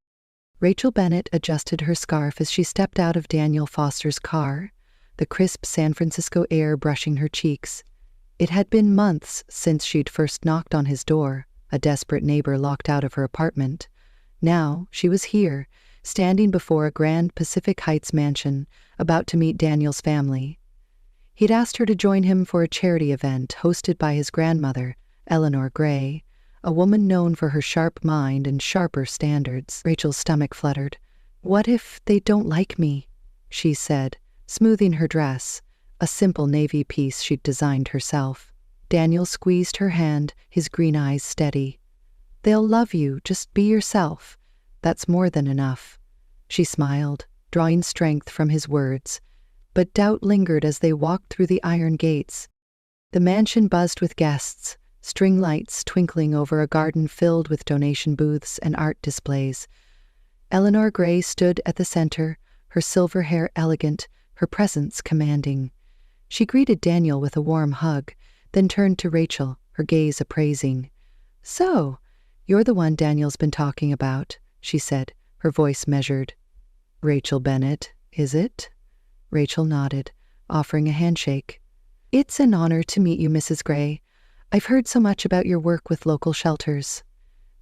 Speaker 1: Rachel Bennett adjusted her scarf as she stepped out of Daniel Foster's car, the crisp San Francisco air brushing her cheeks. It had been months since she'd first knocked on his door, a desperate neighbor locked out of her apartment. Now she was here, standing before a grand Pacific Heights mansion, about to meet Daniel's family. He'd asked her to join him for a charity event hosted by his grandmother, Eleanor Gray, a woman known for her sharp mind and sharper standards. Rachel's stomach fluttered. "What if they don't like me?" she said, smoothing her dress, a simple navy piece she'd designed herself. Daniel squeezed her hand, his green eyes steady. "They'll love you, just be yourself. That's more than enough." She smiled, drawing strength from his words, but doubt lingered as they walked through the iron gates. The mansion buzzed with guests, string lights twinkling over a garden filled with donation booths and art displays. Eleanor Gray stood at the center, her silver hair elegant, her presence commanding. She greeted Daniel with a warm hug, then turned to Rachel, her gaze appraising. "So, you're the one Daniel's been talking about," she said, her voice measured. "Rachel Bennett, is it?" Rachel nodded, offering a handshake. "It's an honor to meet you, Mrs. Gray. I've heard so much about your work with local shelters."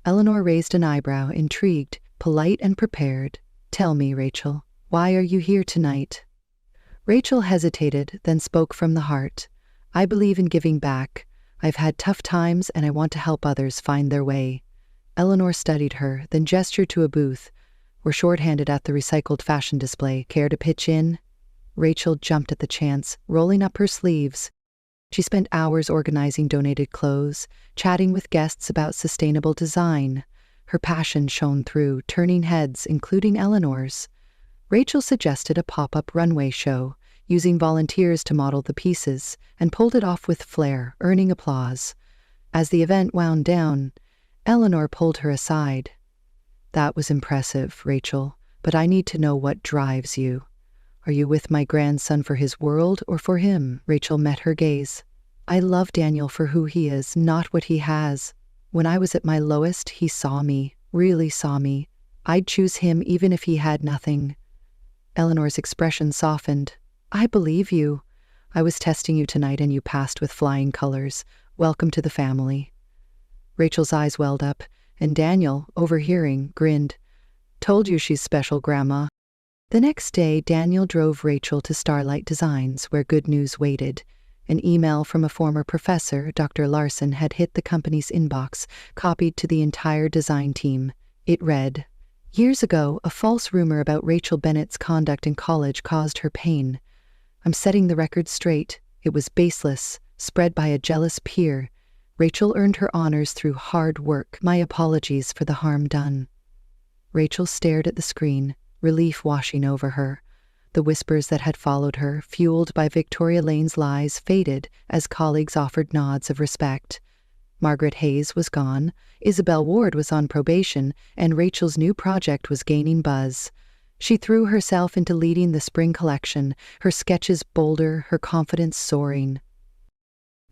Speaker 1: Eleanor raised an eyebrow, intrigued, polite and prepared. "Tell me, Rachel, why are you here tonight?" Rachel hesitated, then spoke from the heart. "I believe in giving back. I've had tough times and I want to help others find their way." Eleanor studied her, then gestured to a booth. "We're short-handed at the recycled fashion display. Care to pitch in?" Rachel jumped at the chance, rolling up her sleeves. She spent hours organizing donated clothes, chatting with guests about sustainable design. Her passion shone through, turning heads, including Eleanor's. Rachel suggested a pop-up runway show, using volunteers to model the pieces, and pulled it off with flair, earning applause. As the event wound down, Eleanor pulled her aside. "That was impressive, Rachel, but I need to know what drives you. Are you with my grandson for his world or for him?" Rachel met her gaze. "I love Daniel for who he is, not what he has. When I was at my lowest, he saw me, really saw me. I'd choose him even if he had nothing." Eleanor's expression softened. "I believe you. I was testing you tonight and you passed with flying colors. Welcome to the family." Rachel's eyes welled up, and Daniel, overhearing, grinned. "Told you she's special, Grandma." The next day, Daniel drove Rachel to Starlight Designs, where good news waited. An email from a former professor, Dr. Larson, had hit the company's inbox, copied to the entire design team. It read, "Years ago, a false rumor about Rachel Bennett's conduct in college caused her pain. I'm setting the record straight. It was baseless, spread by a jealous peer. Rachel earned her honors through hard work. My apologies for the harm done." Rachel stared at the screen, relief washing over her. The whispers that had followed her, fueled by Victoria Lane's lies, faded as colleagues offered nods of respect. Margaret Hayes was gone, Isabel Ward was on probation, and Rachel's new project was gaining buzz. She threw herself into leading the spring collection, her sketches bolder, her confidence soaring.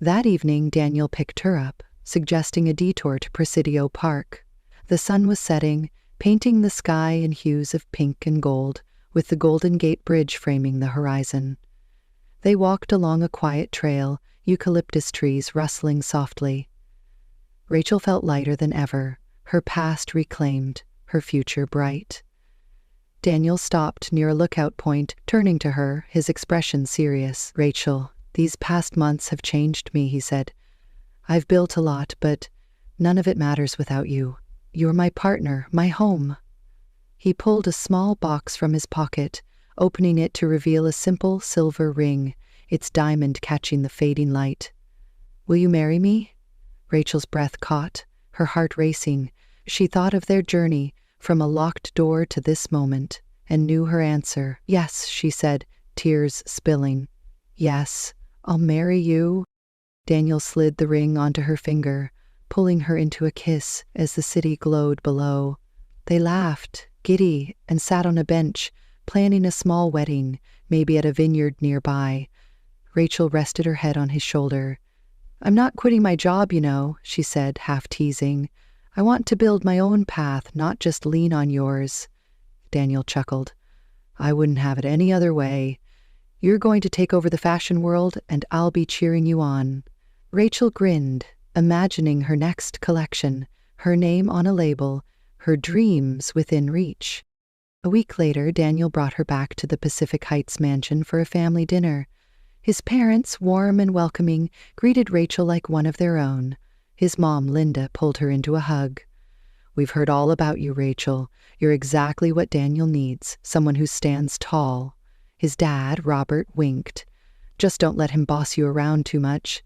Speaker 1: That evening, Daniel picked her up, suggesting a detour to Presidio Park. The sun was setting, painting the sky in hues of pink and gold, with the Golden Gate Bridge framing the horizon. They walked along a quiet trail, eucalyptus trees rustling softly. Rachel felt lighter than ever, her past reclaimed, her future bright. Daniel stopped near a lookout point, turning to her, his expression serious. "Rachel, these past months have changed me," he said. "I've built a lot, but none of it matters without you. You're my partner, my home." He pulled a small box from his pocket, opening it to reveal a simple silver ring, its diamond catching the fading light. "Will you marry me?" Rachel's breath caught, her heart racing. She thought of their journey, from a locked door to this moment, and knew her answer. "Yes," she said, tears spilling. "Yes, I'll marry you." Daniel slid the ring onto her finger, pulling her into a kiss as the city glowed below. They laughed, giddy, and sat on a bench, planning a small wedding, maybe at a vineyard nearby. Rachel rested her head on his shoulder. "I'm not quitting my job, you know," she said, half teasing. "I want to build my own path, not just lean on yours." Daniel chuckled. "I wouldn't have it any other way. You're going to take over the fashion world, and I'll be cheering you on." Rachel grinned, imagining her next collection, her name on a label, her dreams within reach. A week later, Daniel brought her back to the Pacific Heights mansion for a family dinner. His parents, warm and welcoming, greeted Rachel like one of their own. His mom, Linda, pulled her into a hug. "We've heard all about you, Rachel. You're exactly what Daniel needs, someone who stands tall." His dad, Robert, winked. "Just don't let him boss you around too much."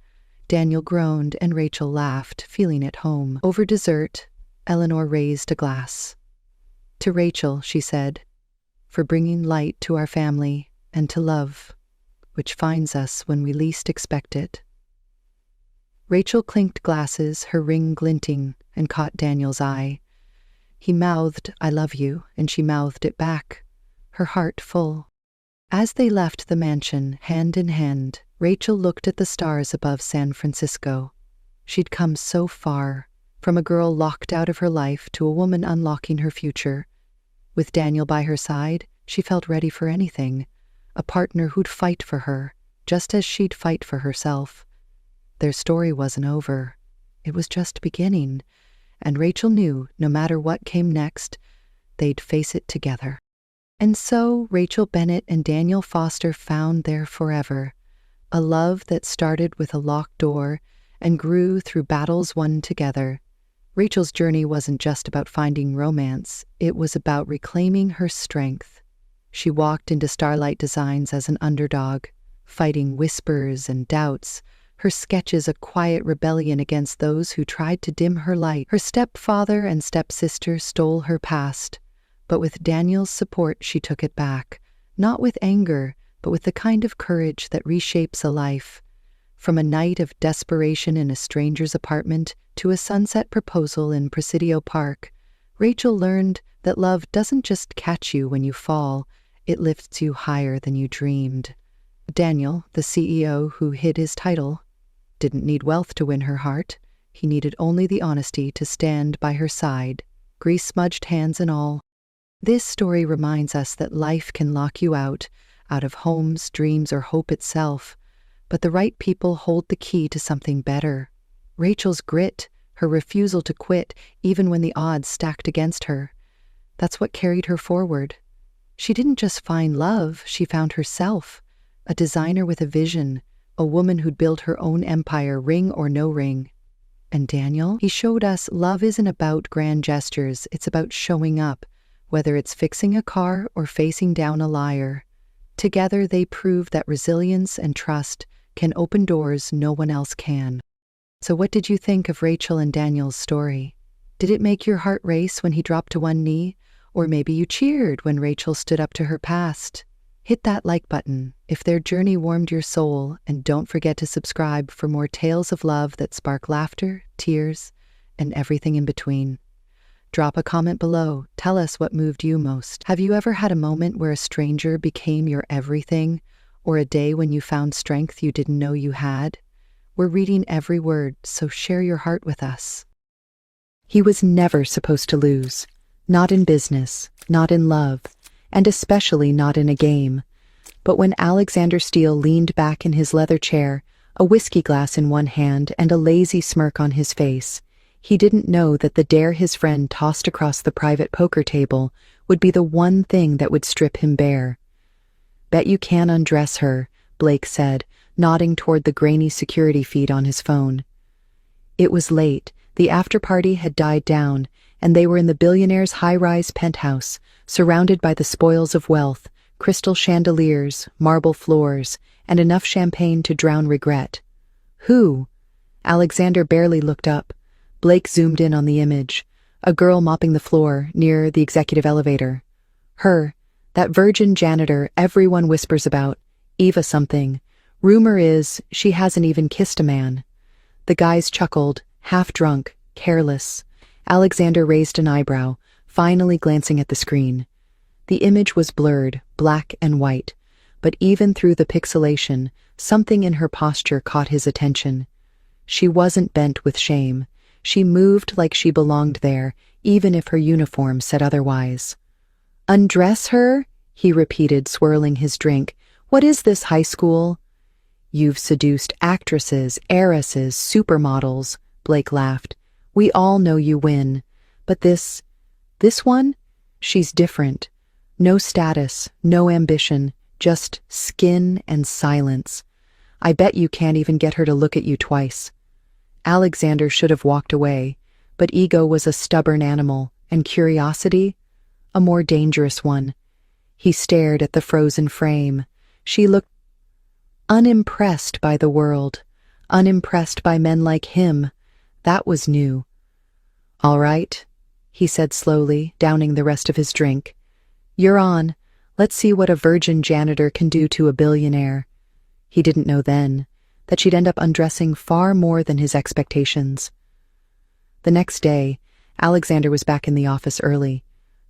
Speaker 1: Daniel groaned, and Rachel laughed, feeling at home. Over dessert, Eleanor raised a glass. "To Rachel," she said, "for bringing light to our family and to love, which finds us when we least expect it." Rachel clinked glasses, her ring glinting, and caught Daniel's eye. He mouthed, "I love you," and she mouthed it back, her heart full. As they left the mansion, hand in hand, Rachel looked at the stars above San Francisco. She'd come so far, from a girl locked out of her life to a woman unlocking her future. With Daniel by her side, she felt ready for anything, a partner who'd fight for her, just as she'd fight for herself. Their story wasn't over. It was just beginning, and Rachel knew, no matter what came next, they'd face it together. And so Rachel Bennett and Daniel Foster found their forever, a love that started with a locked door and grew through battles won together. Rachel's journey wasn't just about finding romance, it was about reclaiming her strength. She walked into Starlight Designs as an underdog, fighting whispers and doubts, her sketches a quiet rebellion against those who tried to dim her light. Her stepfather and stepsister stole her past, but with Daniel's support she took it back, not with anger, but with the kind of courage that reshapes a life. From a night of desperation in a stranger's apartment to a sunset proposal in Presidio Park, Rachel learned that love doesn't just catch you when you fall, it lifts you higher than you dreamed. Daniel, the CEO who hid his title, didn't need wealth to win her heart. He needed only the honesty to stand by her side, grease-smudged hands and all. This story reminds us that life can lock you out of homes, dreams, or hope itself, but the right people hold the key to something better. Rachel's grit, her refusal to quit even when the odds stacked against her, that's what carried her forward. She didn't just find love, she found herself, a designer with a vision, a woman who'd built her own empire, ring or no ring. And Daniel, he showed us love isn't about grand gestures, it's about showing up, whether it's fixing a car or facing down a liar. Together they prove that resilience and trust can open doors no one else can. So what did you think of Rachel and Daniel's story? Did it make your heart race when he dropped to one knee? Or maybe you cheered when Rachel stood up to her past? Hit that like button if their journey warmed your soul, and don't forget to subscribe for more tales of love that spark laughter, tears, and everything in between. Drop a comment below. Tell us what moved you most. Have you ever had a moment where a stranger became your everything, or a day when you found strength you didn't know you had? We're reading every word, so share your heart with us. He was never supposed to lose. Not in business, not in love, and especially not in a game. But when Alexander Steele leaned back in his leather chair, a whiskey glass in one hand and a lazy smirk on his face, he didn't know that the dare his friend tossed across the private poker table would be the one thing that would strip him bare. "Bet you can undress her," Blake said, nodding toward the grainy security feed on his phone. It was late, the after-party had died down, and they were in the Billionaire's high-rise penthouse, surrounded by the spoils of wealth, crystal chandeliers, marble floors, and enough champagne to drown regret. Who? Alexander barely looked up. Blake zoomed in on the image. A girl mopping the floor near the executive elevator. Her, that virgin janitor everyone whispers about, Eva something. Rumor is she hasn't even kissed a man. The guys chuckled, half drunk, careless. Alexander raised an eyebrow, finally glancing at the screen. The image was blurred, black and white, but even through the pixelation, something in her posture caught his attention. She wasn't bent with shame. She moved like she belonged there, even if her uniform said otherwise. "Undress her?" he repeated, swirling his drink. "What is this, high school?" "You've seduced actresses, heiresses, supermodels," Blake laughed. "We all know you win. But this one? She's different. No status, no ambition, just skin and silence. I bet you can't even get her to look at you twice." Alexander should have walked away, but ego was a stubborn animal, and curiosity, a more dangerous one. He stared at the frozen frame. She looked unimpressed by the world, unimpressed by men like him. That was new. "All right," he said slowly, downing the rest of his drink. "You're on. Let's see what a virgin janitor can do to a billionaire." He didn't know then that she'd end up undressing far more than his expectations. The next day, Alexander was back in the office early,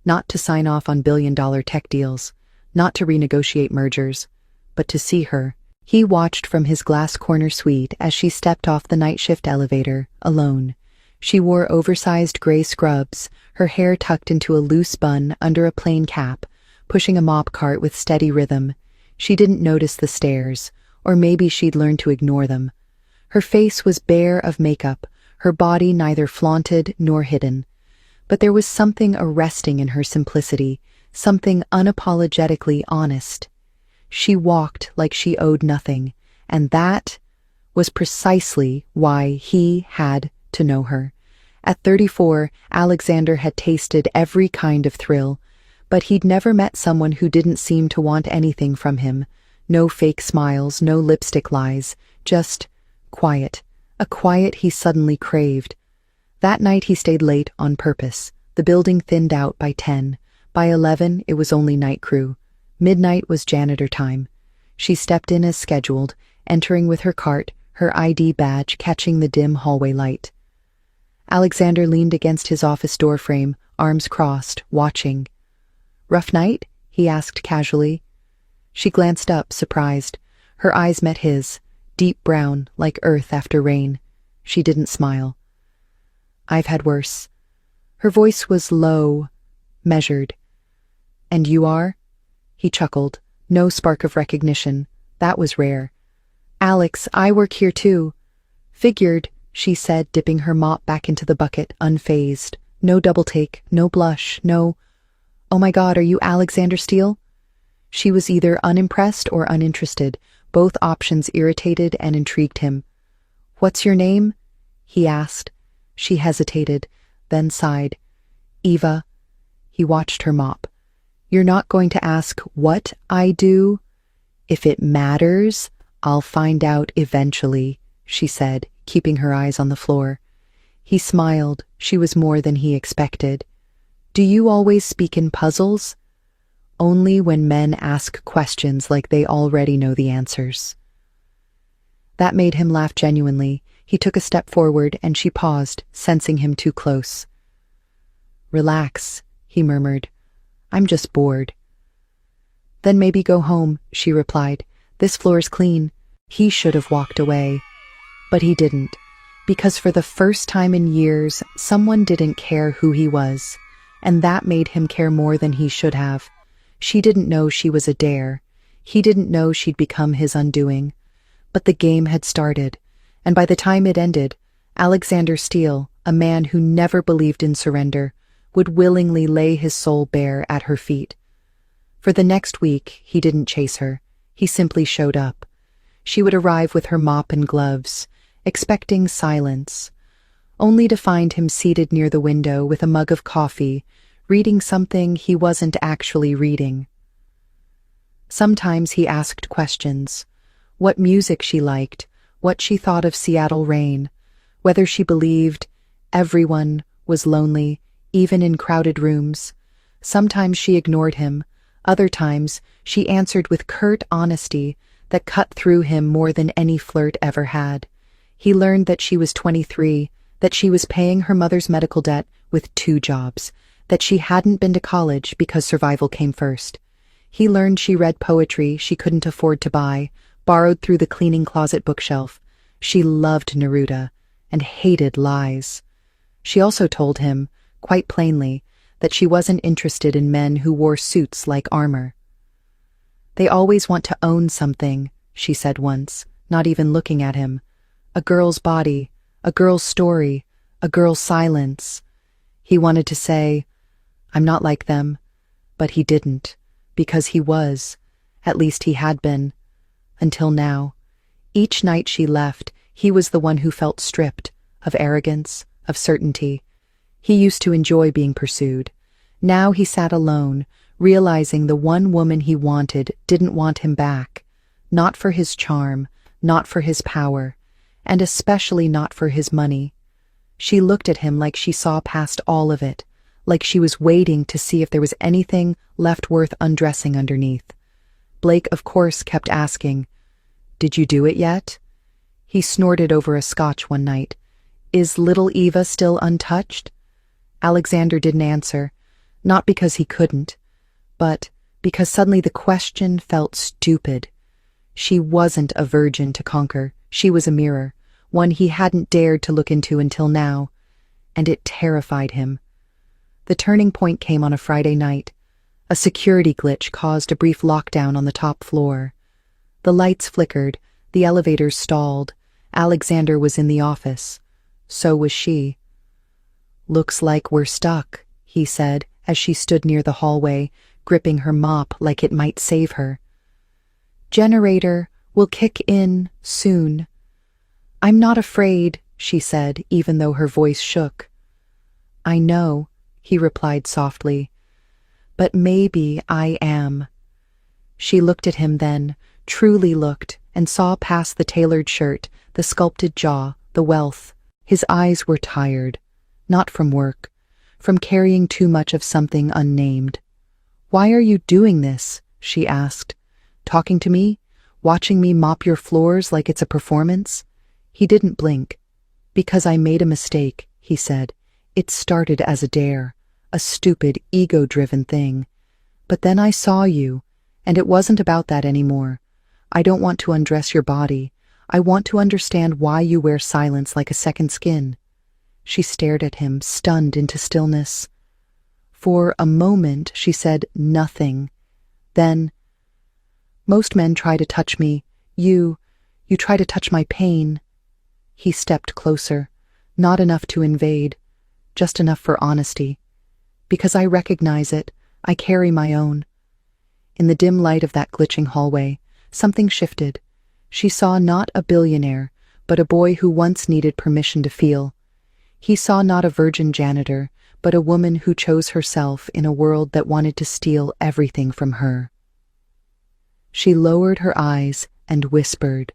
Speaker 1: not to sign off on billion-dollar tech deals, not to renegotiate mergers, but to see her. He watched from his glass corner suite as she stepped off the night shift elevator, alone. She wore oversized gray scrubs, her hair tucked into a loose bun under a plain cap, pushing a mop cart with steady rhythm. She didn't notice the stares, or maybe she'd learned to ignore them. Her face was bare of makeup, her body neither flaunted nor hidden. But there was something arresting in her simplicity, something unapologetically honest. She walked like she owed nothing, and that was precisely why he had to know her. At 34, Alexander had tasted every kind of thrill, but he'd never met someone who didn't seem to want anything from him. No fake smiles, no lipstick lies, just quiet, a quiet he suddenly craved. That night he stayed late on purpose. The building thinned out by 10. By 11, it was only night crew. Midnight was janitor time. She stepped in as scheduled, entering with her cart, her ID badge catching the dim hallway light. Alexander leaned against his office doorframe, arms crossed, watching. "Rough night?" he asked casually. She glanced up, surprised. Her eyes met his, deep brown, like earth after rain. She didn't smile. "I've had worse." Her voice was low, measured. "And you are?" He chuckled. No spark of recognition. That was rare. "Alex, I work here too." "Figured," she said, dipping her mop back into the bucket, unfazed. No double take, no blush, no, "Oh my God, are you Alexander Steele?" She was either unimpressed or uninterested. Both options irritated and intrigued him. "What's your name?" he asked. She hesitated, then sighed. "Eva." He watched her mop. "You're not going to ask what I do?" "If it matters, I'll find out eventually," she said, keeping her eyes on the floor. He smiled. She was more than he expected. "Do you always speak in puzzles?" "Only when men ask questions like they already know the answers." That made him laugh genuinely. He took a step forward and she paused, sensing him too close. Relax, he murmured. I'm just bored. Then maybe go home, she replied. This floor's clean. He should have walked away. But he didn't, because for the first time in years, someone didn't care who he was, and that made him care more than he should have. She didn't know she was a dare. He didn't know she'd become his undoing. But the game had started, and by the time it ended, Alexander Steele, a man who never believed in surrender, would willingly lay his soul bare at her feet. For the next week, he didn't chase her. He simply showed up. She would arrive with her mop and gloves, expecting silence, only to find him seated near the window with a mug of coffee, reading something he wasn't actually reading. Sometimes he asked questions: what music she liked, what she thought of Seattle rain, whether she believed everyone was lonely, even in crowded rooms. Sometimes she ignored him. Other times she answered with curt honesty that cut through him more than any flirt ever had. He learned that she was 23, that she was paying her mother's medical debt with 2 jobs, that she hadn't been to college because survival came first. He learned she read poetry she couldn't afford to buy, borrowed through the cleaning closet bookshelf. She loved Neruda and hated lies. She also told him, quite plainly, that she wasn't interested in men who wore suits like armor. They always want to own something, she said once, not even looking at him. A girl's body, a girl's story, a girl's silence. He wanted to say, I'm not like them, but he didn't, because he was. At least he had been. Until now. Each night she left, he was the one who felt stripped, of arrogance, of certainty. He used to enjoy being pursued. Now he sat alone, realizing the one woman he wanted didn't want him back. Not for his charm, not for his power, and especially not for his money. She looked at him like she saw past all of it, like she was waiting to see if there was anything left worth undressing underneath. Blake, of course, kept asking, Did you do it yet? He snorted over a scotch one night. Is little Eva still untouched? Alexander didn't answer, not because he couldn't, but because suddenly the question felt stupid. She wasn't a virgin to conquer. She was a mirror, one he hadn't dared to look into until now, and it terrified him. The turning point came on a Friday night. A security glitch caused a brief lockdown on the top floor. The lights flickered, the elevators stalled. Alexander was in the office. So was she. Looks like we're stuck, he said, as she stood near the hallway, gripping her mop like it might save her. Generator will kick in soon. I'm not afraid, she said, even though her voice shook. I know, he replied softly, but maybe I am. She looked at him then, truly looked, and saw past the tailored shirt, the sculpted jaw, the wealth. His eyes were tired, not from work, from carrying too much of something unnamed. Why are you doing this? She asked. Talking to me? Watching me mop your floors like it's a performance? He didn't blink. Because I made a mistake, he said. It started as a dare, a stupid, ego-driven thing. But then I saw you, and it wasn't about that anymore. I don't want to undress your body. I want to understand why you wear silence like a second skin. She stared at him, stunned into stillness. For a moment, she said nothing. Then, most men try to touch me. You try to touch my pain. He stepped closer, not enough to invade, just enough for honesty. Because I recognize it, I carry my own. In the dim light of that glitching hallway, something shifted. She saw not a billionaire, but a boy who once needed permission to feel. He saw not a virgin janitor, but a woman who chose herself in a world that wanted to steal everything from her. She lowered her eyes and whispered,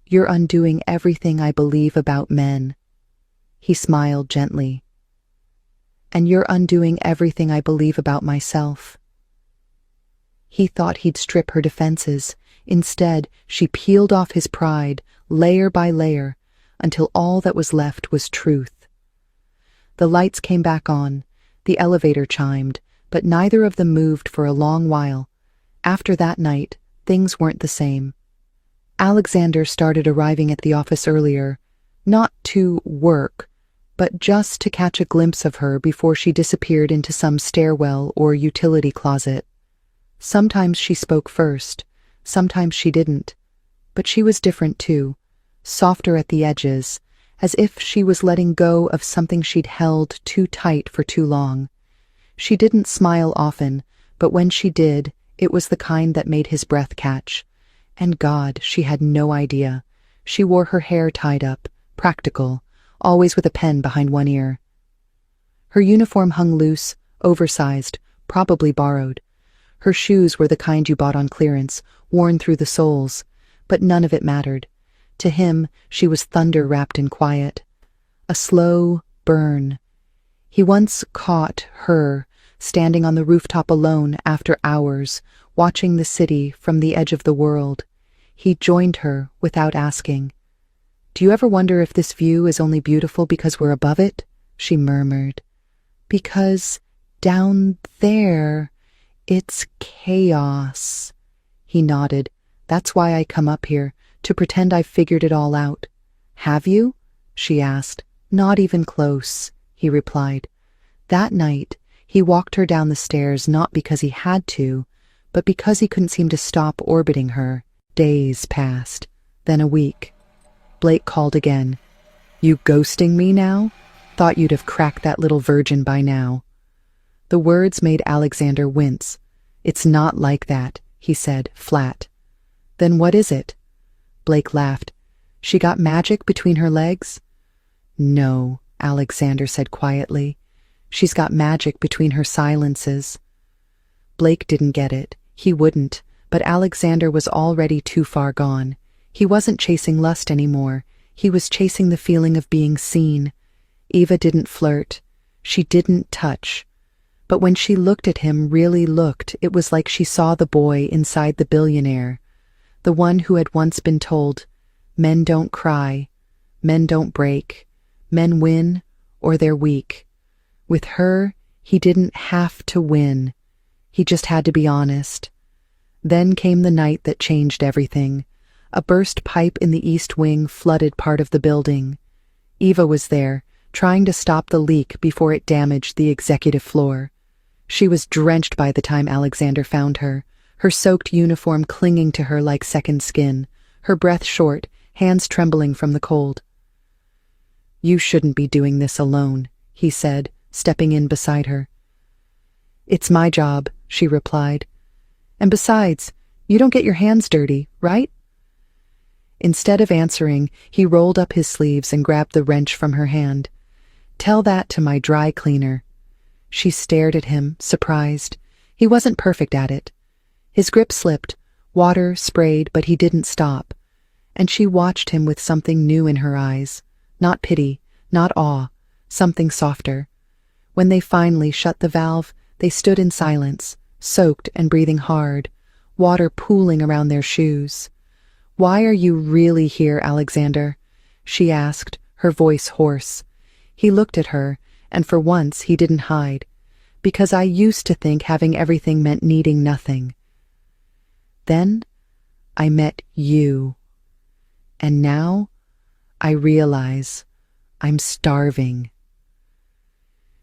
Speaker 1: You're undoing everything I believe about men. He smiled gently. And you're undoing everything I believe about myself. He thought he'd strip her defenses. Instead, she peeled off his pride, layer by layer, until all that was left was truth. The lights came back on, The elevator chimed, but neither of them moved for a long while. After that night, things weren't the same. Alexander started arriving at the office earlier, not to work, but just to catch a glimpse of her before she disappeared into some stairwell or utility closet. Sometimes she spoke first, sometimes she didn't. But she was different too, softer at the edges, as if she was letting go of something she'd held too tight for too long. She didn't smile often, but when she did, it was the kind that made his breath catch. And God, she had no idea. She wore her hair tied up, practical, always with a pen behind one ear. Her uniform hung loose, oversized, probably borrowed. Her shoes were the kind you bought on clearance, worn through the soles, but none of it mattered. To him, she was thunder wrapped in quiet. A slow burn. He once caught her, standing on the rooftop alone after hours, watching the city from the edge of the world. He joined her without asking. "Do you ever wonder if this view is only beautiful because we're above it?" she murmured. "Because down there, it's chaos." He nodded. "That's why I come up here, to pretend I've figured it all out." "Have you?" she asked. "Not even close," he replied. That night, he walked her down the stairs not because he had to, but because he couldn't seem to stop orbiting her. Days passed, then a week. Blake called again. "You ghosting me now? Thought you'd have cracked that little virgin by now." The words made Alexander wince. "It's not like that," he said, flat. "Then what is it?" Blake laughed. "She got magic between her legs?" "No," Alexander said quietly. "She's got magic between her silences." Blake didn't get it. He wouldn't, but Alexander was already too far gone. He wasn't chasing lust anymore. He was chasing the feeling of being seen. Eva didn't flirt. She didn't touch. But when she looked at him, really looked, it was like she saw the boy inside the billionaire. The one who had once been told, "Men don't cry, men don't break, men win or they're weak." With her, he didn't have to win. He just had to be honest. Then came the night that changed everything. A burst pipe in the east wing flooded part of the building. Eva was there, trying to stop the leak before it damaged the executive floor. She was drenched by the time Alexander found her, her soaked uniform clinging to her like second skin, her breath short, hands trembling from the cold. "You shouldn't be doing this alone," he said, stepping in beside her. "It's my job," she replied. "And besides, you don't get your hands dirty, right?" Instead of answering, he rolled up his sleeves and grabbed the wrench from her hand. "Tell that to my dry cleaner." She stared at him, surprised. He wasn't perfect at it. His grip slipped, water sprayed, but he didn't stop. And she watched him with something new in her eyes. Not pity, not awe, something softer. When they finally shut the valve, they stood in silence, soaked and breathing hard, water pooling around their shoes. "Why are you really here, Alexander?" she asked, her voice hoarse. He looked at her, and for once he didn't hide. "Because I used to think having everything meant needing nothing. Then I met you. And now I realize I'm starving."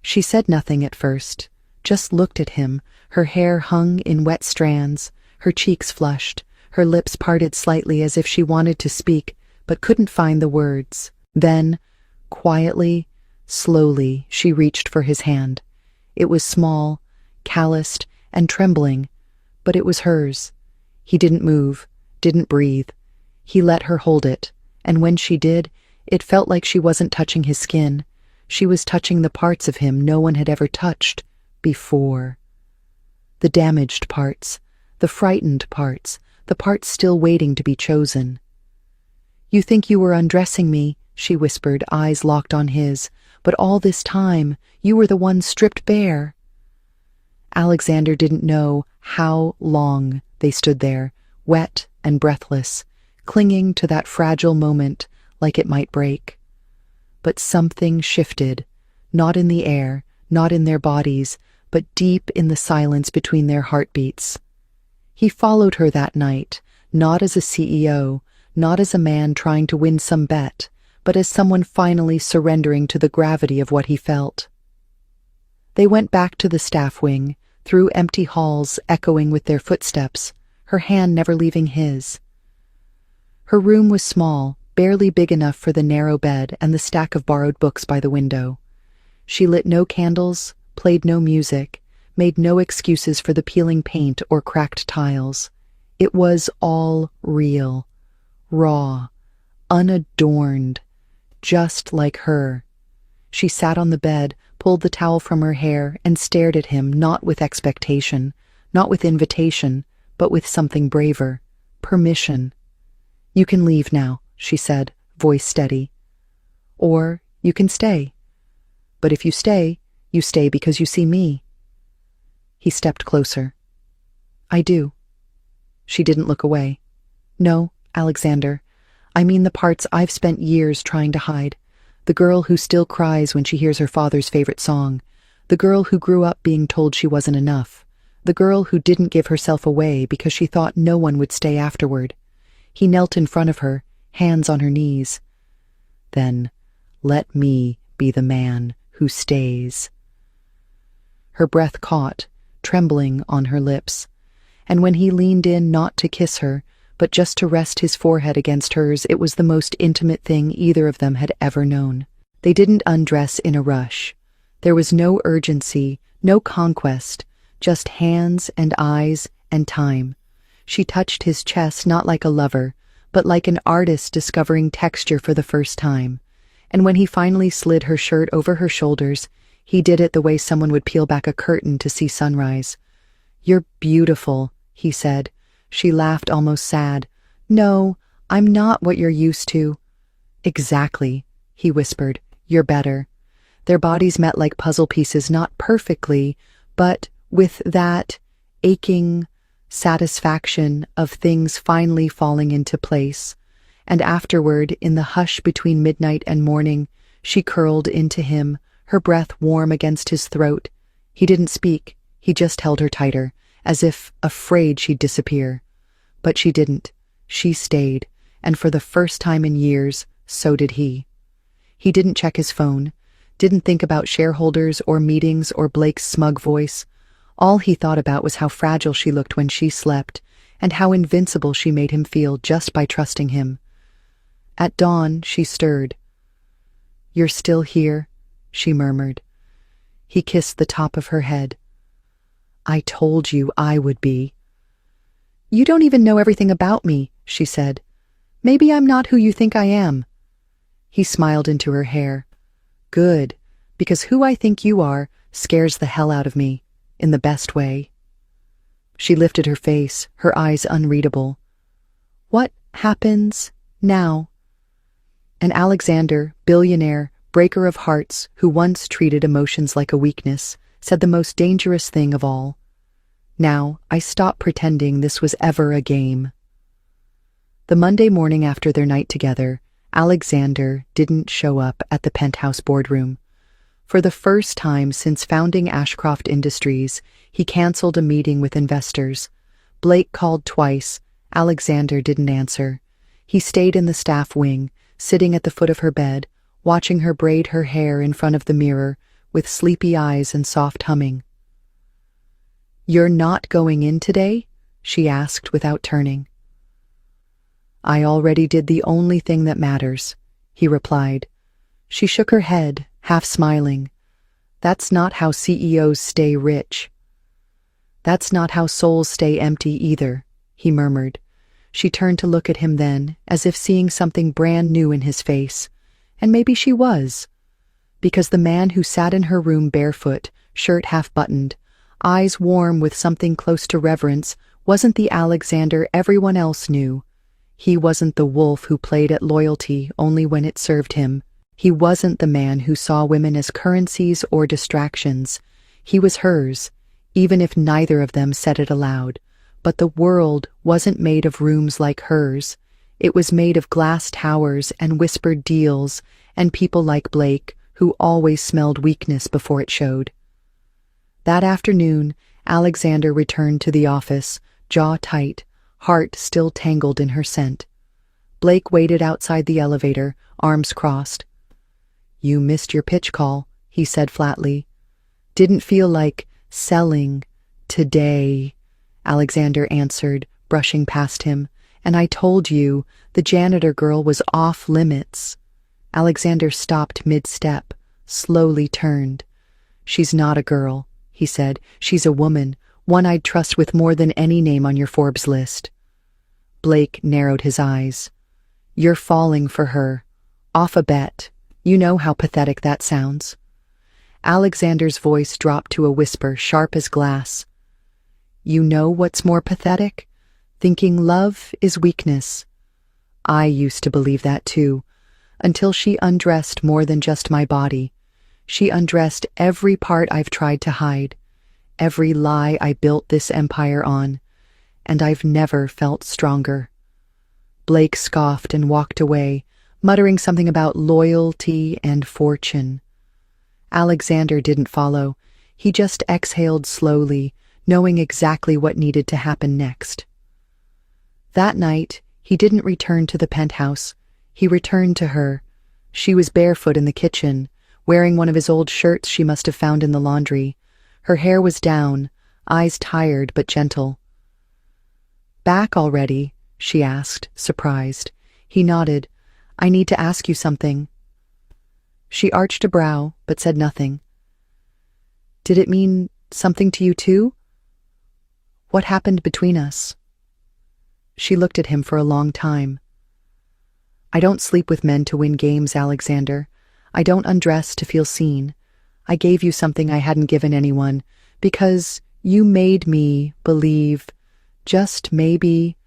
Speaker 1: She said nothing at first, just looked at him, her hair hung in wet strands, her cheeks flushed, her lips parted slightly as if she wanted to speak, but couldn't find the words. Then, quietly, slowly, she reached for his hand. It was small, calloused, and trembling, but it was hers. He didn't move, didn't breathe. He let her hold it, and when she did, it felt like she wasn't touching his skin. She was touching the parts of him no one had ever touched before. The damaged parts, the frightened parts, the parts still waiting to be chosen. "You think you were undressing me," she whispered, eyes locked on his, "but all this time, you were the one stripped bare." Alexander didn't know how long they stood there, wet and breathless, clinging to that fragile moment like it might break. But something shifted, not in the air, not in their bodies, but deep in the silence between their heartbeats. He followed her that night, not as a CEO, not as a man trying to win some bet, but as someone finally surrendering to the gravity of what he felt. They went back to the staff wing, through empty halls echoing with their footsteps, her hand never leaving his. Her room was small, barely big enough for the narrow bed and the stack of borrowed books by the window. She lit no candles, played no music, made no excuses for the peeling paint or cracked tiles. It was all real, raw, unadorned, just like her. She sat on the bed, pulled the towel from her hair, and stared at him, not with expectation, not with invitation, but with something braver, permission. "You can leave now," she said, voice steady. "Or you can stay. But if you stay because you see me." He stepped closer. "I do." She didn't look away. "No, Alexander. I mean the parts I've spent years trying to hide. The girl who still cries when she hears her father's favorite song. The girl who grew up being told she wasn't enough. The girl who didn't give herself away because she thought no one would stay afterward." He knelt in front of her, hands on her knees. "Then let me be the man who stays." Her breath caught, trembling on her lips, and when he leaned in not to kiss her, but just to rest his forehead against hers, it was the most intimate thing either of them had ever known. They didn't undress in a rush. There was no urgency, no conquest, just hands and eyes and time. She touched his chest not like a lover, but like an artist discovering texture for the first time. And when he finally slid her shirt over her shoulders, he did it the way someone would peel back a curtain to see sunrise. "You're beautiful," he said. She laughed, almost sad. "No, I'm not what you're used to." "Exactly," he whispered. "You're better." Their bodies met like puzzle pieces, not perfectly, but with that aching satisfaction of things finally falling into place. And afterward, in the hush between midnight and morning, she curled into him, her breath warm against his throat. He didn't speak, he just held her tighter, as if afraid she'd disappear. But she didn't. She stayed, and for the first time in years, so did he. He didn't check his phone, didn't think about shareholders or meetings or Blake's smug voice. All he thought about was how fragile she looked when she slept, and how invincible she made him feel just by trusting him. At dawn, she stirred. "You're still here," she murmured. He kissed the top of her head. "I told you I would be." "You don't even know everything about me," she said. "Maybe I'm not who you think I am." He smiled into her hair. "Good, because who I think you are scares the hell out of me, in the best way." She lifted her face, her eyes unreadable. "What happens now?" And Alexander, billionaire, breaker of hearts, who once treated emotions like a weakness, said the most dangerous thing of all. "Now, I stop pretending this was ever a game." The Monday morning after their night together, Alexander didn't show up at the penthouse boardroom. For the first time since founding Ashcroft Industries, he canceled a meeting with investors. Blake called twice. Alexander didn't answer. He stayed in the staff wing, sitting at the foot of her bed, watching her braid her hair in front of the mirror, with sleepy eyes and soft humming. "You're not going in today?" she asked without turning. "I already did the only thing that matters," he replied. She shook her head, half smiling. "That's not how CEOs stay rich." "That's not how souls stay empty either," he murmured. She turned to look at him then, as if seeing something brand new in his face. And maybe she was. Because the man who sat in her room barefoot, shirt half-buttoned, eyes warm with something close to reverence, wasn't the Alexander everyone else knew. He wasn't the wolf who played at loyalty only when it served him. He wasn't the man who saw women as currencies or distractions. He was hers, even if neither of them said it aloud. But the world wasn't made of rooms like hers. It was made of glass towers and whispered deals and people like Blake, who always smelled weakness before it showed. That afternoon, Alexander returned to the office, jaw tight, heart still tangled in her scent. Blake waited outside the elevator, arms crossed. "You missed your pitch call," he said flatly. "Didn't feel like selling today," Alexander answered, brushing past him. "And I told you, the janitor girl was off limits." Alexander stopped mid-step, slowly turned. "She's not a girl," he said. "She's a woman, one I'd trust with more than any name on your Forbes list." Blake narrowed his eyes. "You're falling for her. Off a bet. You know how pathetic that sounds." Alexander's voice dropped to a whisper, sharp as glass. "You know what's more pathetic? Thinking love is weakness. I used to believe that too, until she undressed more than just my body. She undressed every part I've tried to hide, every lie I built this empire on, and I've never felt stronger." Blake scoffed and walked away, muttering something about loyalty and fortune. Alexander didn't follow. He just exhaled slowly, knowing exactly what needed to happen next. That night, he didn't return to the penthouse. He returned to her. She was barefoot in the kitchen, wearing one of his old shirts she must have found in the laundry. Her hair was down, eyes tired but gentle. "Back already?" she asked, surprised. He nodded. "I need to ask you something." She arched a brow, but said nothing. "Did it mean something to you too? What happened between us?" She looked at him for a long time. "I don't sleep with men to win games, Alexander. I don't undress to feel seen. I gave you something I hadn't given anyone, because you made me believe, just maybe,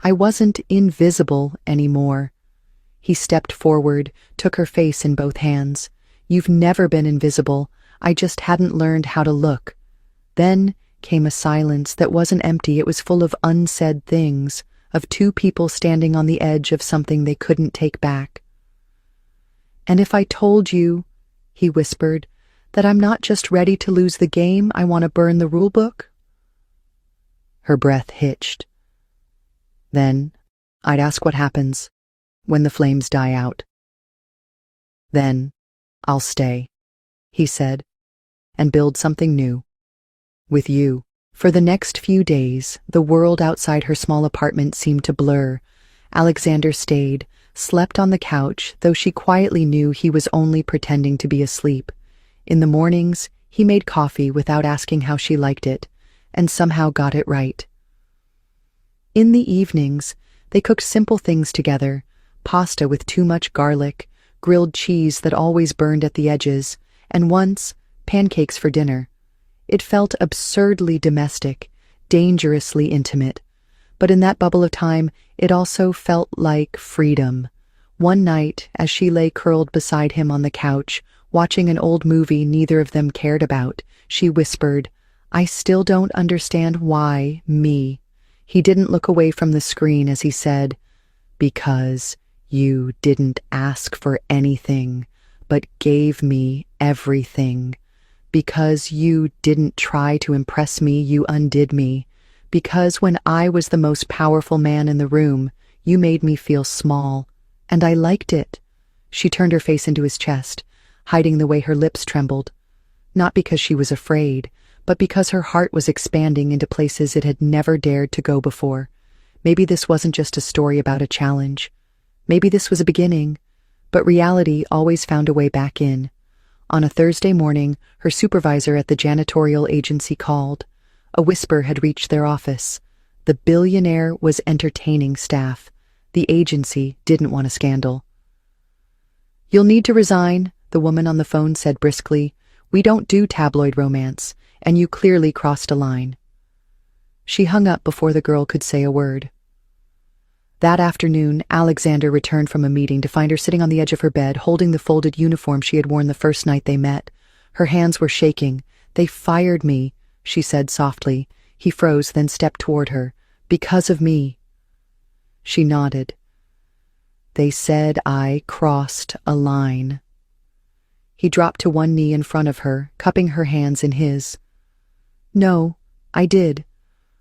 Speaker 1: I wasn't invisible anymore." He stepped forward, took her face in both hands. "You've never been invisible. I just hadn't learned how to look." Then came a silence that wasn't empty. It was full of unsaid things, of two people standing on the edge of something they couldn't take back. "And if I told you," he whispered, "that I'm not just ready to lose the game, I want to burn the rule book?" Her breath hitched. "Then I'd ask what happens when the flames die out." "Then I'll stay," he said, "and build something new. With you." For the next few days, the world outside her small apartment seemed to blur. Alexander stayed, slept on the couch, though she quietly knew he was only pretending to be asleep. In the mornings, he made coffee without asking how she liked it, and somehow got it right. In the evenings, they cooked simple things together: pasta with too much garlic, grilled cheese that always burned at the edges, and once, pancakes for dinner. It felt absurdly domestic, dangerously intimate. But in that bubble of time, it also felt like freedom. One night, as she lay curled beside him on the couch, watching an old movie neither of them cared about, she whispered, "I still don't understand why me." He didn't look away from the screen as he said, "Because you didn't ask for anything, but gave me everything. Because you didn't try to impress me, you undid me. Because when I was the most powerful man in the room, you made me feel small. And I liked it." She turned her face into his chest, hiding the way her lips trembled. Not because she was afraid, but because her heart was expanding into places it had never dared to go before. Maybe this wasn't just a story about a challenge. Maybe this was a beginning, but reality always found a way back in. On a Thursday morning, her supervisor at the janitorial agency called. A whisper had reached their office. The Billionaire was entertaining staff. The agency didn't want a scandal. "You'll need to resign," the woman on the phone said briskly. "We don't do tabloid romance, and you clearly crossed a line." She hung up before the girl could say a word. That afternoon, Alexander returned from a meeting to find her sitting on the edge of her bed, holding the folded uniform she had worn the first night they met. Her hands were shaking. "They fired me," she said softly. He froze, then stepped toward her. "Because of me." She nodded. "They said I crossed a line." He dropped to one knee in front of her, cupping her hands in his. No, I did.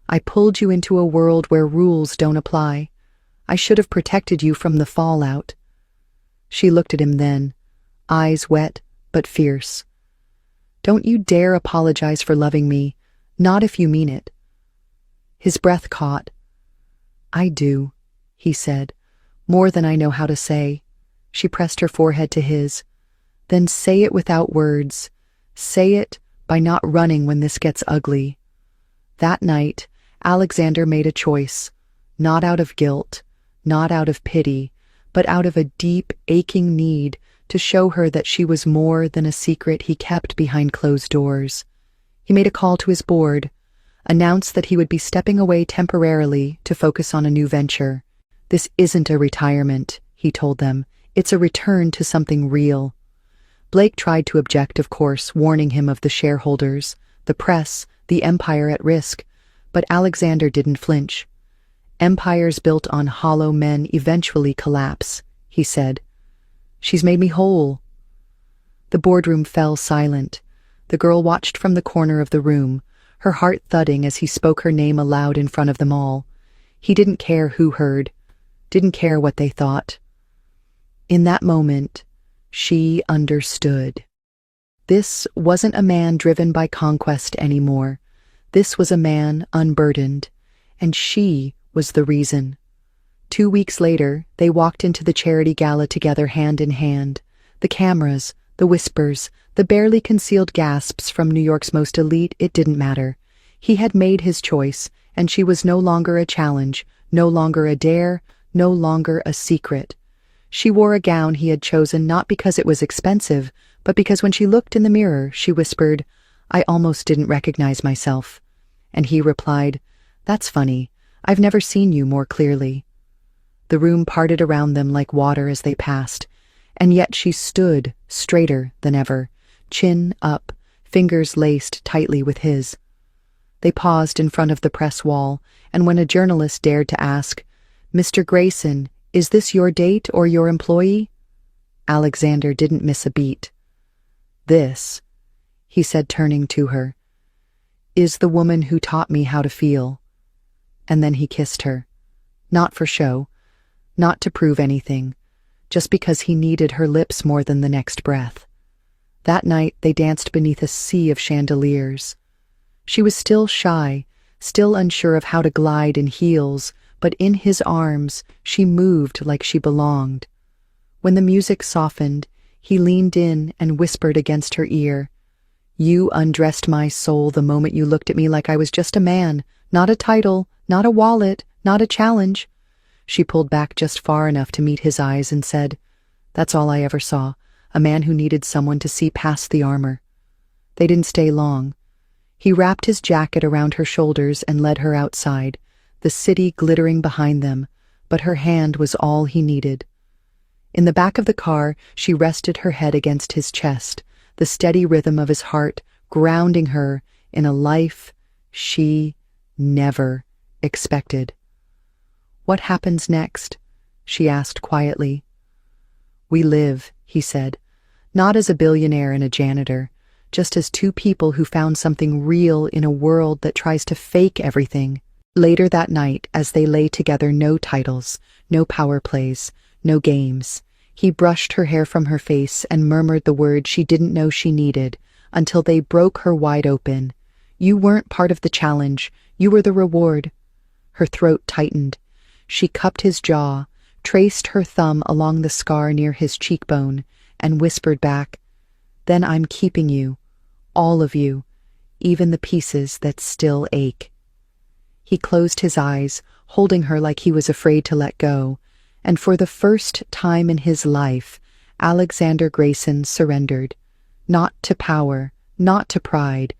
Speaker 1: I pulled you into a world where rules don't apply. I should have protected you from the fallout. She looked at him then, eyes wet but fierce. Don't you dare apologize for loving me, not if you mean it. His breath caught. I do, he said, more than I know how to say. She pressed her forehead to his. Then say it without words. Say it by not running when this gets ugly. That night, Alexander made a choice, not out of guilt, not out of pity, but out of a deep, aching need to show her that she was more than a secret he kept behind closed doors. He made a call to his board, announced that he would be stepping away temporarily to focus on a new venture. This isn't a retirement, he told them. It's a return to something real. Blake tried to object, of course, warning him of the shareholders, the press, the empire at risk, but Alexander didn't flinch. Empires built on hollow men eventually collapse, he said. She's made me whole. The boardroom fell silent. The girl watched from the corner of the room, her heart thudding as he spoke her name aloud in front of them all. He didn't care who heard, didn't care what they thought. In that moment, she understood. This wasn't a man driven by conquest anymore. This was a man unburdened, and she was the reason. 2 weeks later, they walked into the charity gala together hand in hand. The cameras, the whispers, the barely concealed gasps from New York's most elite, it didn't matter. He had made his choice, and she was no longer a challenge, no longer a dare, no longer a secret. She wore a gown he had chosen not because it was expensive, but because when she looked in the mirror, she whispered, I almost didn't recognize myself. And he replied, That's funny. I've never seen you more clearly. The room parted around them like water as they passed, and yet she stood straighter than ever, chin up, fingers laced tightly with his. They paused in front of the press wall, and when a journalist dared to ask, Mr. Grayson, is this your date or your employee? Alexander didn't miss a beat. This, he said, turning to her, is the woman who taught me how to feel. And then he kissed her. Not for show, not to prove anything, just because he needed her lips more than the next breath. That night they danced beneath a sea of chandeliers. She was still shy, still unsure of how to glide in heels, but in his arms she moved like she belonged. When the music softened, he leaned in and whispered against her ear, You undressed my soul the moment you looked at me like I was just a man, not a title, not a wallet, not a challenge. She pulled back just far enough to meet his eyes and said, That's all I ever saw, a man who needed someone to see past the armor. They didn't stay long. He wrapped his jacket around her shoulders and led her outside, the city glittering behind them, but her hand was all he needed. In the back of the car, she rested her head against his chest, the steady rhythm of his heart grounding her in a life she never expected. What happens next? She asked quietly. We live, he said, not as a billionaire and a janitor, just as two people who found something real in a world that tries to fake everything. Later that night, as they lay together, no titles, no power plays, no games. He brushed her hair from her face and murmured the word she didn't know she needed, until they broke her wide open. You weren't part of the challenge, you were the reward. Her throat tightened. She cupped his jaw, traced her thumb along the scar near his cheekbone, and whispered back, Then I'm keeping you, all of you, even the pieces that still ache. He closed his eyes, holding her like he was afraid to let go, and for the first time in his life, Alexander Grayson surrendered, not to power, not to pride,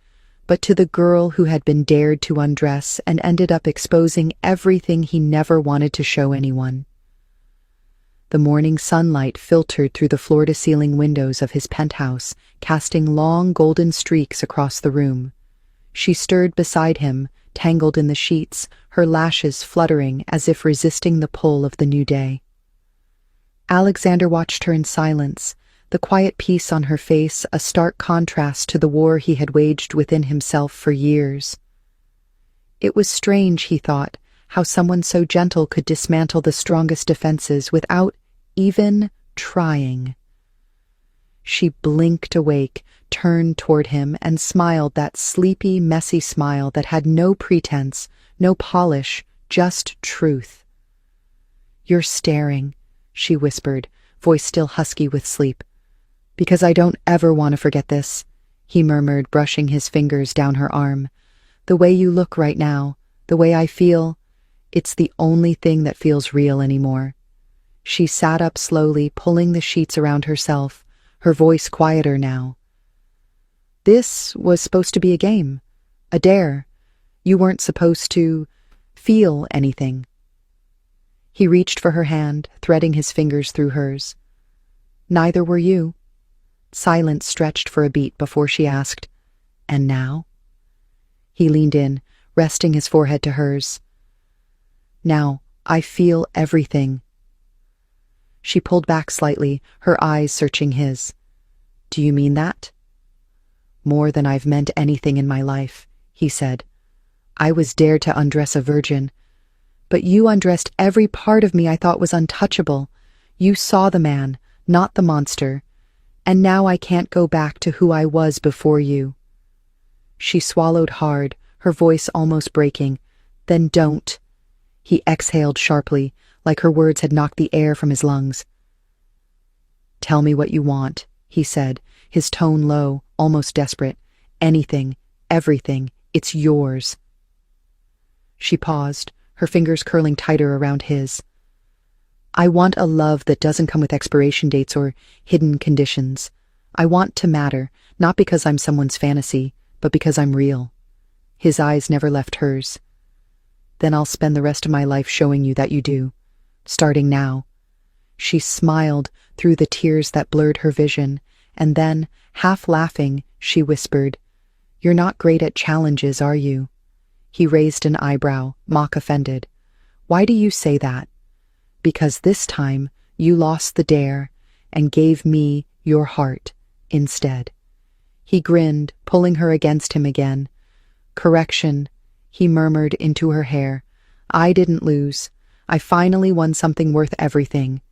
Speaker 1: but to the girl who had been dared to undress and ended up exposing everything he never wanted to show anyone. The morning sunlight filtered through the floor-to-ceiling windows of his penthouse, casting long golden streaks across the room. She stirred beside him, tangled in the sheets, her lashes fluttering as if resisting the pull of the new day. Alexander watched her in silence, the quiet peace on her face a stark contrast to the war he had waged within himself for years. It was strange, he thought, how someone so gentle could dismantle the strongest defenses without even trying. She blinked awake, turned toward him, and smiled that sleepy, messy smile that had no pretense, no polish, just truth. "You're staring," she whispered, voice still husky with sleep. "Because I don't ever want to forget this," he murmured, brushing his fingers down her arm. "The way you look right now, the way I feel, it's the only thing that feels real anymore." She sat up slowly, pulling the sheets around herself, her voice quieter now. "This was supposed to be a game, a dare. You weren't supposed to feel anything." He reached for her hand, threading his fingers through hers. "Neither were you." Silence stretched for a beat before she asked, "And now?" He leaned in, resting his forehead to hers. "Now, I feel everything." She pulled back slightly, her eyes searching his. "Do you mean that?" "More than I've meant anything in my life," he said. "I was dared to undress a virgin. But you undressed every part of me I thought was untouchable. You saw the man, not the monster. And now I can't go back to who I was before you." She swallowed hard, her voice almost breaking. "Then don't." He exhaled sharply, like her words had knocked the air from his lungs. "Tell me what you want," he said, his tone low, almost desperate. "Anything, everything, it's yours." She paused, her fingers curling tighter around his. "I want a love that doesn't come with expiration dates or hidden conditions. I want to matter, not because I'm someone's fantasy, but because I'm real." His eyes never left hers. "Then I'll spend the rest of my life showing you that you do. Starting now." She smiled through the tears that blurred her vision, and then, half laughing, she whispered, "You're not great at challenges, are you?" He raised an eyebrow, mock offended. "Why do you say that?" "Because this time you lost the dare and gave me your heart instead." He grinned, pulling her against him again. "Correction," he murmured into her hair. "I didn't lose. I finally won something worth everything.